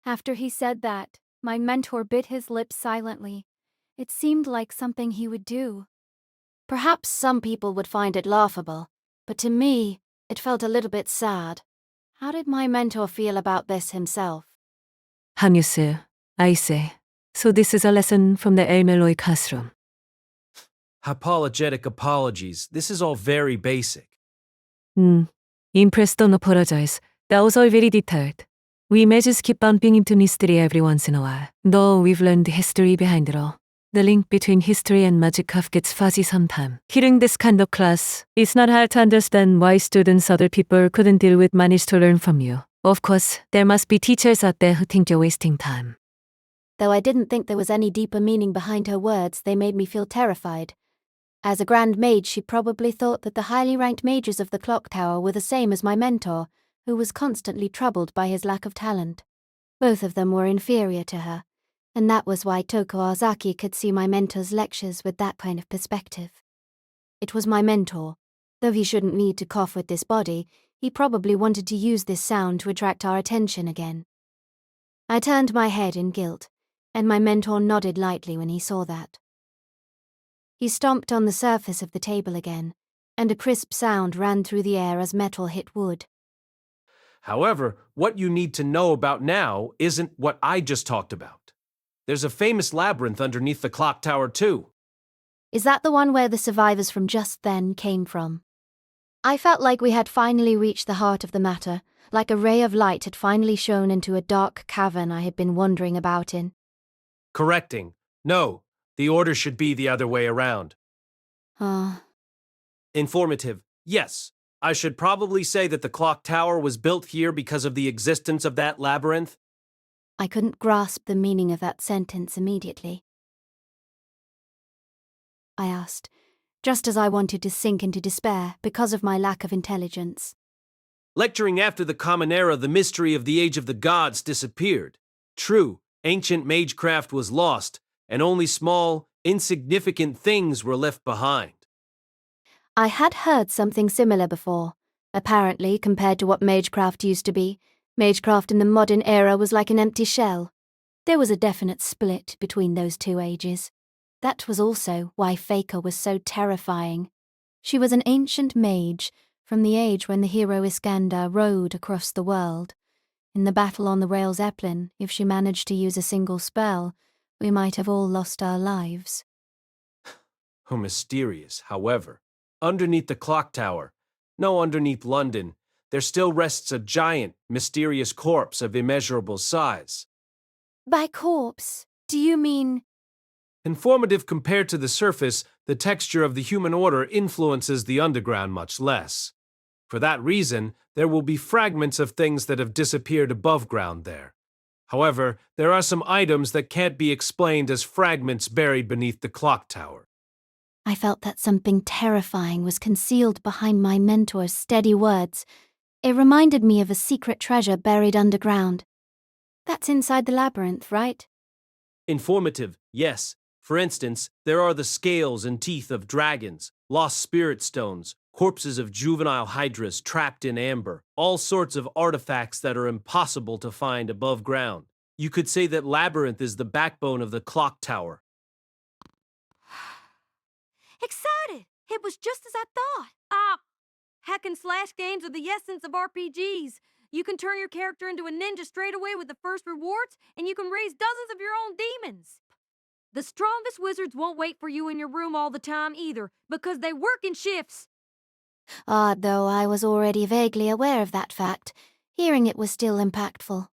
After he said that, my mentor bit his lips silently. It seemed like something he would do. Perhaps some people would find it laughable, but to me, it felt a little bit sad. How did my mentor feel about this himself? 한유스, I say. So this is a lesson from the El-Melloi classroom. Apologetic apologies. This is all very basic. Impressed, don't apologize. That was all very detailed. We mages keep bumping into mystery every once in a while, though we've learned the history behind it all. The link between history and magecraft gets fuzzy sometimes. Hearing this kind of class, it's not hard to understand why students other people couldn't deal with manage to learn from you. Of course, there must be teachers out there who think you're wasting time. Though I didn't think there was any deeper meaning behind her words, they made me feel terrified. As a Grand Mage, she probably thought that the highly ranked mages of the clock tower were the same as my mentor, who was constantly troubled by his lack of talent. Both of them were inferior to her, and that was why Toko Ozaki could see my mentor's lectures with that kind of perspective. It was my mentor. Though he shouldn't need to cough with this body, he probably wanted to use this sound to attract our attention again. I turned my head in guilt, and my mentor nodded lightly when he saw that. He stomped on the surface of the table again, and a crisp sound ran through the air as metal hit wood. However, what you need to know about now isn't what I just talked about. There's a famous labyrinth underneath the clock tower too. Is that the one where the survivors from just then came from? I felt like we had finally reached the heart of the matter, like a ray of light had finally shone into a dark cavern I had been wandering about in. Correcting. No, the order should be the other way around. Informative. Yes, I should probably say that the clock tower was built here because of the existence of that labyrinth. I couldn't grasp the meaning of that sentence immediately. I asked, just as I wanted to sink into despair because of my lack of intelligence. Lecturing after the Common Era, the mystery of the Age of the Gods disappeared. True, ancient magecraft was lost, and only small, insignificant things were left behind. I had heard something similar before. Apparently, compared to what magecraft used to be, magecraft in the modern era was like an empty shell. There was a definite split between those two ages. That was also why Faker was so terrifying. She was an ancient mage, from the age when the hero Iskander rode across the world. In the battle on the rail Zeppelin, if she managed to use a single spell, we might have all lost our lives. Oh, mysterious, however. Underneath the clock tower, no, underneath London, there still rests a giant, mysterious corpse of immeasurable size. By corpse, do you mean... Informative compared to the surface, the texture of the human order influences the underground much less. For that reason, there will be fragments of things that have disappeared above ground there. However, there are some items that can't be explained as fragments buried beneath the clock tower. I felt that something terrifying was concealed behind my mentor's steady words. It reminded me of a secret treasure buried underground. That's inside the labyrinth, right? Informative, yes. For instance, there are the scales and teeth of dragons, lost spirit stones, corpses of juvenile hydras trapped in amber, all sorts of artifacts that are impossible to find above ground. You could say that labyrinth is the backbone of the clock tower. Excited! It was just as I thought. Hack and slash games are the essence of RPGs. You can turn your character into a ninja straight away with the first rewards, and you can raise dozens of your own demons. The strongest wizards won't wait for you in your room all the time either, because they work in shifts. Odd though I was already vaguely aware of that fact, hearing it was still impactful.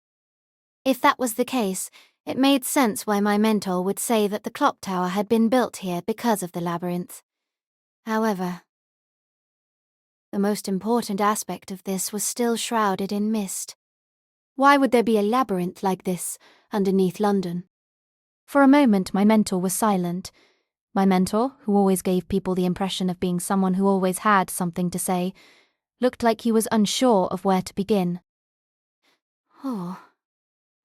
If that was the case, it made sense why my mentor would say that the clock tower had been built here because of the labyrinth. However, the most important aspect of this was still shrouded in mist. Why would there be a labyrinth like this underneath London? For a moment, my mentor was silent. My mentor, who always gave people the impression of being someone who always had something to say, looked like he was unsure of where to begin. Oh,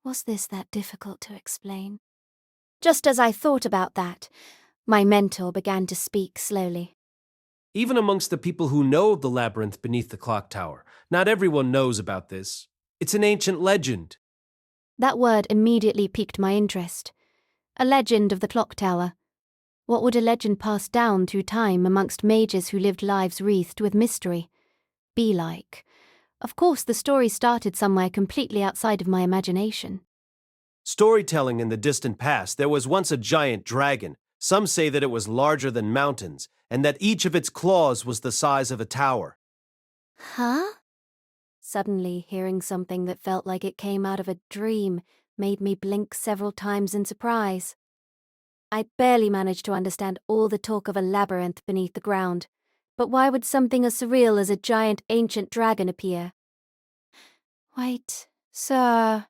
was this that difficult to explain? Just as I thought about that, my mentor began to speak slowly. Even amongst the people who know of the labyrinth beneath the clock tower, not everyone knows about this. It's an ancient legend. That word immediately piqued my interest. A legend of the clock tower. What would a legend passed down through time amongst mages who lived lives wreathed with mystery be like? Of course, the story started somewhere completely outside of my imagination. Storytelling in the distant past, there was once a giant dragon. Some say that it was larger than mountains, and that each of its claws was the size of a tower. Huh? Suddenly, hearing something that felt like it came out of a dream made me blink several times in surprise. I barely managed to understand all the talk of a labyrinth beneath the ground, but why would something as surreal as a giant ancient dragon appear? Wait, sir,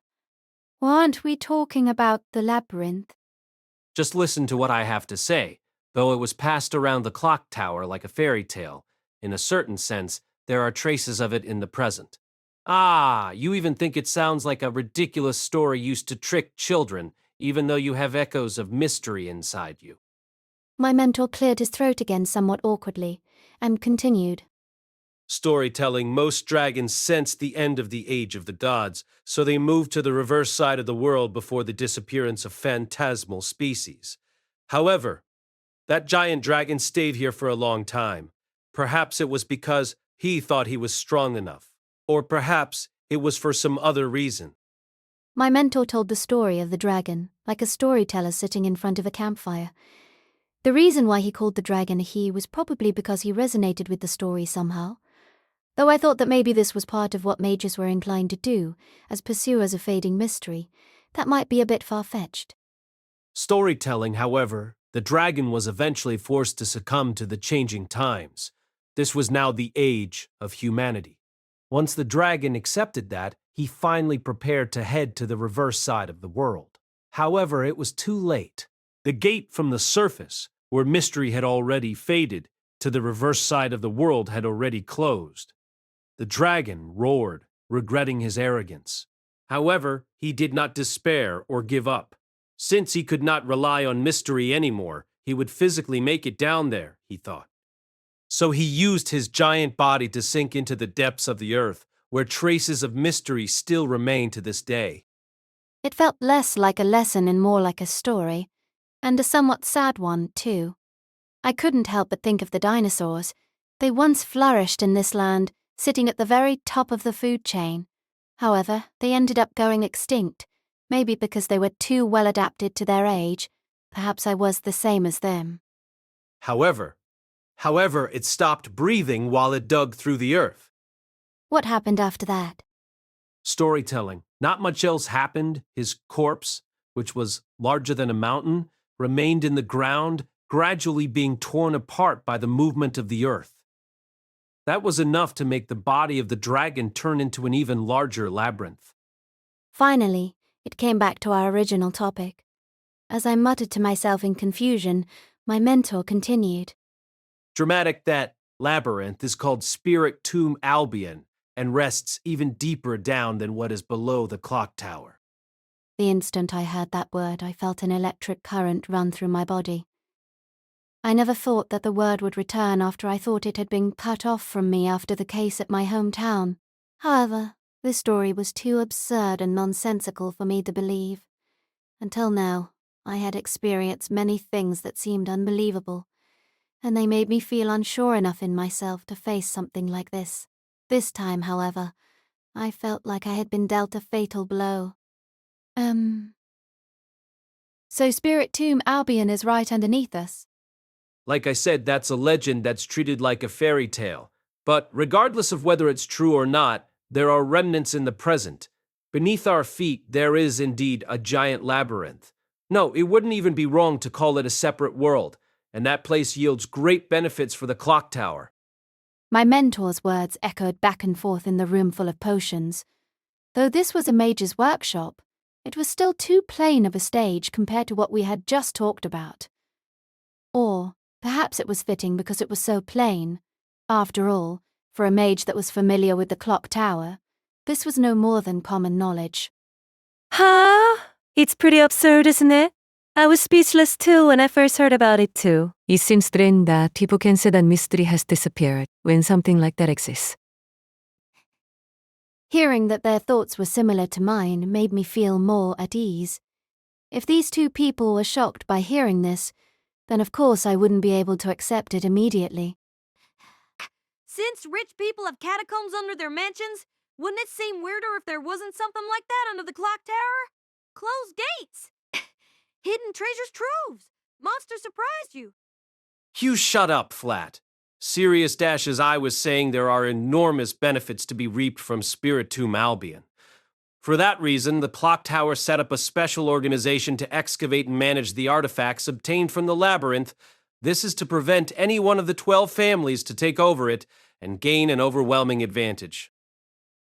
weren't we talking about the labyrinth? Just listen to what I have to say. Though it was passed around the clock tower like a fairy tale, in a certain sense, there are traces of it in the present. Ah, you even think it sounds like a ridiculous story used to trick children, even though you have echoes of mystery inside you. My mentor cleared his throat again somewhat awkwardly, and continued. Storytelling, most dragons sensed the end of the age of the gods, so they moved to the reverse side of the world before the disappearance of phantasmal species. However, that giant dragon stayed here for a long time. Perhaps it was because he thought he was strong enough, or perhaps it was for some other reason. My mentor told the story of the dragon, like a storyteller sitting in front of a campfire. The reason why he called the dragon a he was probably because he resonated with the story somehow. Though I thought that maybe this was part of what mages were inclined to do, as pursuers of fading mystery, that might be a bit far-fetched. Storytelling, however, the dragon was eventually forced to succumb to the changing times. This was now the age of humanity. Once the dragon accepted that, he finally prepared to head to the reverse side of the world. However, it was too late. The gate from the surface, where mystery had already faded, to the reverse side of the world had already closed. The dragon roared, regretting his arrogance. However, he did not despair or give up. Since he could not rely on mystery anymore, he would physically make it down there, he thought. So he used his giant body to sink into the depths of the earth, where traces of mystery still remain to this day. It felt less like a lesson and more like a story, and a somewhat sad one, too. I couldn't help but think of the dinosaurs. They once flourished in this land, sitting at the very top of the food chain. However, they ended up going extinct, maybe because they were too well adapted to their age. Perhaps I was the same as them. However, it stopped breathing while it dug through the earth. What happened after that? Storytelling. Not much else happened. His corpse, which was larger than a mountain, remained in the ground, gradually being torn apart by the movement of the earth. That was enough to make the body of the dragon turn into an even larger labyrinth. Finally, it came back to our original topic. As I muttered to myself in confusion, my mentor continued. Dramatic, that labyrinth is called Spirit Tomb Albion and rests even deeper down than what is below the clock tower. The instant I heard that word, I felt an electric current run through my body. I never thought that the word would return after I thought it had been cut off from me after the case at my hometown. However, this story was too absurd and nonsensical for me to believe. Until now, I had experienced many things that seemed unbelievable, and they made me feel unsure enough in myself to face something like this. This time, however, I felt like I had been dealt a fatal blow. So Spirit Tomb Albion is right underneath us? Like I said, that's a legend that's treated like a fairy tale. But regardless of whether it's true or not, there are remnants in the present. Beneath our feet, there is indeed a giant labyrinth. No, it wouldn't even be wrong to call it a separate world, and that place yields great benefits for the clock tower. My mentor's words echoed back and forth in the room full of potions. Though this was a mage's workshop, it was still too plain of a stage compared to what we had just talked about. Or perhaps it was fitting because it was so plain. After all, for a mage that was familiar with the clock tower, this was no more than common knowledge. Huh? It's pretty absurd, isn't it? I was speechless too when I first heard about it too. It seems strange that people can say that mystery has disappeared when something like that exists. Hearing that their thoughts were similar to mine made me feel more at ease. If these two people were shocked by hearing this, then of course I wouldn't be able to accept it immediately. Since rich people have catacombs under their mansions, wouldn't it seem weirder if there wasn't something like that under the clock tower? Closed gates! Hidden treasures troves! Monsters surprised you! You shut up, Flat. Serious as I was saying, there are enormous benefits to be reaped from Spirit Tomb Albion. For that reason, the clock tower set up a special organization to excavate and manage the artifacts obtained from the labyrinth. This is to prevent any one of the 12 families to take over it and gain an overwhelming advantage.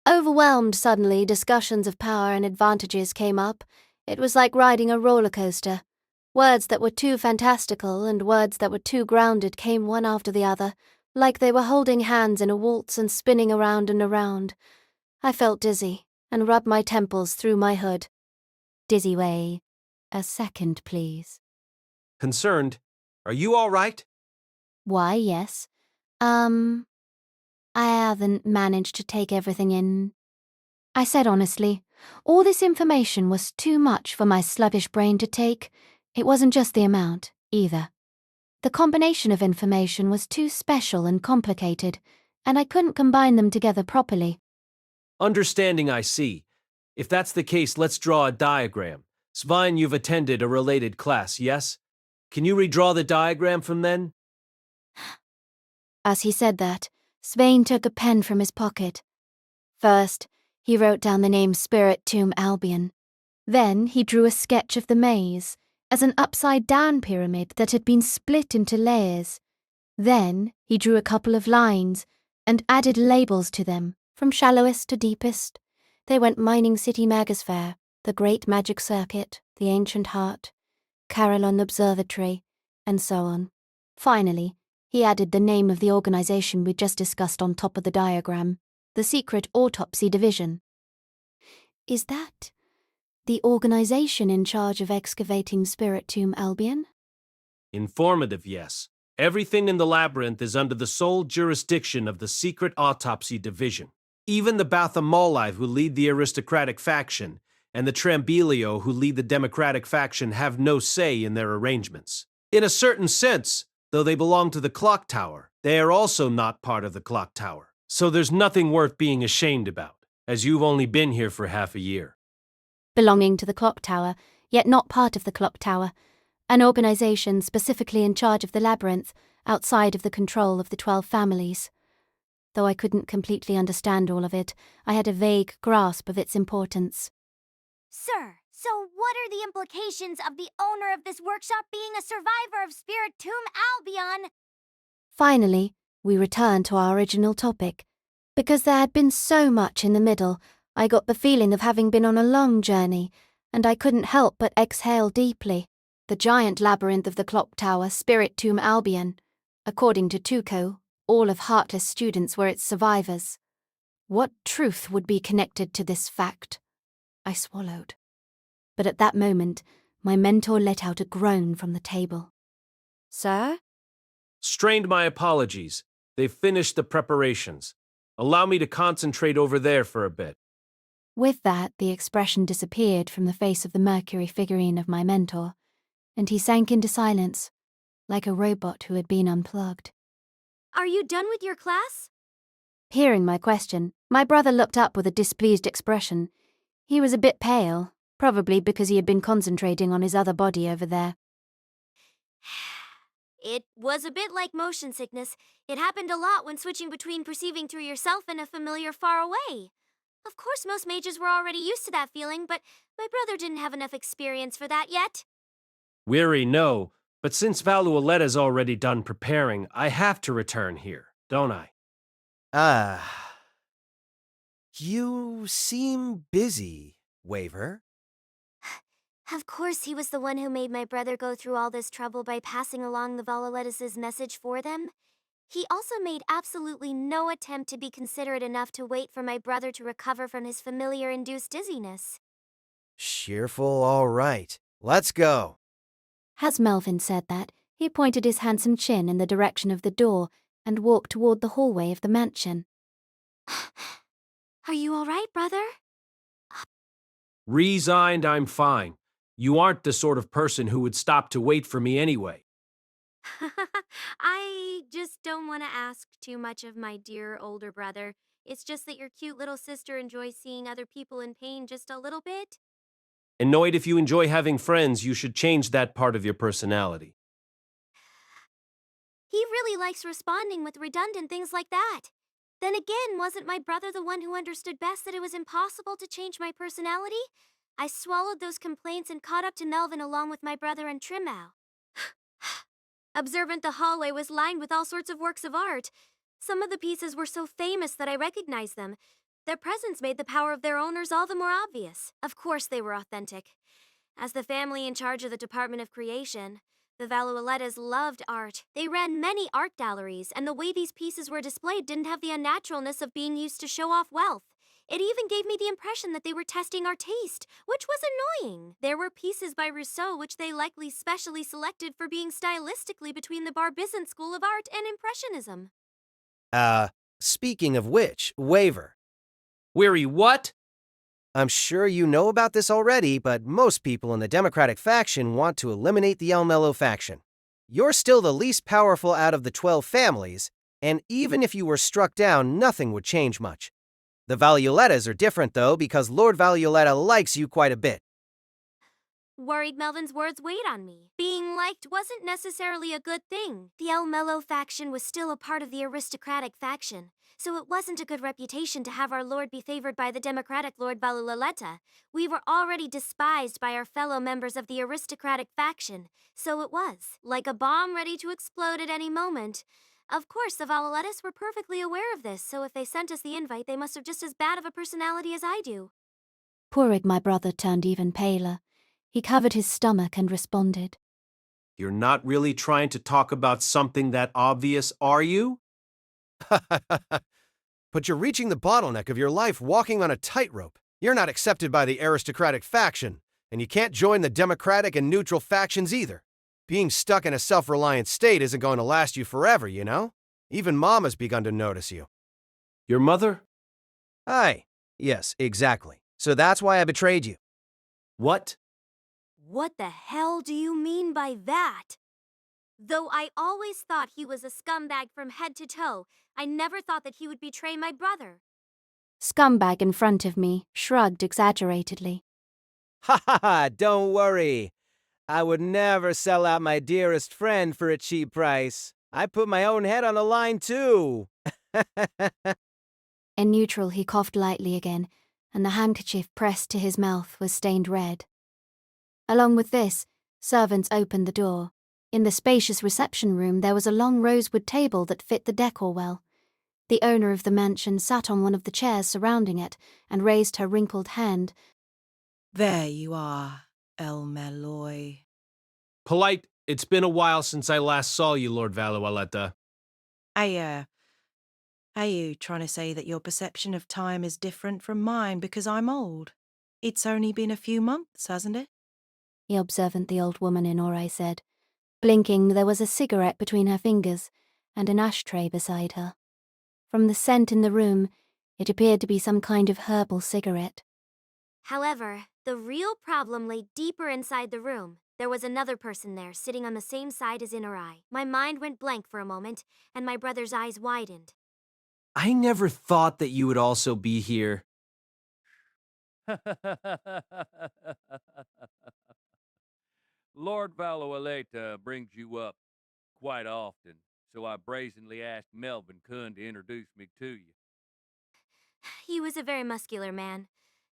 Overwhelmed suddenly, discussions of power and advantages came up. It was like riding a roller coaster. Words that were too fantastical and words that were too grounded came one after the other, like they were holding hands in a waltz and spinning around and around. I felt dizzy and rubbed my temples through my hood. Dizzy way. A second, please. Concerned, are you all right? Why, yes. I haven't managed to take everything in. I said honestly, all this information was too much for my sluggish brain to take. It wasn't just the amount, either. The combination of information was too special and complicated, and I couldn't combine them together properly. Understanding, I see. If that's the case, let's draw a diagram. Svein, you've attended a related class, yes? Can you redraw the diagram from then? As he said that, Svein took a pen from his pocket. First, he wrote down the name Spirit Tomb Albion. Then he drew a sketch of the maze as an upside-down pyramid that had been split into layers. Then he drew a couple of lines and added labels to them, from shallowest to deepest. They went Mining City Magosphere, the Great Magic Circuit, the Ancient Heart, Carillon Observatory, and so on. Finally, he added the name of the organization we just discussed on top of the diagram, the Secret Autopsy Division. Is that the organization in charge of excavating Spirit Tomb Albion? Informative, yes. Everything in the labyrinth is under the sole jurisdiction of the Secret Autopsy Division. Even the El-Melloi, who lead the aristocratic faction, and the Trambilio, who lead the democratic faction, have no say in their arrangements. In a certain sense, though they belong to the clock tower, they are also not part of the clock tower. So there's nothing worth being ashamed about, as you've only been here for half a year. Belonging to the clock tower, yet not part of the clock tower, an organization specifically in charge of the labyrinth, outside of the control of the 12 families. Though I couldn't completely understand all of it, I had a vague grasp of its importance. Sir, so what are the implications of the owner of this workshop being a survivor of Spirit Tomb Albion? Finally, we returned to our original topic. Because there had been so much in the middle, I got the feeling of having been on a long journey, and I couldn't help but exhale deeply. The giant labyrinth of the clock tower, Spirit Tomb Albion. According to Tuco, all of Heartless students were its survivors. What truth would be connected to this fact? I swallowed. But at that moment, my mentor let out a groan from the table. Sir? Strained my apologies. They've finished the preparations. Allow me to concentrate over there for a bit. With that, the expression disappeared from the face of the Mercury figurine of my mentor, and he sank into silence, like a robot who had been unplugged. Are you done with your class? Hearing my question, my brother looked up with a displeased expression. He was a bit pale, probably because he had been concentrating on his other body over there. It was a bit like motion sickness. It happened a lot when switching between perceiving through yourself and a familiar far away. Of course, most mages were already used to that feeling, but my brother didn't have enough experience for that yet. Weary, no, but since Valuoletta's already done preparing, I have to return here, don't I? You seem busy, Waver. Of course, he was the one who made my brother go through all this trouble by passing along the Valuolettas' message for them. He also made absolutely no attempt to be considerate enough to wait for my brother to recover from his familiar-induced dizziness. Cheerful, all right. Let's go. As Melvin said that, he pointed his handsome chin in the direction of the door and walked toward the hallway of the mansion. Are you all right, brother? Resigned, I'm fine. You aren't the sort of person who would stop to wait for me anyway. I just don't want to ask too much of my dear older brother. It's just that your cute little sister enjoys seeing other people in pain just a little bit. Annoyed if you enjoy having friends, you should change that part of your personality. He really likes responding with redundant things like that. Then again, wasn't my brother the one who understood best that it was impossible to change my personality? I swallowed those complaints and caught up to Melvin along with my brother and Trimmow. Observant, the hallway was lined with all sorts of works of art. Some of the pieces were so famous that I recognized them. Their presence made the power of their owners all the more obvious. Of course they were authentic. As the family in charge of the Department of Creation, the Valuolettas loved art. They ran many art galleries, and the way these pieces were displayed didn't have the unnaturalness of being used to show off wealth. It even gave me the impression that they were testing our taste, which was annoying. There were pieces by Rousseau which they likely specially selected for being stylistically between the Barbizon school of art and Impressionism. Speaking of which, Waver. Weary, what? I'm sure you know about this already, but most people in the Democratic faction want to eliminate the El-Melloi faction. You're still the least powerful out of the 12 families, and even if you were struck down, nothing would change much. The Valuolettas are different, though, because Lord Valuoletta likes you quite a bit. Worried Melvin's words weighed on me. Being liked wasn't necessarily a good thing. The El-Melloi faction was still a part of the aristocratic faction, so it wasn't a good reputation to have our lord be favored by the democratic Lord Valuoletta. We were already despised by our fellow members of the aristocratic faction, so it was, like a bomb ready to explode at any moment. Of course, the Valoletas were perfectly aware of this, so if they sent us the invite, they must have just as bad of a personality as I do. Purig, my brother, turned even paler. He covered his stomach and responded. You're not really trying to talk about something that obvious, are you? But you're reaching the bottleneck of your life walking on a tightrope. You're not accepted by the aristocratic faction, and you can't join the democratic and neutral factions either. Being stuck in a self-reliant state isn't going to last you forever, you know? Even Mom has begun to notice you. Your mother? Aye. Yes, exactly. So that's why I betrayed you. What? What the hell do you mean by that? Though I always thought he was a scumbag from head to toe, I never thought that he would betray my brother. Scumbag in front of me shrugged exaggeratedly. Ha ha ha, don't worry. I would never sell out my dearest friend for a cheap price. I put my own head on the line too. In neutral, he coughed lightly again, and the handkerchief pressed to his mouth was stained red. Along with this, servants opened the door. In the spacious reception room there was a long rosewood table that fit the decor well. The owner of the mansion sat on one of the chairs surrounding it and raised her wrinkled hand. There you are, El-Melloi. Polite, it's been a while since I last saw you, Lord Valualetta. Are you trying to say that your perception of time is different from mine because I'm old? It's only been a few months, hasn't it? The observant old woman in Ore said. Blinking, there was a cigarette between her fingers and an ashtray beside her. From the scent in the room, it appeared to be some kind of herbal cigarette. However, the real problem lay deeper inside the room. There was another person there, sitting on the same side as Inurai. My mind went blank for a moment, and my brother's eyes widened. I never thought that you would also be here. Lord Valualeta brings you up quite often, so I brazenly asked Melvin Kun to introduce me to you. He was a very muscular man.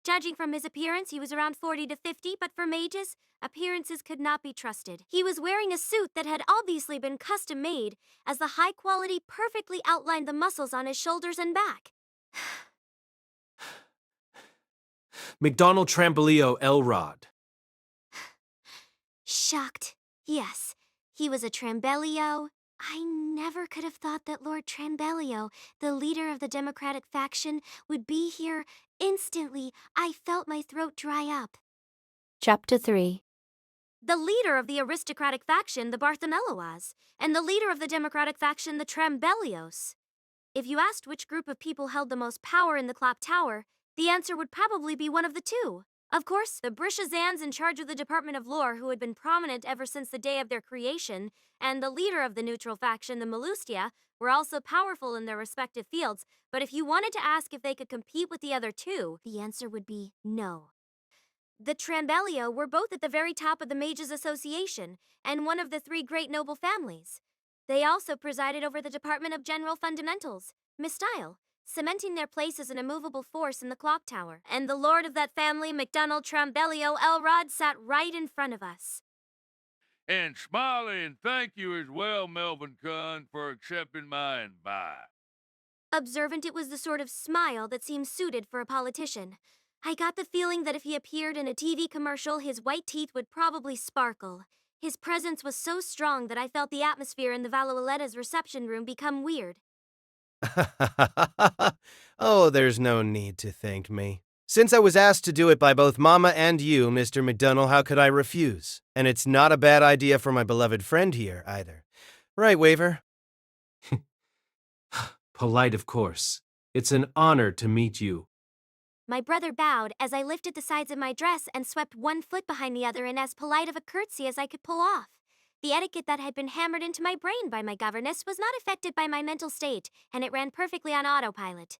Judging from his appearance, he was around 40 to 50, but for mages, appearances could not be trusted. He was wearing a suit that had obviously been custom made, as the high quality perfectly outlined the muscles on his shoulders and back. McDonald Trambolio Elrod. Shocked. Yes, he was a Trambellio. I never could have thought that Lord Trambellio, the leader of the Democratic faction, would be here. Instantly, I felt my throat dry up. Chapter 3. The leader of the aristocratic faction, the Bartholomewas, and the leader of the democratic faction, the Trambellios. If you asked which group of people held the most power in the clock tower, the answer would probably be one of the two. Of course, the Brishazans in charge of the Department of Lore, who had been prominent ever since the day of their creation, and the leader of the neutral faction, the Malustia, were also powerful in their respective fields, but if you wanted to ask if they could compete with the other two, the answer would be no. The Trambellio were both at the very top of the Mages Association, and one of the three great noble families. They also presided over the Department of General Fundamentals, Mistyle, cementing their place as an immovable force in the clock tower. And the lord of that family, McDonald Trambellio Elrod, sat right in front of us. And smiling, thank you as well, Melvin Kun, for accepting my invite. Observant, it was the sort of smile that seems suited for a politician. I got the feeling that if he appeared in a TV commercial, his white teeth would probably sparkle. His presence was so strong that I felt the atmosphere in the Valualeta's reception room become weird. Oh, there's no need to thank me. Since I was asked to do it by both Mama and you, Mr. McDonnell, how could I refuse? And it's not a bad idea for my beloved friend here, either. Right, Waver? Polite, of course. It's an honor to meet you. My brother bowed as I lifted the sides of my dress and swept one foot behind the other in as polite of a curtsy as I could pull off. The etiquette that had been hammered into my brain by my governess was not affected by my mental state, and it ran perfectly on autopilot.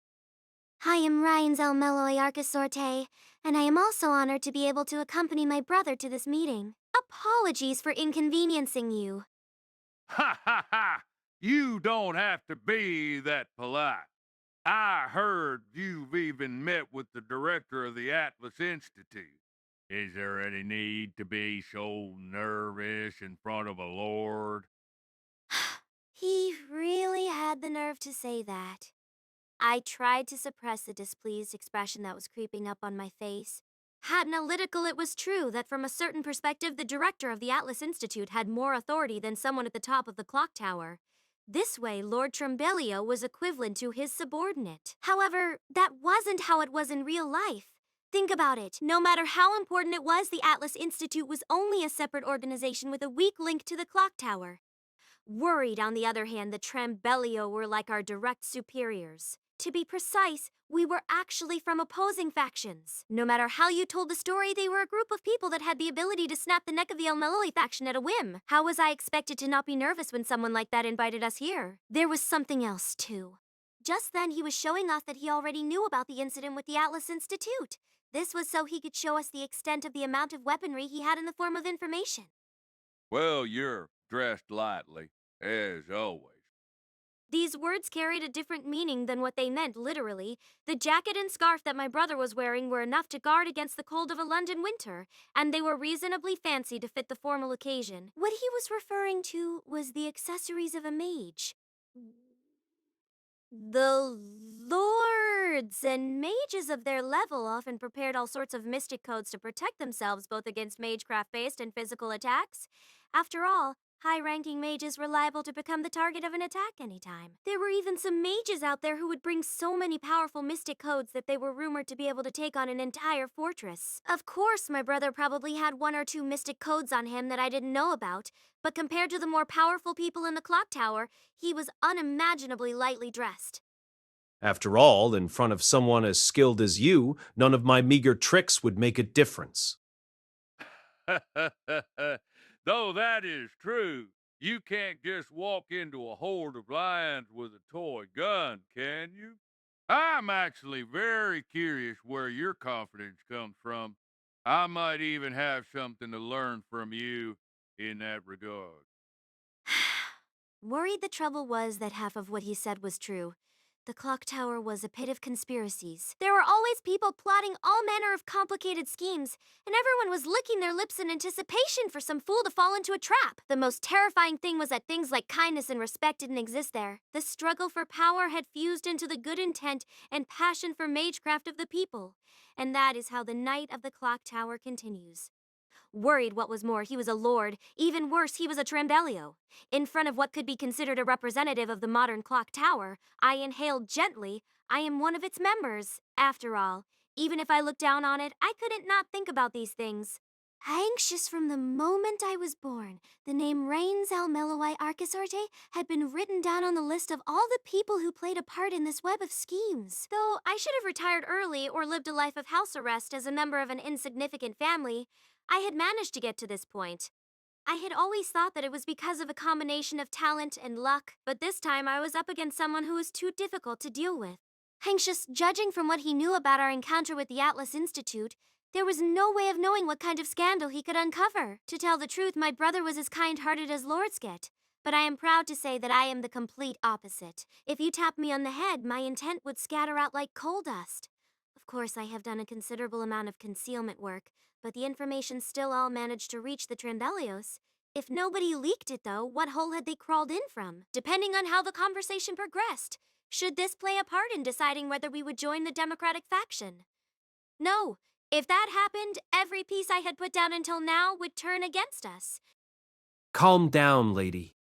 I am Ryan's El-Melloi Arcasorte, and I am also honored to be able to accompany my brother to this meeting. Apologies for inconveniencing you. Ha ha ha! You don't have to be that polite. I heard you've even met with the director of the Atlas Institute. Is there any need to be so nervous in front of a lord? He really had the nerve to say that. I tried to suppress the displeased expression that was creeping up on my face. Analytical, it was true that from a certain perspective, the director of the Atlas Institute had more authority than someone at the top of the clock tower. This way, Lord El-Melloi was equivalent to his subordinate. However, that wasn't how it was in real life. Think about it. No matter how important it was, the Atlas Institute was only a separate organization with a weak link to the clock tower. Worried, on the other hand, the El-Melloi were like our direct superiors. To be precise, we were actually from opposing factions. No matter how you told the story, they were a group of people that had the ability to snap the neck of the El-Melloi faction at a whim. How was I expected to not be nervous when someone like that invited us here? There was something else, too. Just then, he was showing off that he already knew about the incident with the Atlas Institute. This was so he could show us the extent of the amount of weaponry he had in the form of information. Well, you're dressed lightly, as always. These words carried a different meaning than what they meant literally. The jacket and scarf that my brother was wearing were enough to guard against the cold of a London winter, and they were reasonably fancy to fit the formal occasion. What he was referring to was the accessories of a mage. The lords and mages of their level often prepared all sorts of mystic codes to protect themselves both against magecraft-based and physical attacks. After all, high-ranking mages were liable to become the target of an attack anytime. There were even some mages out there who would bring so many powerful mystic codes that they were rumored to be able to take on an entire fortress. Of course, my brother probably had 1 or 2 mystic codes on him that I didn't know about, but compared to the more powerful people in the clock tower, he was unimaginably lightly dressed. After all, in front of someone as skilled as you, none of my meager tricks would make a difference. Though that is true, you can't just walk into a horde of lions with a toy gun, can you? I'm actually very curious where your confidence comes from. I might even have something to learn from you in that regard. Worried the trouble was that half of what he said was true. The clock tower was a pit of conspiracies. There were always people plotting all manner of complicated schemes, and everyone was licking their lips in anticipation for some fool to fall into a trap. The most terrifying thing was that things like kindness and respect didn't exist there. The struggle for power had fused into the good intent and passion for magecraft of the people. And that is how the night of the clock tower continues. Worried, what was more, he was a lord. Even worse, he was a El-Melloi. In front of what could be considered a representative of the modern clock tower, I inhaled gently. I am one of its members. After all, even if I looked down on it, I couldn't not think about these things. Anxious from the moment I was born, the name Reigns El-Melloi Archisorte had been written down on the list of all the people who played a part in this web of schemes. Though I should have retired early or lived a life of house arrest as a member of an insignificant family, I had managed to get to this point. I had always thought that it was because of a combination of talent and luck, but this time I was up against someone who was too difficult to deal with. Anxious, judging from what he knew about our encounter with the Atlas Institute, there was no way of knowing what kind of scandal he could uncover. To tell the truth, my brother was as kind-hearted as lords get, but I am proud to say that I am the complete opposite. If you tap me on the head, my intent would scatter out like coal dust. Of course, I have done a considerable amount of concealment work, but the information still all managed to reach the El-Melloi. If nobody leaked it, though, what hole had they crawled in from? Depending on how the conversation progressed, should this play a part in deciding whether we would join the Democratic faction? No. If that happened, every piece I had put down until now would turn against us. Calm down, lady.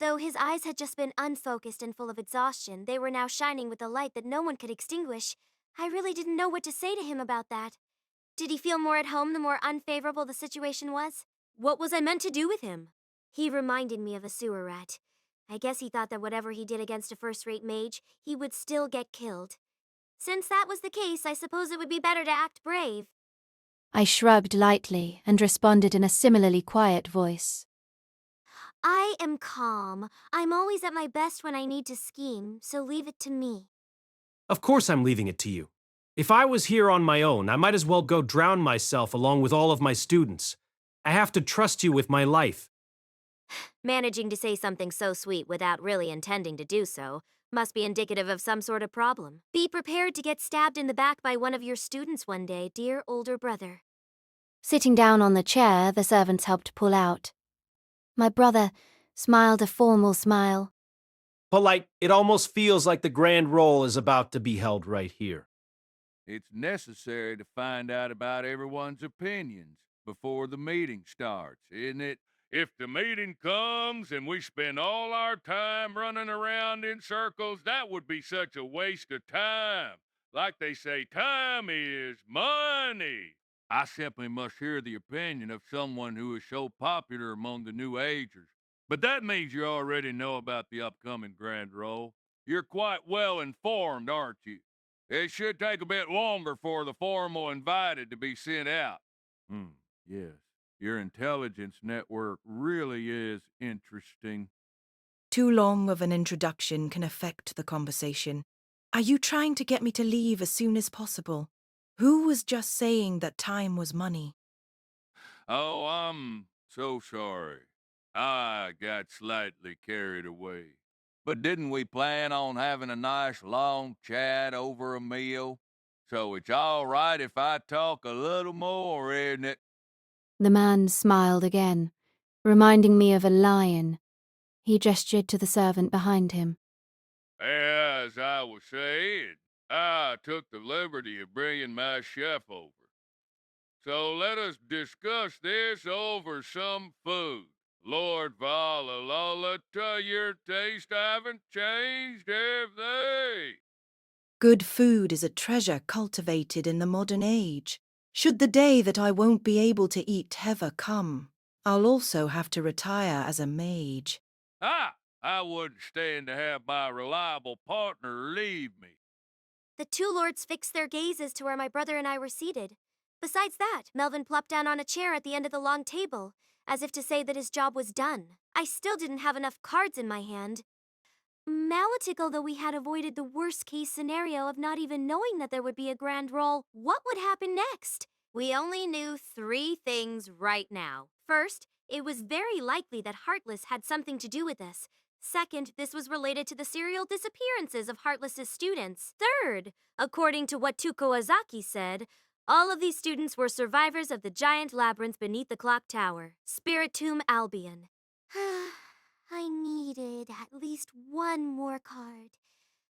Though his eyes had just been unfocused and full of exhaustion, they were now shining with a light that no one could extinguish. I really didn't know what to say to him about that. Did he feel more at home the more unfavorable the situation was? What was I meant to do with him? He reminded me of a sewer rat. I guess he thought that whatever he did against a first-rate mage, he would still get killed. Since that was the case, I suppose it would be better to act brave. I shrugged lightly and responded in a similarly quiet voice. I am calm. I'm always at my best when I need to scheme, so leave it to me. Of course I'm leaving it to you. If I was here on my own, I might as well go drown myself along with all of my students. I have to trust you with my life. Managing to say something so sweet without really intending to do so must be indicative of some sort of problem. Be prepared to get stabbed in the back by one of your students one day, dear older brother. Sitting down on the chair, the servants helped pull out. My brother, smiled a formal smile. Polite, it almost feels like the grand roll is about to be held right here. It's necessary to find out about everyone's opinions before the meeting starts, isn't it? If the meeting comes and we spend all our time running around in circles, that would be such a waste of time. Like they say, time is money. I simply must hear the opinion of someone who is so popular among the New Agers. But that means you already know about the upcoming Grand Roll. You're quite well informed, aren't you? It should take a bit longer for the formal invited to be sent out. Yes. Your intelligence network really is interesting. Too long of an introduction can affect the conversation. Are you trying to get me to leave as soon as possible? Who was just saying that time was money? Oh, I'm so sorry. I got slightly carried away. But didn't we plan on having a nice long chat over a meal? So it's all right if I talk a little more, isn't it? The man smiled again, reminding me of a lion. He gestured to the servant behind him. As I was saying, I took the liberty of bringing my chef over. So let us discuss this over some food. Lord Valhalla, your taste haven't changed, have they? Good food is a treasure cultivated in the modern age. Should the day that I won't be able to eat ever come, I'll also have to retire as a mage. I wouldn't stand to have my reliable partner leave me. The two lords fixed their gazes to where my brother and I were seated. Besides that, Melvin plopped down on a chair at the end of the long table, as if to say that his job was done. I still didn't have enough cards in my hand. Malatical, though we had avoided the worst-case scenario of not even knowing that there would be a grand roll, what would happen next? We only knew 3 things right now. First, it was very likely that Heartless had something to do with this. Second, this was related to the serial disappearances of Heartless's students. Third, according to what Tuko Azaki said, all of these students were survivors of the giant labyrinth beneath the clock tower, Spirit Tomb Albion. I needed at least one more card.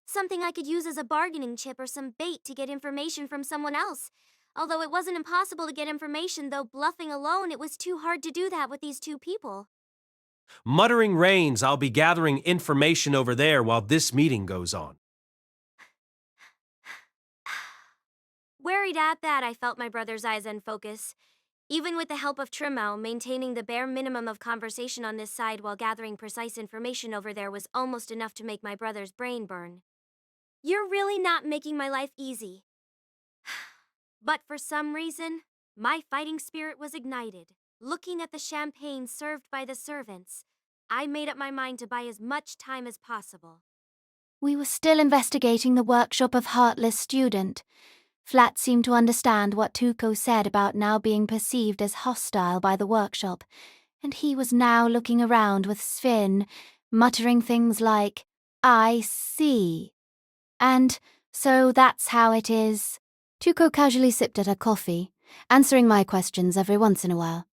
Something I could use as a bargaining chip or some bait to get information from someone else. Although it wasn't impossible to get information, though bluffing alone, it was too hard to do that with these 2 people. Muttering rains, I'll be gathering information over there while this meeting goes on. Worried at that, I felt my brother's eyes unfocus. Even with the help of Trimmo, maintaining the bare minimum of conversation on this side while gathering precise information over there was almost enough to make my brother's brain burn. You're really not making my life easy. But for some reason, my fighting spirit was ignited. Looking at the champagne served by the servants, I made up my mind to buy as much time as possible. We were still investigating the workshop of Heartless Student. Flat seemed to understand what Tuko said about now being perceived as hostile by the workshop, and he was now looking around with Sven, muttering things like, "I see," and "so that's how it is." Tuko casually sipped at her coffee, answering my questions every once in a while.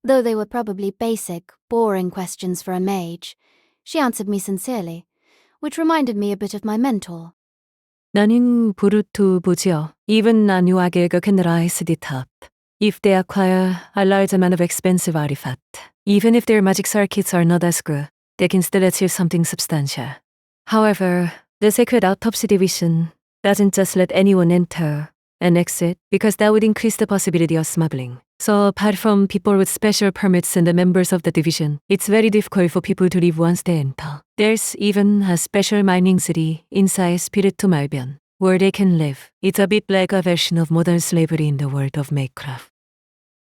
Though they were probably basic, boring questions for a mage, she answered me sincerely, which reminded me a bit of my mentor. 나는 브루트 보지요. Even a new agilga can rise to the top. If they acquire a large amount of expensive artifact, even if their magic circuits are not as good, they can still achieve something substantial. However, the Sacred Autopsy Division doesn't just let anyone enter and exit because that would increase the possibility of smuggling. So apart from people with special permits and the members of the division, it's very difficult for people to leave once they enter. There's even a special mining city inside Spiritum Albion where they can live. It's a bit like a version of modern slavery in the world of magecraft.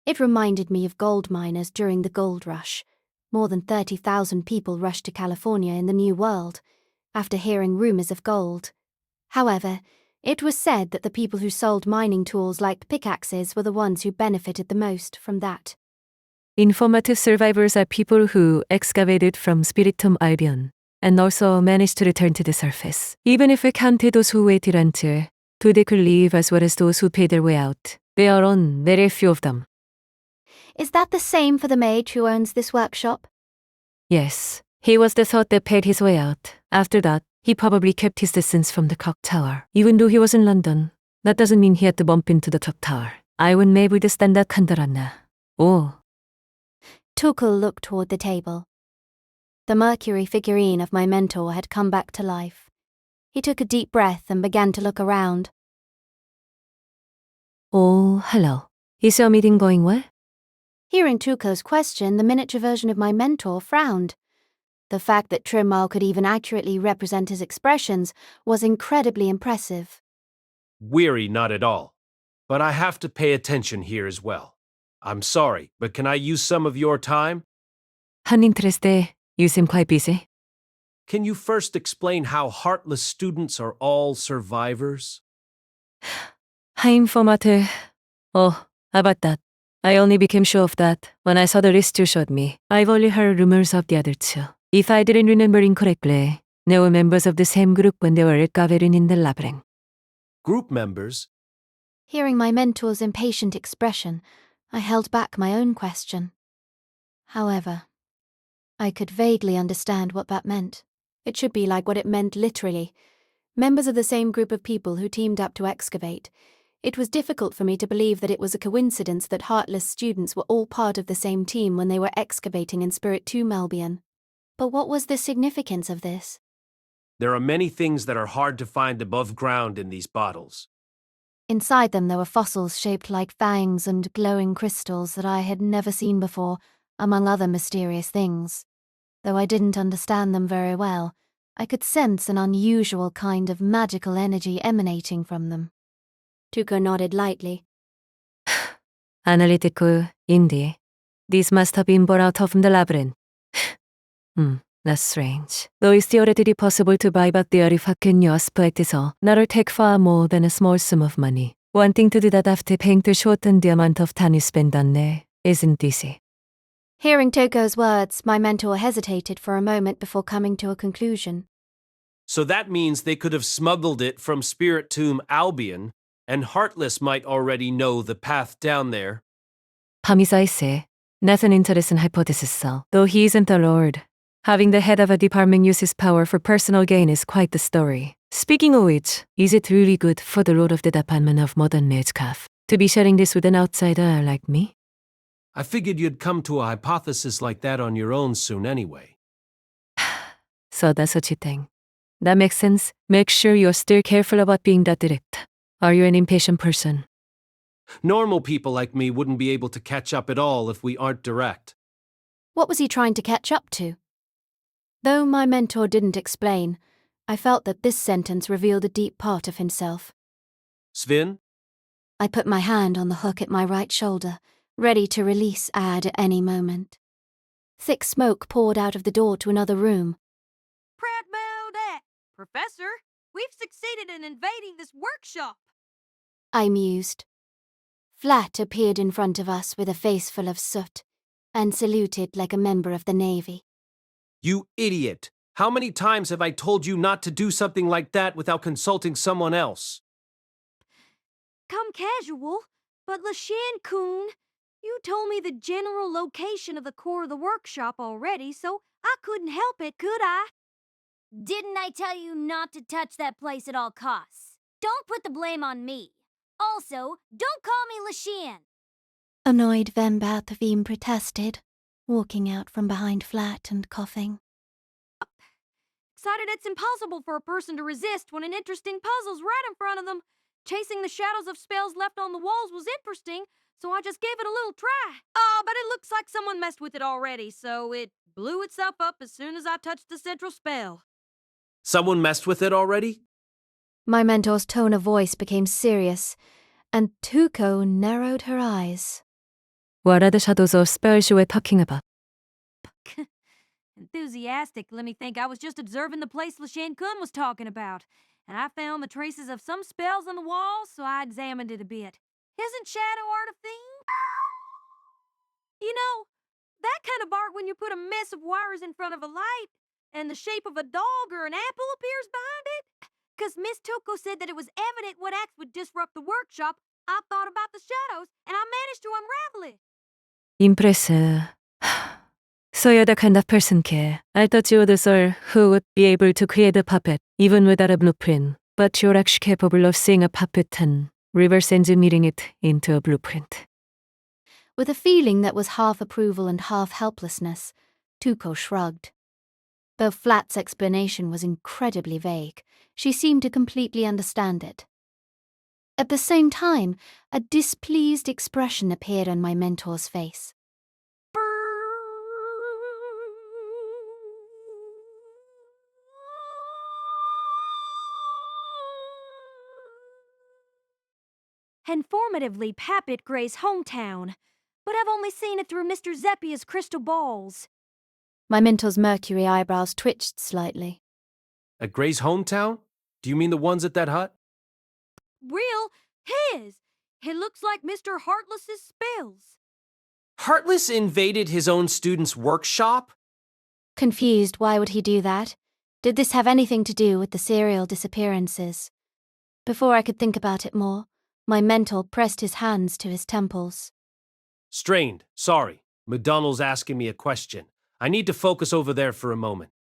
It reminded me of gold miners during the gold rush. More than 30,000 people rushed to California in the New World after hearing rumors of gold. However, it was said that the people who sold mining tools like pickaxes were the ones who benefited the most from that. Informative survivors are people who excavated from Spiritum Albion and also managed to return to the surface. Even if we counted those who waited until they could leave as well as those who paid their way out, there are very few of them. Is that the same for the mage who owns this workshop? Yes, he was the thought that paid his way out. After that, he probably kept his distance from the clock tower. Even though he was in London, that doesn't mean he had to bump into the clock tower. I wouldn't able to stand that kandarana. Oh. Tukul looked toward the table. The Mercury figurine of my mentor had come back to life. He took a deep breath and began to look around. Oh, hello. Is your meeting going well? Hearing Tukul's question, the miniature version of my mentor frowned. The fact that Trimmal could even accurately represent his expressions was incredibly impressive. Weary, not at all. But I have to pay attention here as well. I'm sorry, but can I use some of your time? Uninterested. You seem quite busy. Can you first explain how heartless students are all survivors? I'm formatted. Oh, about that. I only became sure of that when I saw the list you showed me. I've only heard rumors of the other two. If I didn't remember incorrectly, they were members of the same group when they were at Gaverin in the labyrinth. Group members? Hearing my mentor's impatient expression, I held back my own question. However, I could vaguely understand what that meant. It should be like what it meant literally. Members of the same group of people who teamed up to excavate. It was difficult for me to believe that it was a coincidence that heartless students were all part of the same team when they were excavating in Spirit 2 Melbian. But what was the significance of this? There are many things that are hard to find above ground in these bottles. Inside them there were fossils shaped like fangs and glowing crystals that I had never seen before, among other mysterious things. Though I didn't understand them very well, I could sense an unusual kind of magical energy emanating from them. Tuko nodded lightly. Analytical, indeed. These must have been brought out of the labyrinth. That's strange. Though it's theoretically possible to buy back the artifact in your aspect에서 that'll take far more than a small sum of money. Wanting to do that after paying to shorten the amount of time you spend on there isn't easy. Hearing Toko's words, my mentor hesitated for a moment before coming to a conclusion. So that means they could have smuggled it from Spirit Tomb Albion, and Heartless might already know the path down there. 밤이사이세. That's an interesting hypothesis, though he isn't a lord. Having the head of a department use his power for personal gain is quite the story. Speaking of which, is it really good for the lord of the department of modern magecraft to be sharing this with an outsider like me? I figured you'd come to a hypothesis like that on your own soon anyway. So that's what you think. That makes sense. Make sure you're still careful about being that direct. Are you an impatient person? Normal people like me wouldn't be able to catch up at all if we aren't direct. What was he trying to catch up to? Though my mentor didn't explain, I felt that this sentence revealed a deep part of himself. Svin? I put my hand on the hook at my right shoulder, ready to release Ad at any moment. Thick smoke poured out of the door to another room. Proud about that. Professor, we've succeeded in invading this workshop. I mused. Flat appeared in front of us with a face full of soot, and saluted like a member of the Navy. You idiot! How many times have I told you not to do something like that without consulting someone else? Come casual, but Lashan-kun, you told me the general location of the core of the workshop already, so I couldn't help it, could I? Didn't I tell you not to touch that place at all costs? Don't put the blame on me. Also, don't call me Lashan. Annoyed Vembathvim protested, walking out from behind Flat and coughing. Excited it's impossible for a person to resist when an interesting puzzle's right in front of them. Chasing the shadows of spells left on the walls was interesting, so I just gave it a little try. But it looks like someone messed with it already, so it blew itself up as soon as I touched the central spell. Someone messed with it already? My mentor's tone of voice became serious, and Tuko narrowed her eyes. What are the shadows or spells you were talking about? Enthusiastic, let me think I was just observing the place Lashan-kun was talking about, and I found the traces of some spells on the walls, so I examined it a bit. Isn't shadow art a thing? You know, that kind of art when you put a mess of wires in front of a light, and the shape of a dog or an apple appears behind it? 'Cause Miss Toko said that it was evident what acts would disrupt the workshop. I thought about the shadows, and I managed to unravel it. Impressive. So you're the kind of person, kid. I thought you were the soul who would be able to create a puppet, even without a blueprint. But you're actually capable of seeing a puppet and reverse engineering it into a blueprint. With a feeling that was half approval and half helplessness, Tuko shrugged. Though Flat's explanation was incredibly vague, she seemed to completely understand it. At the same time, a displeased expression appeared on my mentor's face. Informatively Pappet Gray's hometown, but I've only seen it through Mr. Zeppia's crystal balls. My mentor's mercury eyebrows twitched slightly. At Gray's hometown? Do you mean the ones at that hut? Real? His! It looks like Mr. Heartless's spells. Heartless invaded his own student's workshop? Confused, why would he do that? Did this have anything to do with the serial disappearances? Before I could think about it more, my mentor pressed his hands to his temples. Strained. Sorry. McDonald's asking me a question. I need to focus over there for a moment.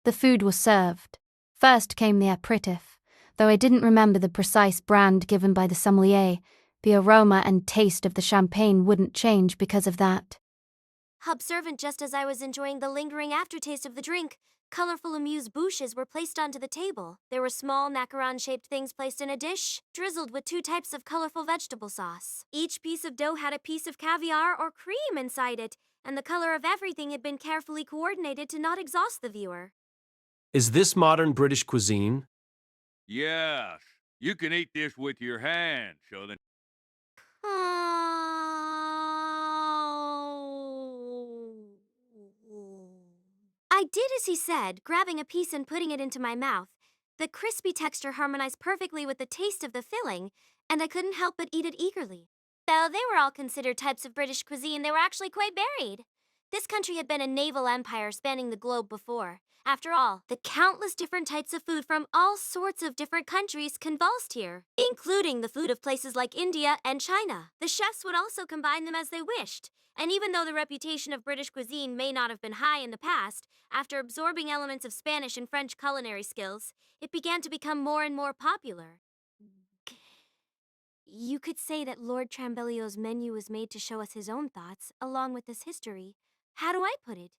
The food was served. First came the aperitif, though I didn't remember the precise brand given by the sommelier. The aroma and taste of the champagne wouldn't change because of that. Observant just as I was enjoying the lingering aftertaste of the drink, colorful amuse-bouches were placed onto the table. There were small macaron-shaped things placed in a dish, drizzled with 2 types of colorful vegetable sauce. Each piece of dough had a piece of caviar or cream inside it, and the color of everything had been carefully coordinated to not exhaust the viewer. Is this modern British cuisine? Yes, you can eat this with your hands, so then. I did as he said, grabbing a piece and putting it into my mouth. The crispy texture harmonized perfectly with the taste of the filling, and I couldn't help but eat it eagerly. Though they were all considered types of British cuisine, they were actually quite varied. This country had been a naval empire spanning the globe before. After all, the countless different types of food from all sorts of different countries convulsed here, including the food of places like India and China. The chefs would also combine them as they wished, and even though the reputation of British cuisine may not have been high in the past, after absorbing elements of Spanish and French culinary skills, it began to become more and more popular. You could say that Lord Trambellio's menu was made to show us his own thoughts, along with his history. How do I put it?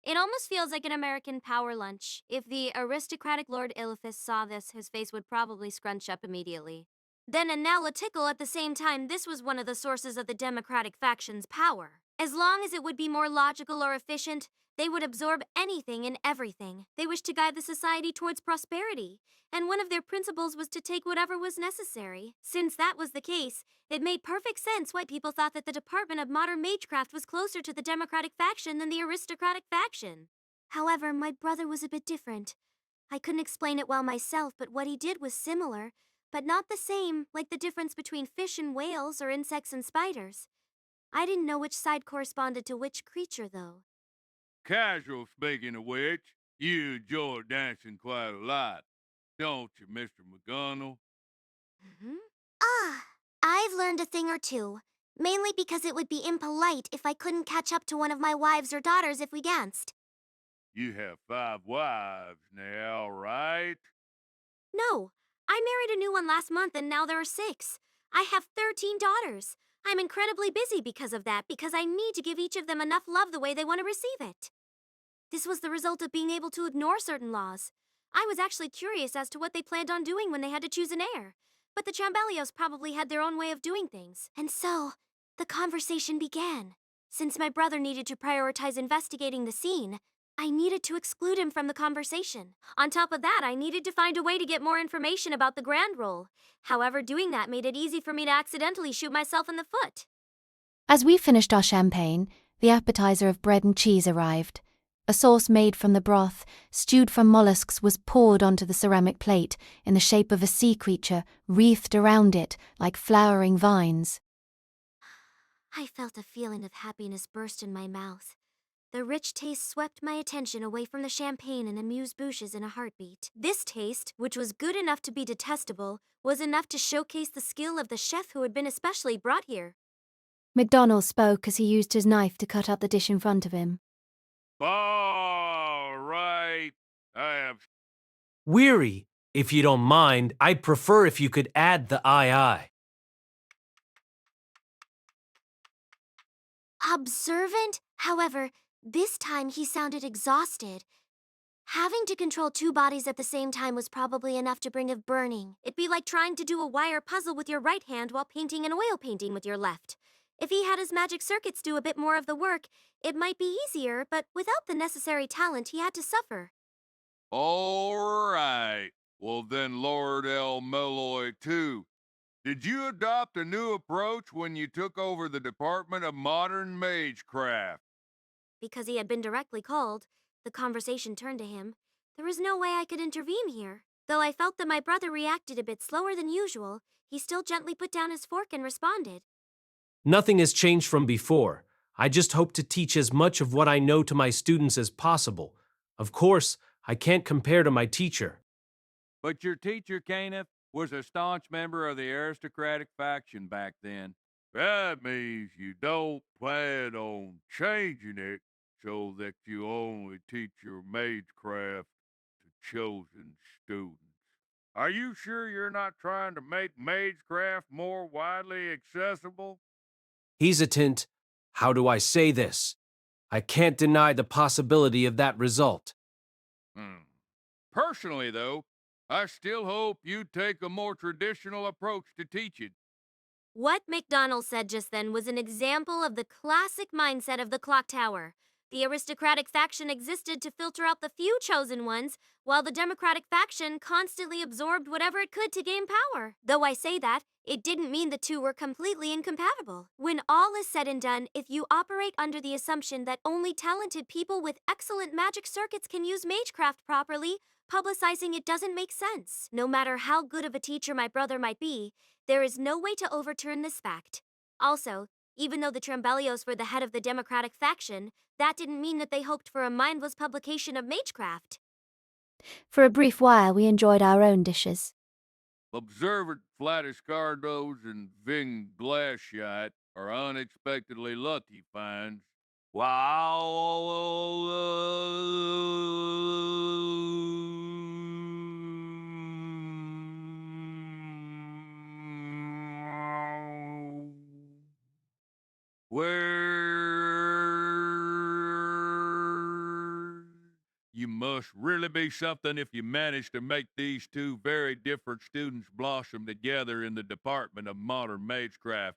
It almost feels like an American power lunch. If the aristocratic Lord Illithus saw this, his face would probably scrunch up immediately. Then analytical at the same time, this was one of the sources of the democratic faction's power. As long as it would be more logical or efficient, they would absorb anything and everything. They wished to guide the society towards prosperity, and one of their principles was to take whatever was necessary. Since that was the case, it made perfect sense why people thought that the Department of Modern Magecraft was closer to the democratic faction than the aristocratic faction. However, my brother was a bit different. I couldn't explain it well myself, but what he did was similar, but not the same, like the difference between fish and whales or insects and spiders. I didn't know which side corresponded to which creature, though. Casual speaking of which, you enjoy dancing quite a lot, don't you, Mr. McGonagall? I've learned a thing or two, mainly because it would be impolite if I couldn't catch up to one of my wives or daughters if we danced. You have 5 wives now, right? No, I married a new one last month and now there are 6. I have 13 daughters. I'm incredibly busy because of that, because I need to give each of them enough love the way they want to receive it. This was the result of being able to ignore certain laws. I was actually curious as to what they planned on doing when they had to choose an heir. But the Chambellios probably had their own way of doing things. And so, the conversation began. Since my brother needed to prioritize investigating the scene, I needed to exclude him from the conversation. On top of that, I needed to find a way to get more information about the Grand Role. However, doing that made it easy for me to accidentally shoot myself in the foot. As we finished our champagne, the appetizer of bread and cheese arrived. A sauce made from the broth, stewed from mollusks, was poured onto the ceramic plate in the shape of a sea creature wreathed around it like flowering vines. I felt a feeling of happiness burst in my mouth. The rich taste swept my attention away from the champagne and amuse-bouches in a heartbeat. This taste, which was good enough to be detestable, was enough to showcase the skill of the chef who had been especially brought here. McDonald spoke as he used his knife to cut up the dish in front of him. All right. I have. Weary, if you don't mind, I'd prefer if you could add the II. Observant? However, this time he sounded exhausted. Having to control two bodies at the same time was probably enough to bring a burning. It'd be like trying to do a wire puzzle with your right hand while painting an oil painting with your left. If he had his magic circuits do a bit more of the work, it might be easier, but without the necessary talent, he had to suffer. All right. Well, then, Lord El-Melloi, too. Did you adopt a new approach when you took over the Department of Modern Magecraft? Because he had been directly called, the conversation turned to him. There was no way I could intervene here. Though I felt that my brother reacted a bit slower than usual, he still gently put down his fork and responded. Nothing has changed from before. I just hope to teach as much of what I know to my students as possible. Of course, I can't compare to my teacher. But your teacher, Kenneth, was a staunch member of the aristocratic faction back then. That means you don't plan on changing it so that you only teach your magecraft to chosen students. Are you sure you're not trying to make magecraft more widely accessible? Hesitant, how do I say this? I can't deny the possibility of that result. Personally, though, I still hope you take a more traditional approach to teaching. What McDonald said just then was an example of the classic mindset of the clock tower. The aristocratic faction existed to filter out the few chosen ones, while the democratic faction constantly absorbed whatever it could to gain power. Though I say that, it didn't mean the two were completely incompatible. When all is said and done, if you operate under the assumption that only talented people with excellent magic circuits can use magecraft properly, publicizing it doesn't make sense. No matter how good of a teacher my brother might be, there is no way to overturn this fact. Also, even though the Trembellios were the head of the Democratic faction, that didn't mean that they hoped for a mindless publication of Magecraft. For a brief while, we enjoyed our own dishes. Observant Flattiscardos and Ving Glaciate are unexpectedly lucky finds. Where you must really be something if you manage to make these two very different students blossom together in the Department of Modern Magecraft.